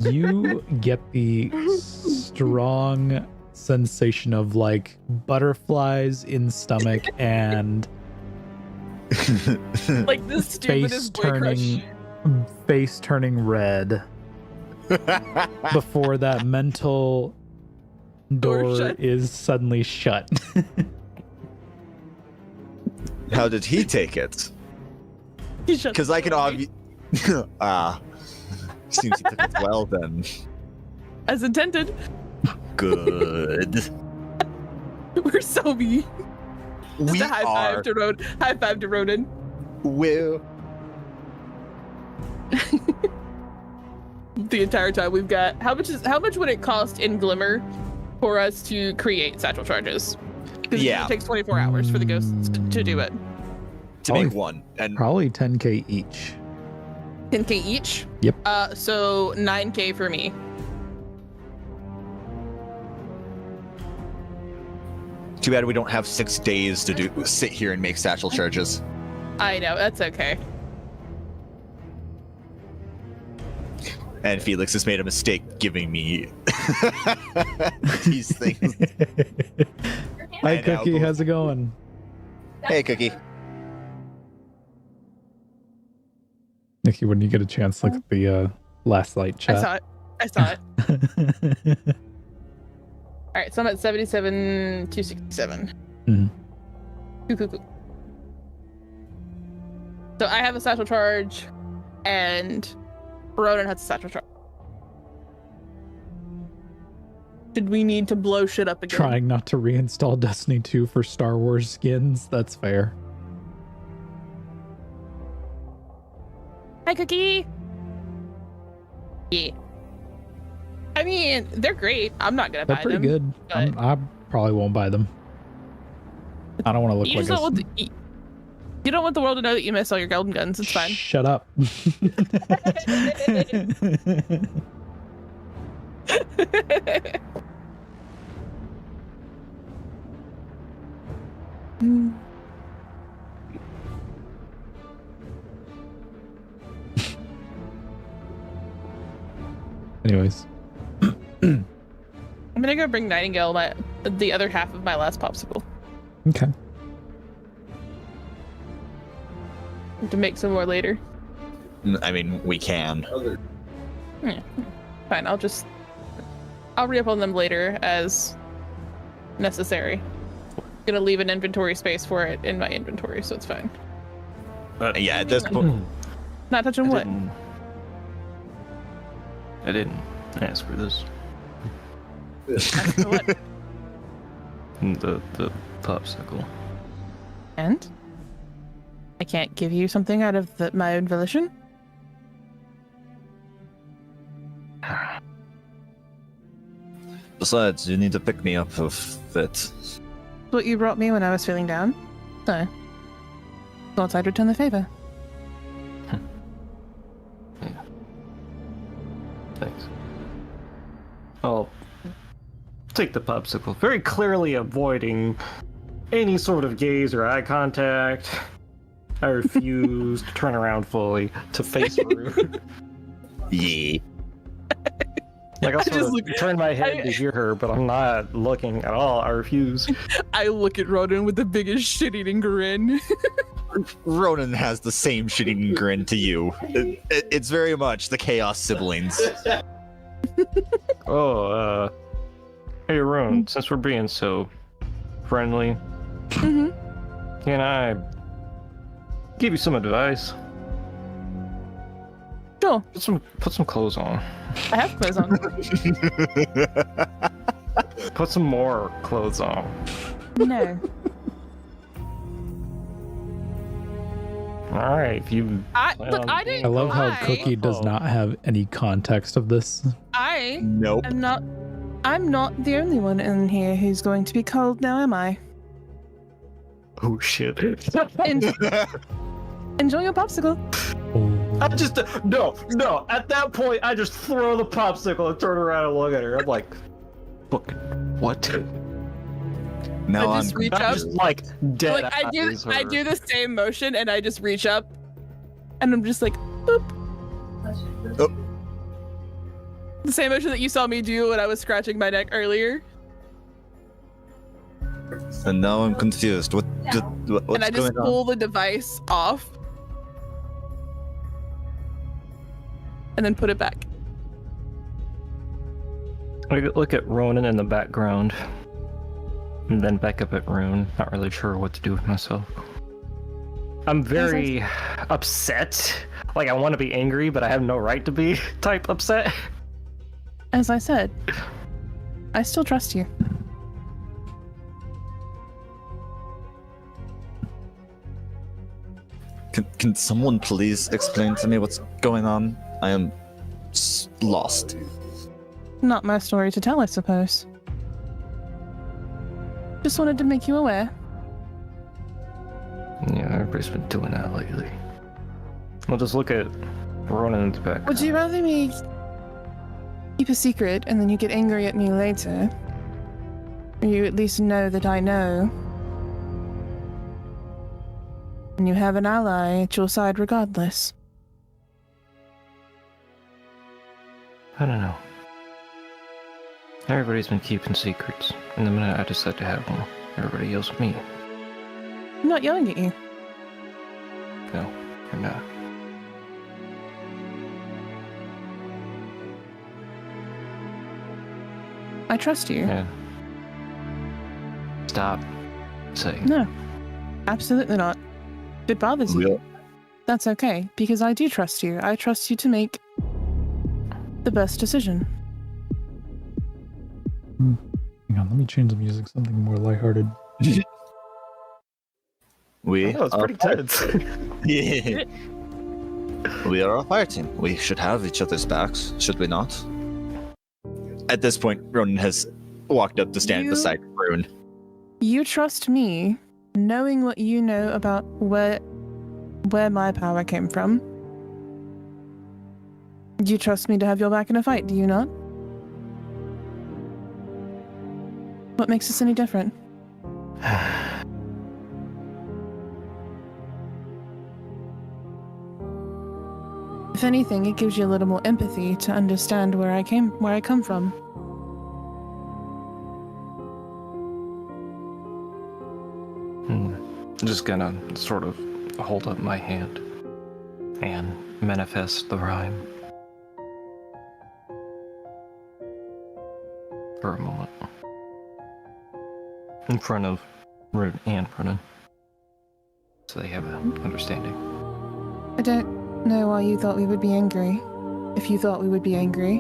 you get the strong sensation of like butterflies in stomach and Like the stupidest boy crush. face turning red before that mental door shut. is suddenly shut. How did he take it? He shut Because the I can door. obviously. Seems he took it well then. As intended. Good. We're so mean. Just We a high are. five to Roden. High five to Roden. Will. The entire time we've got how much would it cost in Glimmer for us to create satchel charges? Because Yeah. it takes 24 hours for the ghosts to do it. To make one. And Probably 10k each. 10k each. Yep. So 9k for me. too bad we don't have 6 days to sit here and make satchel charges. I know, that's okay. And Felix has made a mistake giving me these things. Hi, And now Cookie. both- How's it going? Hey, Cookie. Nikki, when you get a chance, look at the last light chat. I saw it. All right, so I'm at 77,267. Mhm. Cool. So I have a satchel charge, and Roden has a satchel charge. Did we need to blow shit up again? Trying not to reinstall Destiny 2 for Star Wars skins. That's fair. Hi, Cookie. Yeah. I mean, they're great. I'm not gonna They're buy pretty them. good. I probably won't buy them. I don't want to look You like just don't want you don't want the world to know that you miss all your golden guns. It's fine. Shut up. Anyways, I'm gonna go bring Nightingale the other half of my last popsicle okay. to make some more later. I mean, we can. Fine, I'll re-up on them later as necessary. Gonna leave an inventory space for it in my inventory, so it's fine. But Yeah, at this point, Not touching what? I didn't ask for this. Ask for what? The popsicle. And? I can't give you something out of my own volition? besides, you need to pick me up if it. That's what you brought me when I was feeling down. So, thought I'd return the favor. Thanks. I'll take the popsicle, very clearly avoiding any sort of gaze or eye contact. I refuse to turn around fully to face Rue. Yeah. Like, I'll I just sort of look- turn my head to hear her, but I'm not looking at all. I refuse. I look at Roden with the biggest shit-eating grin. Ronan has the same shitty grin to you. It's very much the Chaos siblings. Oh, hey, Rune, since we're being so friendly, can I give you some advice? Sure, Put some clothes on. I have clothes on. Put some more clothes on. No. All right, if you. I plan look. on I being- didn't. I love how I- Cookie does not have any context of this. I Nope. am not. I'm not the only one in here who's going to be cold now, am I? Oh shit! Enjoy your popsicle. I just no. At that point, I just throw the popsicle and turn around and look at her. I'm like, fucking what? Now I I'm just reach I'm up. just like dead. Like I do. eyes I her. do the same motion, and I just reach up, and I'm just like, boop. The same motion that you saw me do when I was scratching my neck earlier. and now I'm confused. What's And I just going on? pull the device off. And then put it back. Look at Ronan in the background, and then back up at Rune. Not really sure what to do with myself. I'm very upset. Like I want to be angry, but I have no right to be type upset. As I said, I still trust you. Can someone please explain to me what's going on? I am lost. Not my story to tell, I suppose. Just wanted to make you aware. Yeah, everybody's been doing that lately. We'll just look at Ronan in the background. Would you rather me keep a secret and then you get angry at me later? Or you at least know that I know? And you have an ally at your side regardless. I don't know. Everybody's been keeping secrets, and the minute I decide to have one, everybody yells at me. I'm not yelling at you. No, you're not. I trust you. Yeah. Stop saying. No, absolutely not. If it bothers you, that's okay, because I do trust you. I trust you to make the best decision. Hang on, let me change the music, something more lighthearted. We Oh, it's are pretty fire- tense. We are a fire team. We should have each other's backs, should we not? At this point, Ronan has walked up to stand You- beside Rune. You trust me, knowing what you know about where my power came from. You trust me to have your back in a fight, do you not? What makes us any different? If anything, it gives you a little more empathy to understand where I come from. I'm just gonna sort of hold up my hand and manifest the rhyme for a moment in front of Rune and Ronan, so they have an understanding. I don't know why you thought we would be angry. If you thought we would be angry,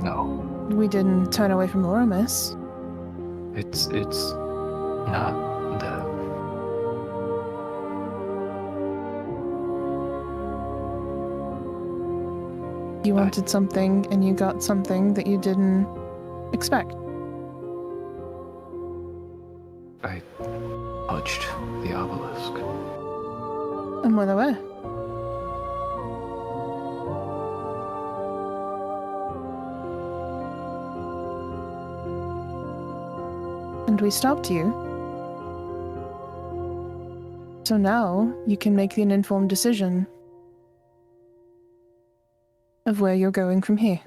No, we didn't turn away from Lorimus. it's not that. You wanted something and you got something that you didn't expect. I touched the obelisk. I'm well aware. And we stopped you. So now you can make an informed decision of where you're going from here.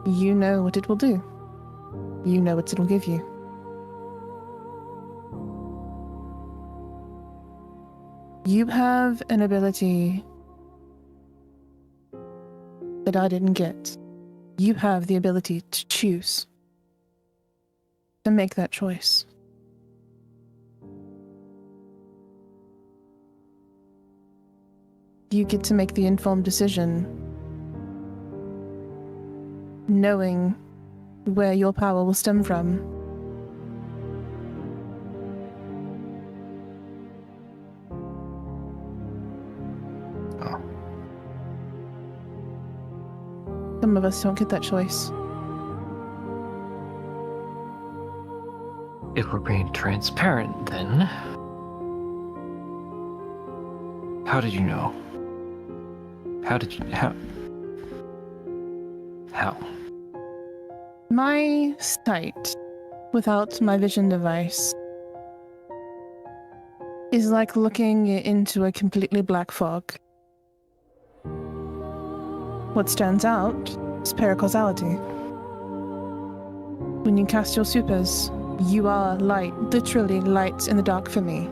You know what it will do. You know what it'll give you. You have an ability that I didn't get. You have the ability to choose, to make that choice. You get to make the informed decision, knowing where your power will stem from. Oh. Some of us don't get that choice. If we're being transparent, then... How did you know? How? My sight, without my vision device, is like looking into a completely black fog. What stands out is paracausality. When you cast your supers, you are light, literally light in the dark for me.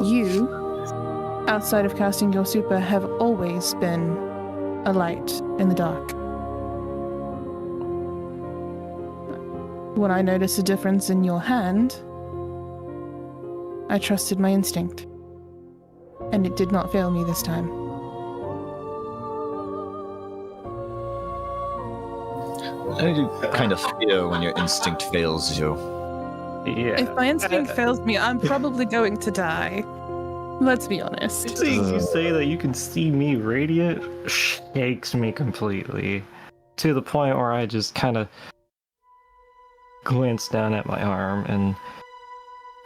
You, outside of casting your super, have always been a light in the dark. When I noticed a difference in your hand, I trusted my instinct. And it did not fail me this time. How do you kind of feel when your instinct fails you? Yeah. If my instinct fails me, I'm probably going to die. Let's be honest. Seeing you say that you can see me radiant shakes me completely. To the point where I just kind of glance down at my arm, and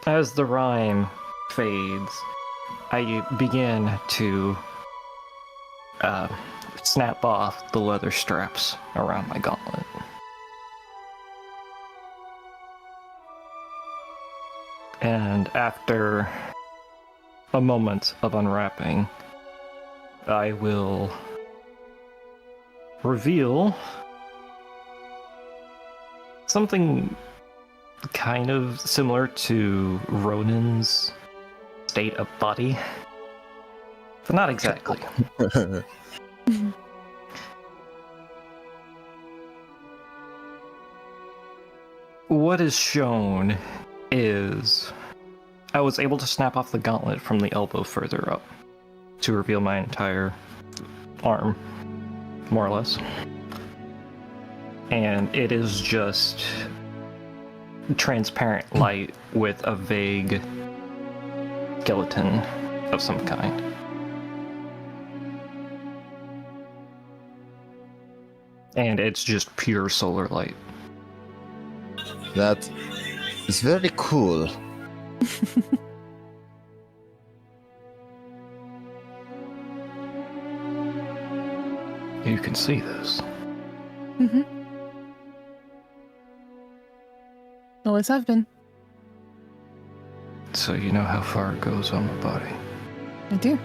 as the rhyme fades, I begin to snap off the leather straps around my gauntlet. And after a moment of unwrapping, I will reveal something kind of similar to Ronan's state of body, but not exactly. What is shown is I was able to snap off the gauntlet from the elbow further up to reveal my entire arm, more or less. And it is just transparent light with a vague skeleton of some kind. And it's just pure solar light. That is very cool. You can see this. Mm-hmm. Always have been. So you know how far it goes on my body. I do.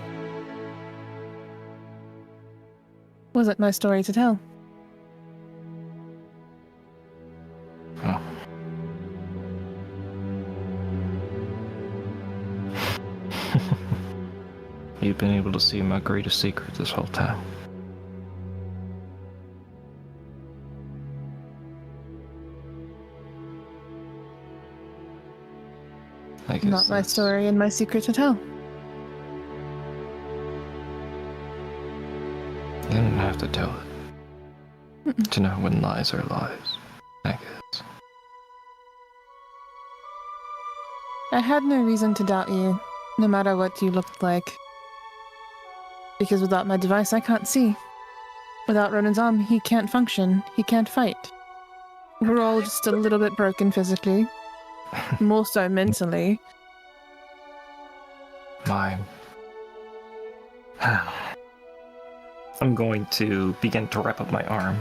Wasn't my story to tell. Oh. You've been able to see my greatest secret this whole time. I guess Not my story and my secret to tell. You don't have to tell it. To know when lies are lies, I guess. I had no reason to doubt you, no matter what you looked like. Because without my device, I can't see. Without Ronan's arm, he can't function. He can't fight. We're all just a little bit broken physically. More so mentally. I'm going to begin to wrap up my arm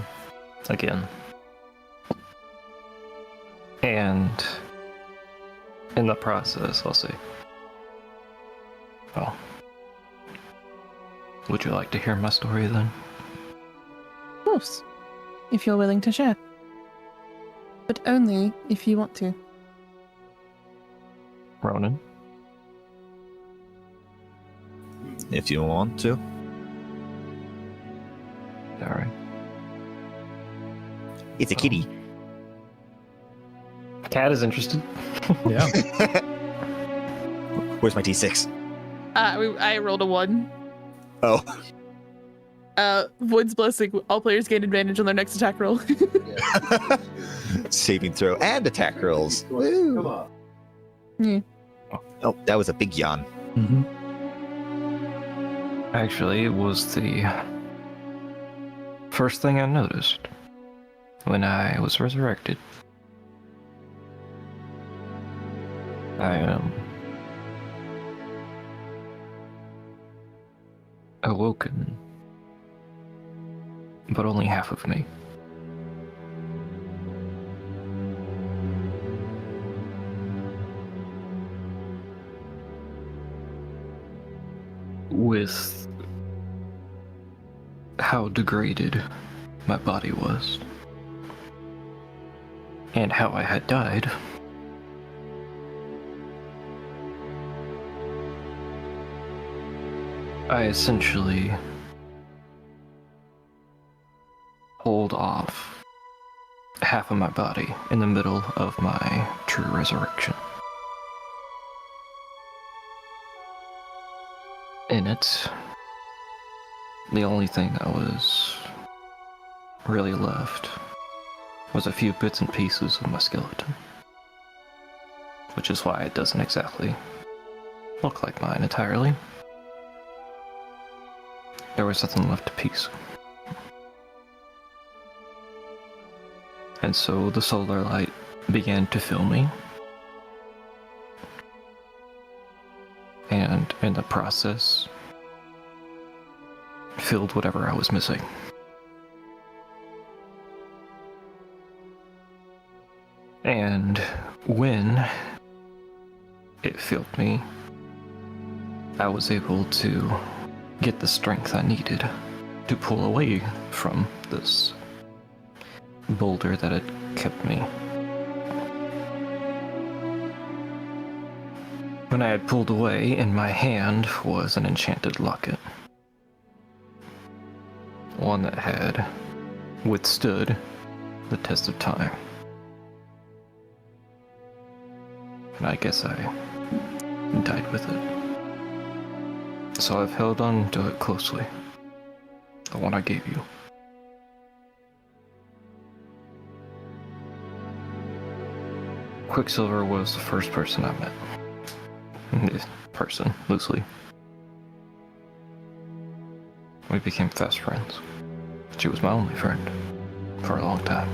again. And in the process, I'll say, well, would you like to hear my story then? Of course. If you're willing to share. But only if you want to. Ronan? If you want to. Alright. It's a kitty. Cat is interested. Yeah. Where's my D6? I rolled a 1. Oh. Void's Blessing. All players gain advantage on their next attack roll. Saving throw and attack rolls. Woo. Come on. Yeah. Oh, that was a big yawn. Mm-hmm. Actually, it was the first thing I noticed when I was resurrected. I am awoken, but only half of me. With how degraded my body was, and how I had died, I essentially pulled off half of my body in the middle of my true resurrection. In it, the only thing that was really left was a few bits and pieces of my skeleton. Which is why it doesn't exactly look like mine entirely. There was nothing left to piece. And so the solar light began to fill me. And in the process, filled whatever I was missing. And when it filled me, I was able to get the strength I needed to pull away from this boulder that had kept me. When I had pulled away, in my hand was an enchanted locket. One that had withstood the test of time. And I guess I died with it. So I've held on to it closely. The one I gave you. Quicksilver was the first person I met. This person, loosely. We became fast friends. She was my only friend for a long time.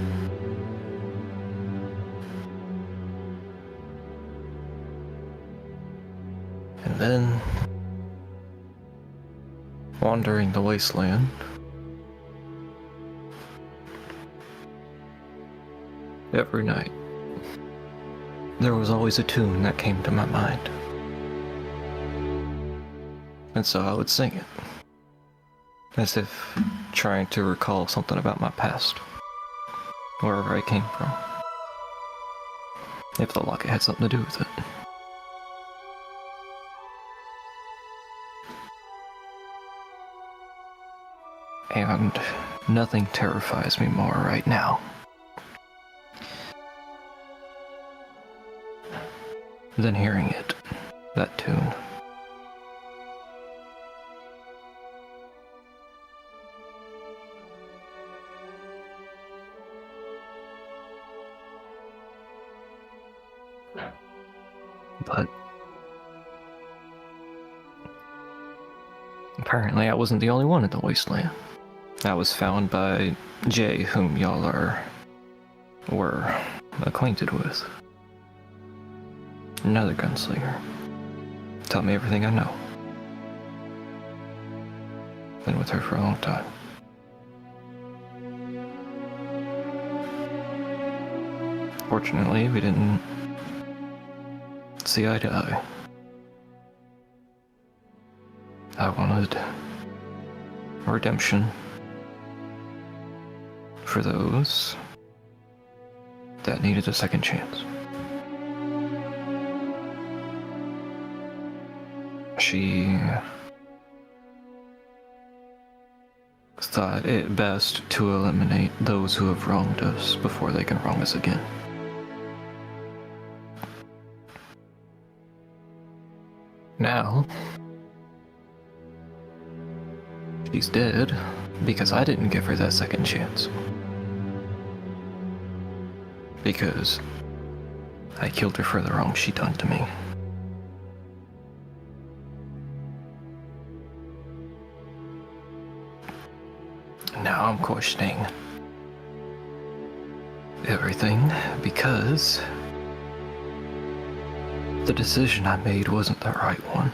And then, wandering the wasteland, every night, there was always a tune that came to my mind. And so I would sing it, as if trying to recall something about my past, wherever I came from, if the locket had something to do with it. And nothing terrifies me more right now than hearing it, that tune. But apparently I wasn't the only one in the wasteland. I was found by Jay, whom y'all were acquainted with. Another gunslinger. Tell me everything I know. Been with her for a long time. Fortunately, we didn't see eye to eye. I wanted redemption for those that needed a second chance. She thought it best to eliminate those who have wronged us before they can wrong us again. Now, she's dead because I didn't give her that second chance. Because I killed her for the wrong she done to me. Now I'm questioning everything because the decision I made wasn't the right one.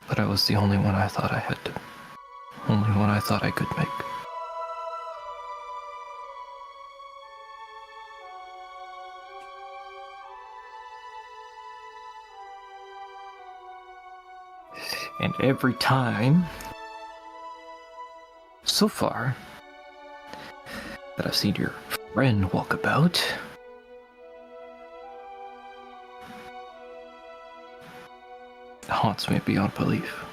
But I was the only one I thought I had to, only one I thought I could make. And every time, so far, that I've seen your friend walk about, it haunts me beyond belief.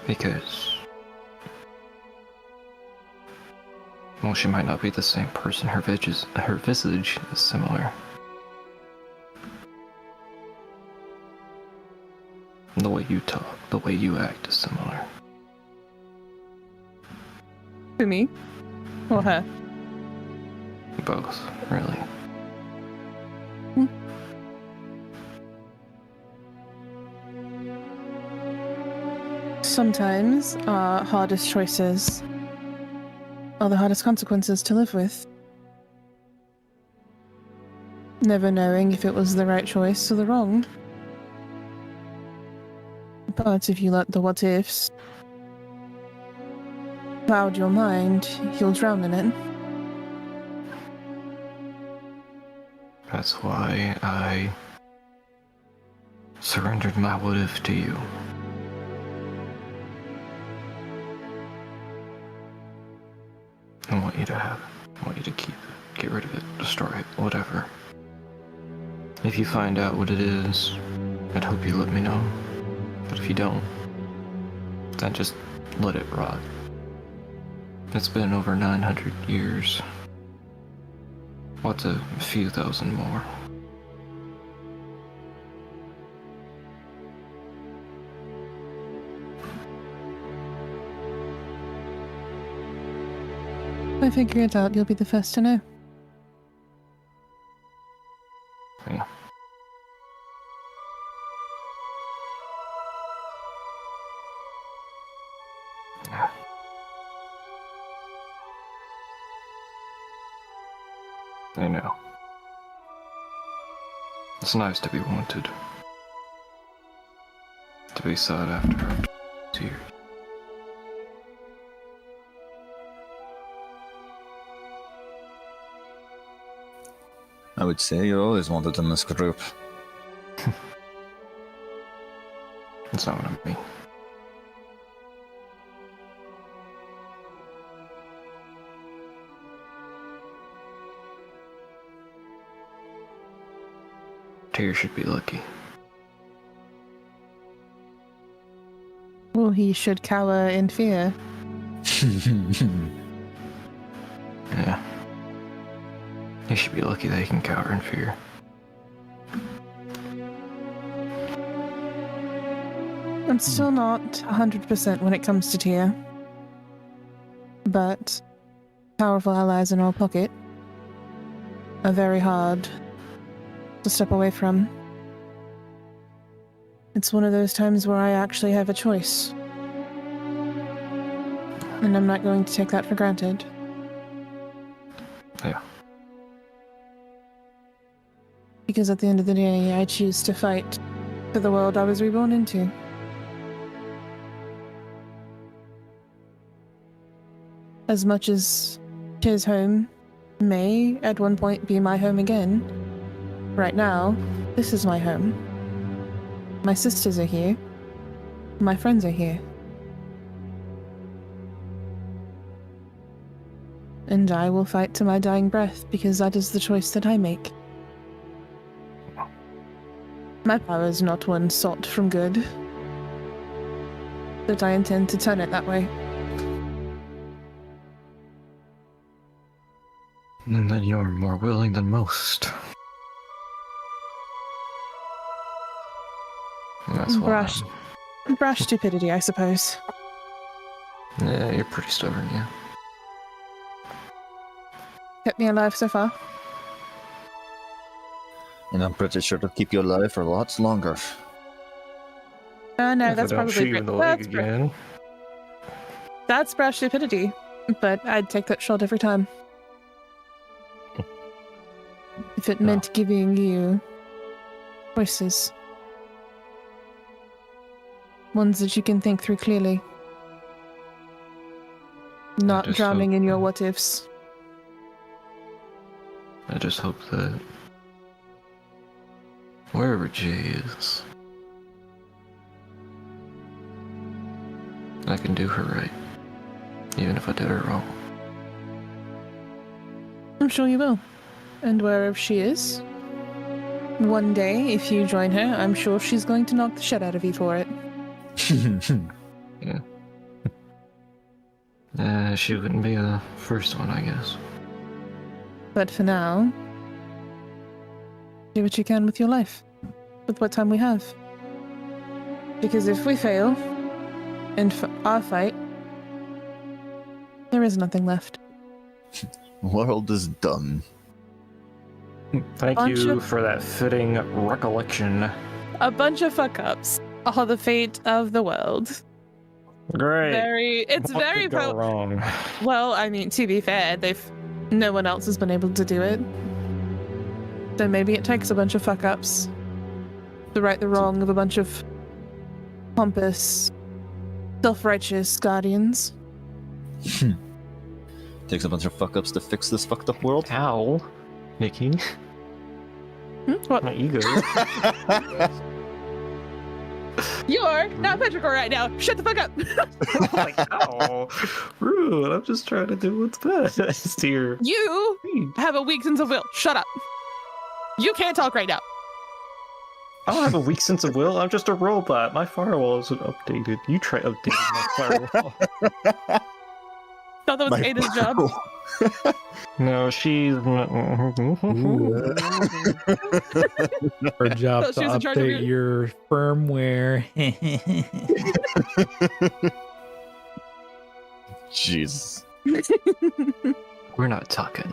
Because, well, she might not be the same person. Her visage is similar. The way you talk, the way you act is similar. To me? Or her? Both, really. Sometimes our hardest choices are the hardest consequences to live with. Never knowing if it was the right choice or the wrong. But if you let the what-ifs cloud your mind, you'll drown in it. That's why I surrendered my what-if to you. I want you to have it. I want you to keep it. Get rid of it. Destroy it. Whatever. If you find out what it is, I'd hope you let me know. But if you don't, then just let it rot. It's been over 900 years. What's a few thousand more? If I figure it out, you'll be the first to know. Yeah. I know. It's nice to be wanted. To be sought after 2 years. I would say you're always wanted in this group. That's not what I mean. Tyr should be lucky. Well, he should cower in fear. Yeah. He should be lucky that he can cower in fear. I'm still not 100% when it comes to Tyr. But powerful allies in our pocket are very hard to step away from. It's one of those times where I actually have a choice. And I'm not going to take that for granted. Yeah. Because at the end of the day, I choose to fight for the world I was reborn into. As much as Tyr's home may at one point be my home again, right now, this is my home. My sisters are here. My friends are here. And I will fight to my dying breath because that is the choice that I make. My power is not one sought from good, but I intend to turn it that way. And then you're more willing than most. And that's why. Brash stupidity, I suppose. Yeah, you're pretty stubborn, yeah. Kept me alive so far. And I'm pretty sure to keep you alive for lots longer. No, If that's I don't shoot probably you in the leg again. that's brash stupidity. But I'd take that shot every time. If it meant giving you choices. Ones that you can think through clearly. Not just drowning hope in your that- what ifs. I just hope that wherever Jay is, I can do her right, even if I did her wrong. I'm sure you will. And wherever she is, one day, if you join her, I'm sure she's going to knock the shit out of you for it. She wouldn't be the first one, I guess. But for now, do what you can with your life, with what time we have. Because if we fail, in our fight, there is nothing left. World is done. Thank Bunch you of- for that fitting recollection. A bunch of fuck-ups are the fate of the world. Great. It's What very could go wrong? well, I mean, to be fair, no one else has been able to do it. So maybe it takes a bunch of fuck-ups to right the wrong of a bunch of pompous, self-righteous guardians. Takes a bunch of fuck-ups to fix this fucked up world. Ow, Nikki. What? My ego. You're not petrichor right now. Shut the fuck up. Like, ow. Rude. I'm just trying to do what's best here. You have a weak sense of will. Shut up. You can't talk right now. I don't have a weak sense of will. I'm just a robot. My firewall isn't updated. You try updating my firewall. Thought that was Ada's job. No, she's. Her job So to she was in charge of update your firmware. Jesus. We're not talking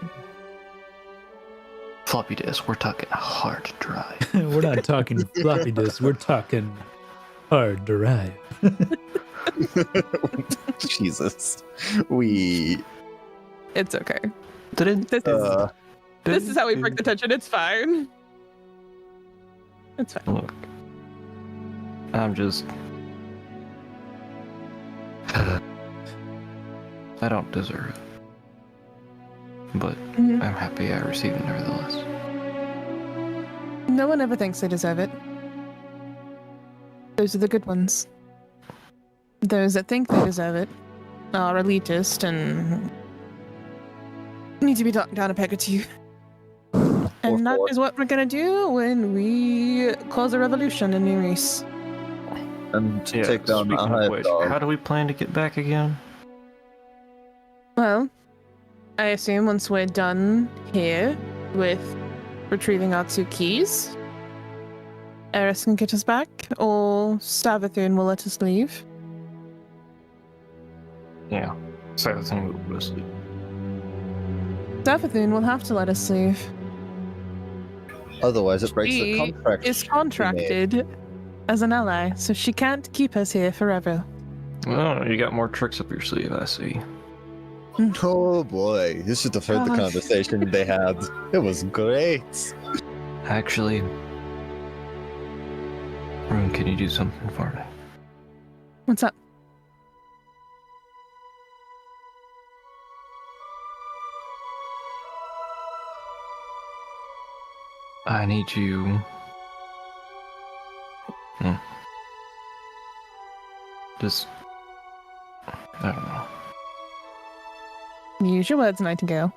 floppy disk. We're talking hard drive. We're not talking floppy disk. We're talking hard drive. Jesus. It's okay. Didn't This is how we break the tension. It's fine. It's fine. Look, I'm just. I don't deserve it. But Mhm. I'm happy I received it nevertheless. No one ever thinks they deserve it. Those are the good ones. Those that think they deserve it are elitist and need to be knocked down a peg or two. And that is what we're gonna do when we cause a revolution in Nereus. And take down speaking a of hive which, dog. how do we plan to get back again? Well, I assume once we're done here with retrieving our 2 keys, Eris can get us back, or Salvatori will let us leave. Yeah, so that's what we'll do. Salvatori will have to let us leave. Otherwise, it breaks the She contract. is contracted as an ally, so she can't keep us here forever. Well, you got more tricks up your sleeve, I see. Oh boy, you should have heard the Gosh. conversation they had. It was great. Actually, Rune, can you do something for me? What's up? I need you. Just. I don't know. Use your words, Nightingale.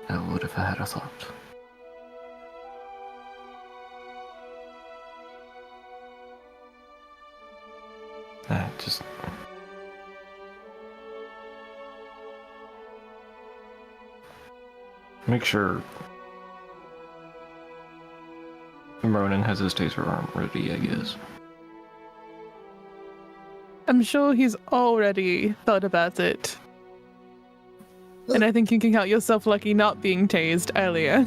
I would if I had a thought. Just. Make sure Ronan has his taser arm ready, I guess. I'm sure he's already thought about it. And I think you can count yourself lucky not being tased earlier.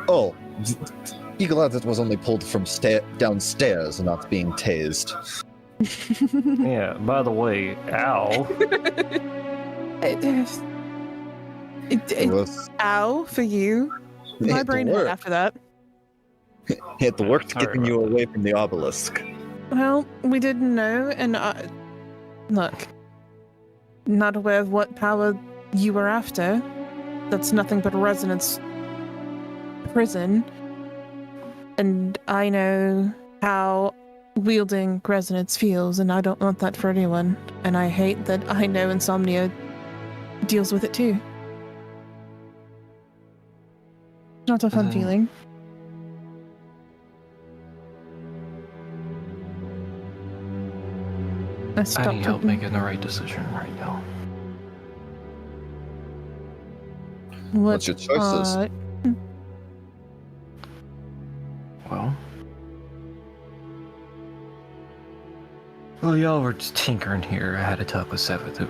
Oh, Be glad it was only pulled from downstairs, not being tased. Yeah, by the way, ow. It was Ow for you. it My had to brain hurt work. after that. It had to work to Sorry getting you about that. away from the obelisk. Well, we didn't know, and look, not aware of what power you were after. That's nothing but a resonance prison. And I know how wielding resonance feels, and I don't want that for anyone. And I hate that I know Insomnia deals with it too. Not a fun Mhm. feeling. I I stopped need help talking- making the right decision right now. What's your choices? Well, y'all were just tinkering here. I had to talk with Salvatori.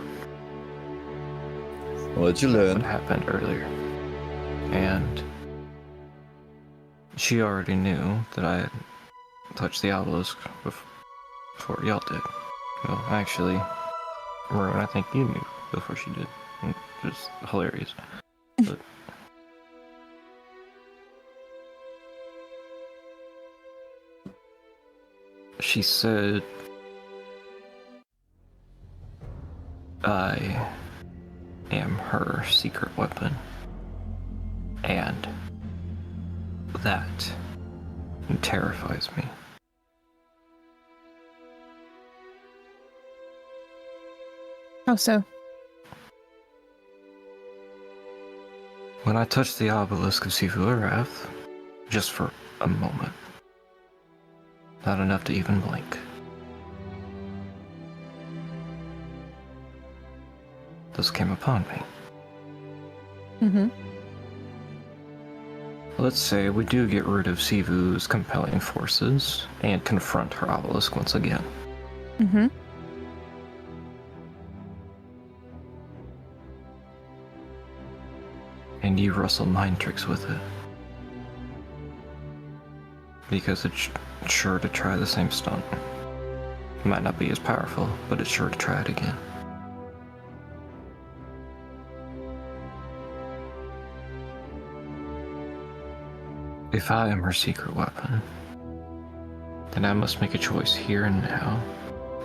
What'd you What learn? happened earlier. And she already knew that I had touched the obelisk before y'all did. Well, actually, Maroon, I think you knew before she did. Which is hilarious. But she said I am her secret weapon. And that terrifies me. How so? When I touched the obelisk of Sifu, just for a moment, not enough to even blink, this came upon me. Mm-hmm. Let's say we do get rid of Sivu's compelling forces and confront her obelisk once again. Mm-hmm. And you rustle mind tricks with it. Because it's sure to try the same stunt. It might not be as powerful, but it's sure to try it again. If I am her secret weapon, then I must make a choice here and now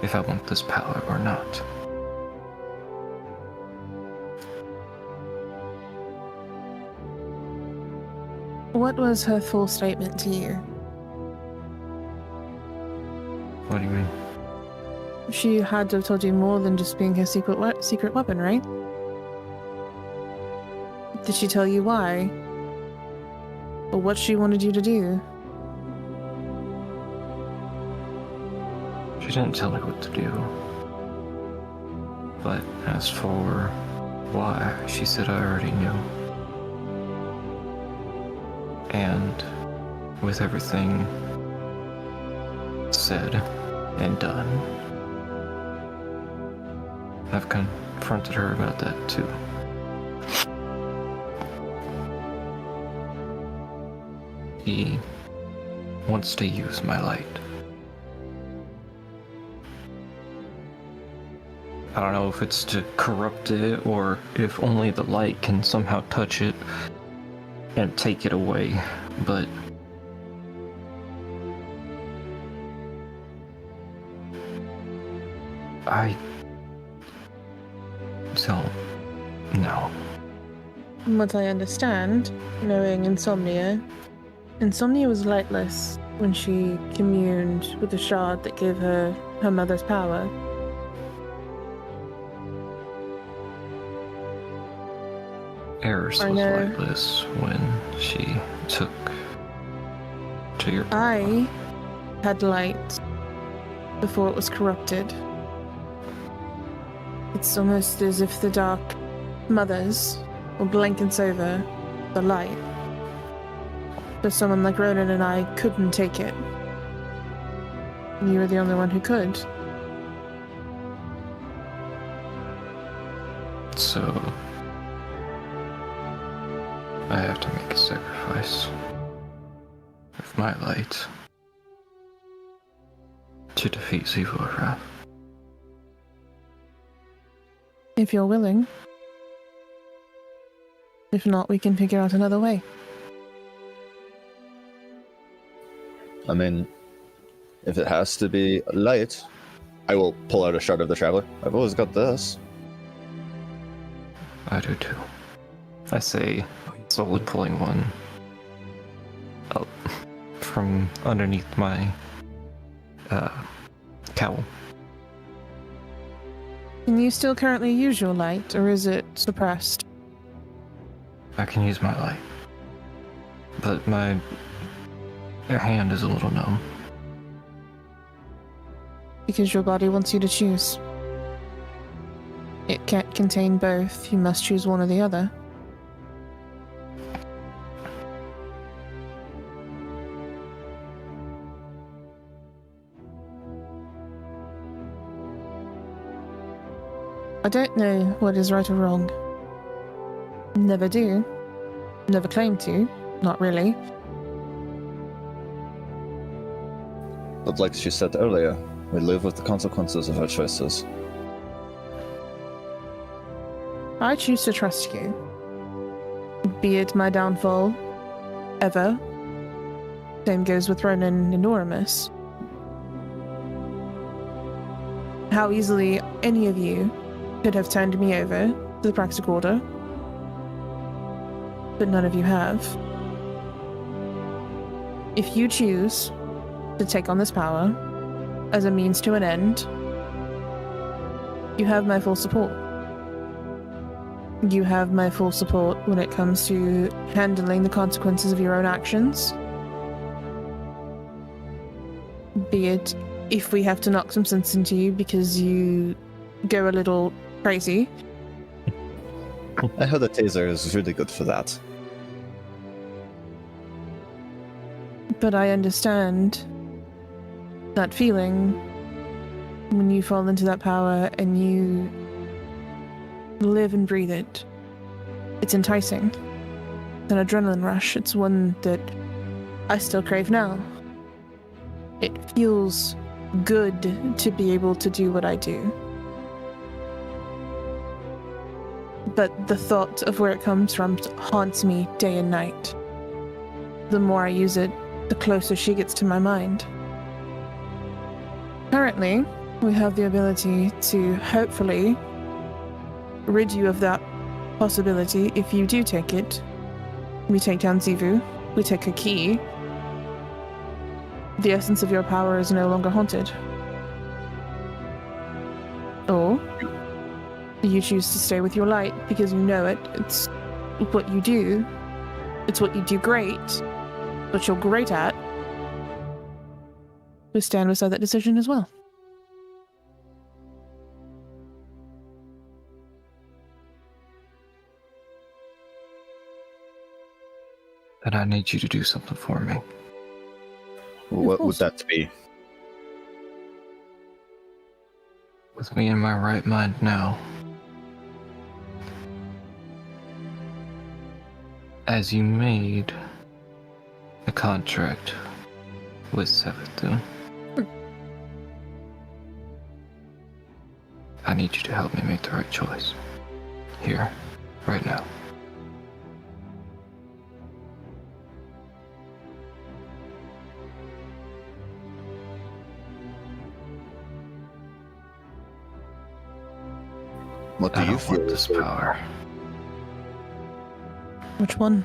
if I want this power or not. What was her full statement to you? What do you mean? She had to have told you more than just being her secret weapon, right? Did she tell you why? Or what she wanted you to do? She didn't tell me what to do. But as for why, she said I already knew. And with everything said and done, I've confronted her about that too. He wants to use my light. I don't know if it's to corrupt it or if only the light can somehow touch it and take it away, but I don't know. From what I understand, knowing Insomnia was lightless when she communed with the shard that gave her her mother's power. Eris I was know. lightless when she took to your I had light before it was corrupted. It's almost as if the Dark Mothers will blanket over the light. But someone like Ronan and I couldn't take it. And you were the only one who could. So I have to make a sacrifice. with my light to defeat Zevora. If you're willing. If not, we can figure out another way. I mean, if it has to be light, I will pull out a shard of the Traveler. I've always got this. I do too. I say, slowly pulling one out from underneath my cowl. Can you still currently use your light, or is it suppressed? I can use my light, but my hand is a little numb. Because your body wants you to choose. It can't contain both. You must choose one or the other. I don't know what is right or wrong. Never do. Never claim to. Not really. But like she said earlier, we live with the consequences of our choices. I choose to trust you. Be it my downfall, ever. Same goes with Ronan and Oramus. How easily any of you could have turned me over to the Praxic Order, but none of you have. If you choose to take on this power as a means to an end, you have my full support. You have my full support when it comes to handling the consequences of your own actions. Be it if we have to knock some sense into you because you go a little crazy. I heard the taser is really good for that. But I understand that feeling when you fall into that power and you live and breathe it. It's enticing. It's an adrenaline rush. It's one that I still crave now. It feels good to be able to do what I do. But the thought of where it comes from haunts me day and night. The more I use it, the closer she gets to my mind. Currently, we have the ability to hopefully rid you of that possibility if you do take it. We take down Zivu, we take her key. The essence of your power is no longer haunted. Or you choose to stay with your light because you know it. It's what you do. It's what you do great. What you're great at. We stand beside that decision as well. Then I need you to do something for me. What would that be? With me in my right mind now, as you made a contract with Salvatori, I need you to help me make the right choice. Here, right now. What do I you don't feel? want this power. Which one?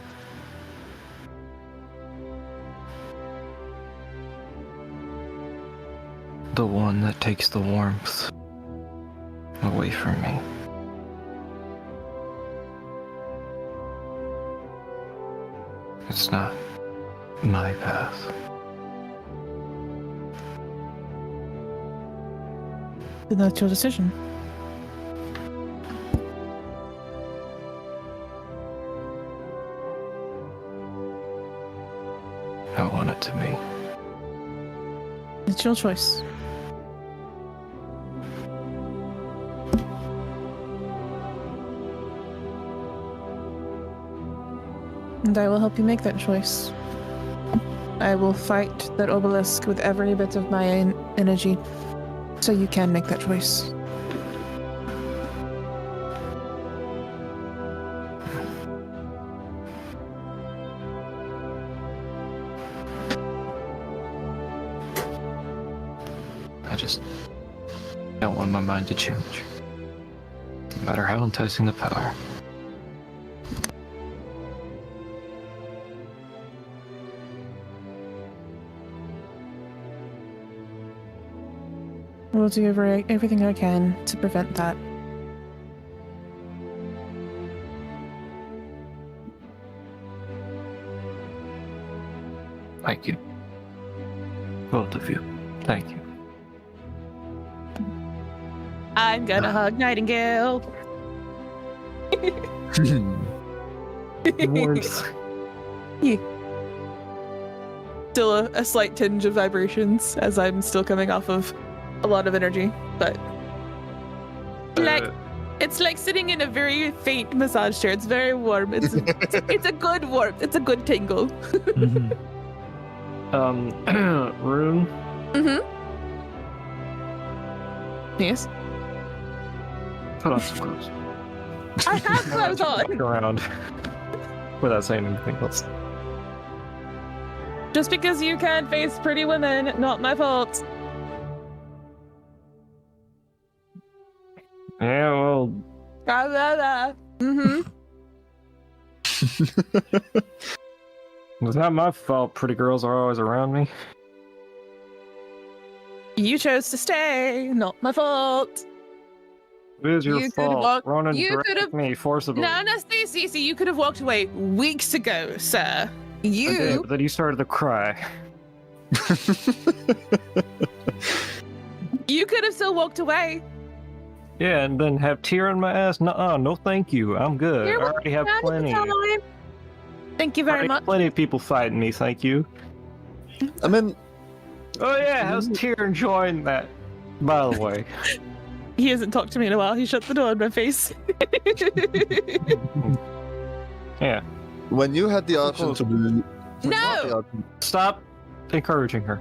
The one that takes the warmth away from me. It's not my path. Then that's your decision. I want it to be. It's your choice. And I will help you make that choice. I will fight that obelisk with every bit of my energy, so you can make that choice. I just don't want my mind to change, no matter how enticing the power. I will do everything I can to prevent that. Thank you. Both of you. Thank you. I'm gonna hug Nightingale. Warmth. Still a slight tinge of vibrations as I'm still coming off of a lot of energy, but it's like sitting in a very faint massage chair. It's very warm. It's a good warmth. It's a good tingle. Mhm. Rune. Mm-hmm. Yes. Put on some clothes. I have clothes Walk on. around without saying anything else. Just because you can't face pretty women, not my fault. Yeah, well, Blah, blah, blah. Mm-hmm. it's not my fault pretty girls are always around me. You chose to stay, not my fault. It is your You could've fault. walked- Ronan you dragged could've- me forcibly. No, Cece, you could have walked away weeks ago, sir. I did, You. but then you started to cry. You could have still walked away. Yeah, and then have tear in my ass? Nuh-uh, no thank you. I'm good. You're I already have welcome plenty. anytime. Thank you very Already much. plenty of people fighting me, thank you. I mean, Oh yeah, how's Tyr enjoying that? By the way. He hasn't talked to me in a while. He shut the door in my face. Yeah. when you had the option to No! Stop encouraging her.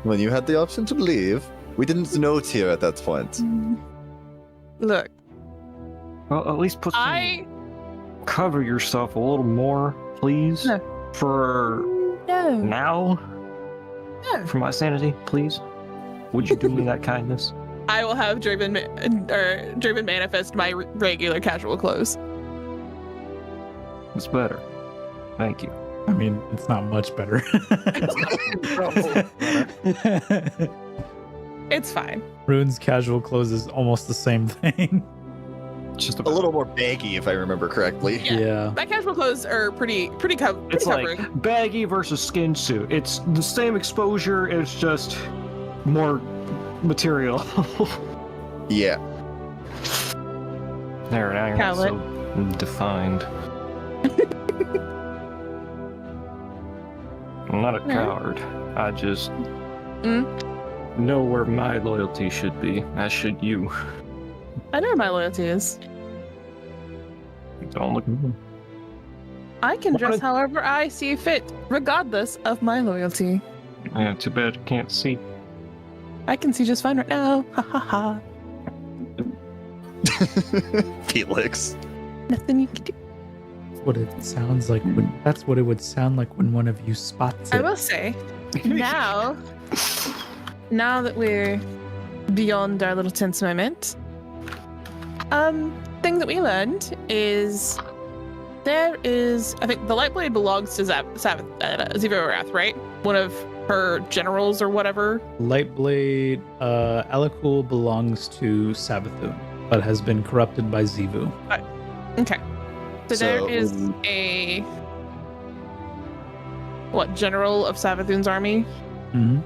when you had the option to leave, we didn't know Tyr at that point. Look, Well, at least put some cover yourself a little more, please. No. For No. now. No. For my sanity, please. Would you do me that kindness? I will have Draven manifest my regular casual clothes. It's better. Thank you. I mean, it's not much better. It's fine. Rune's casual clothes is almost the same thing. It's just A little more baggy, if I remember correctly. Yeah. My casual clothes are pretty It's covering. like baggy versus skin suit. It's the same exposure, it's just more material. Yeah. There, now you're not so defined. I'm not a coward. I just know where my loyalty should be, as should you. I know where my loyalty is. Don't look. I can dress however I see fit, regardless of my loyalty. Yeah, too bad you can't see. I can see just fine right now. Ha ha ha. Felix. Nothing you can do. What it sounds like. That's what it would sound like when one of you spots it. I will say, now that we're beyond our little tense moment, thing that we learned is I think the Lightblade belongs to Zivorath, right? One of her generals or whatever. Lightblade, Elikul belongs to Savathun, but has been corrupted by Zivu. Okay. So there is a general of Savathun's army? Mm-hmm.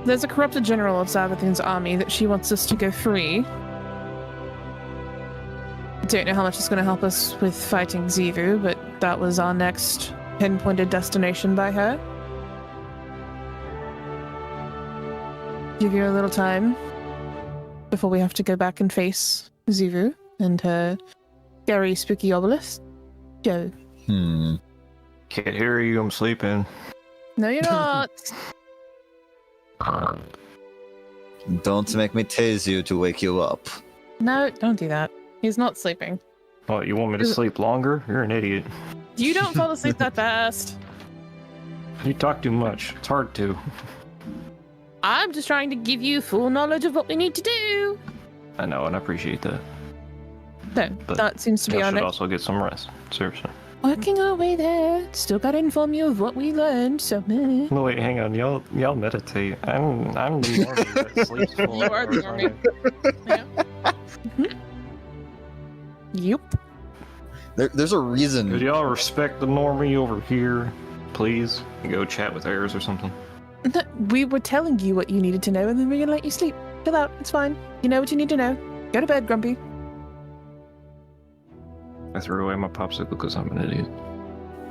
There's a corrupted general of Savathun's army that she wants us to go free. Don't know how much it's going to help us with fighting Zivu, but that was our next pinpointed destination by her. Give you a little time before we have to go back and face Zivu and her scary, spooky obelisk. Go. Can't hear you, I'm sleeping. No, you're not. Don't make me tase you to wake you up. No, don't do that. He's not sleeping. Oh, you want me to sleep longer? You're an idiot. You don't fall asleep that fast. You talk too much. It's hard to. I'm just trying to give you full knowledge of what we need to do. I know, and I appreciate that. No, But that seems to be I on should it. also get some rest. Seriously. Working our way there. Still gotta inform you of what we learned, so meh. No, wait, hang on. Y'all meditate. I'm the normie that sleeps full You are the normie. Yep. There's a reason. Could y'all respect the normie over here, please? Go chat with heirs or something. No, we were telling you what you needed to know, and then we're gonna let you sleep. Chill out. It's fine. You know what you need to know. Go to bed, Grumpy. I threw away my popsicle because I'm an idiot.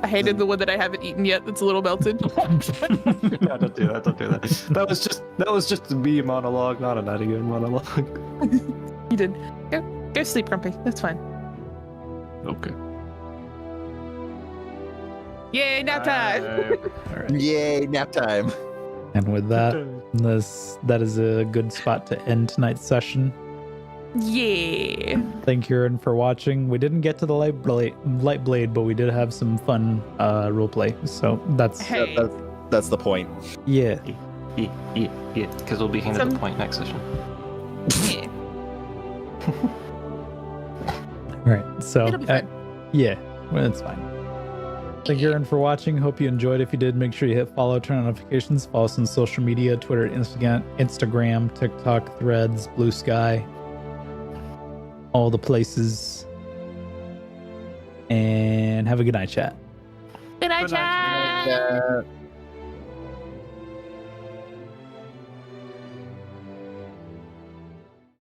I hated the one that I haven't eaten yet. That's a little melted. No, don't do that. Don't do that. That was just to be a monologue, not an idiot monologue. You did. Go sleep, Grumpy. That's fine. Okay. Yay, nap time! All right. Yay, nap time. And with that, that is a good spot to end tonight's session. Yeah. Thank you, Aaron, for watching. We didn't get to the light blade, but we did have some fun roleplay. So that's Hey. That's the point. yeah. Yeah. Because we'll be handed the point next session. Yeah. All right. So It'll be fun. yeah, well, it's fine. Thank you, Aaron, for watching. Hope you enjoyed. If you did, make sure you hit follow, turn on notifications, follow us on social media, Twitter, Instagram, TikTok, Threads, Blue Sky, all the places. And have a good night, chat. Good night, Good night, chat. Yeah.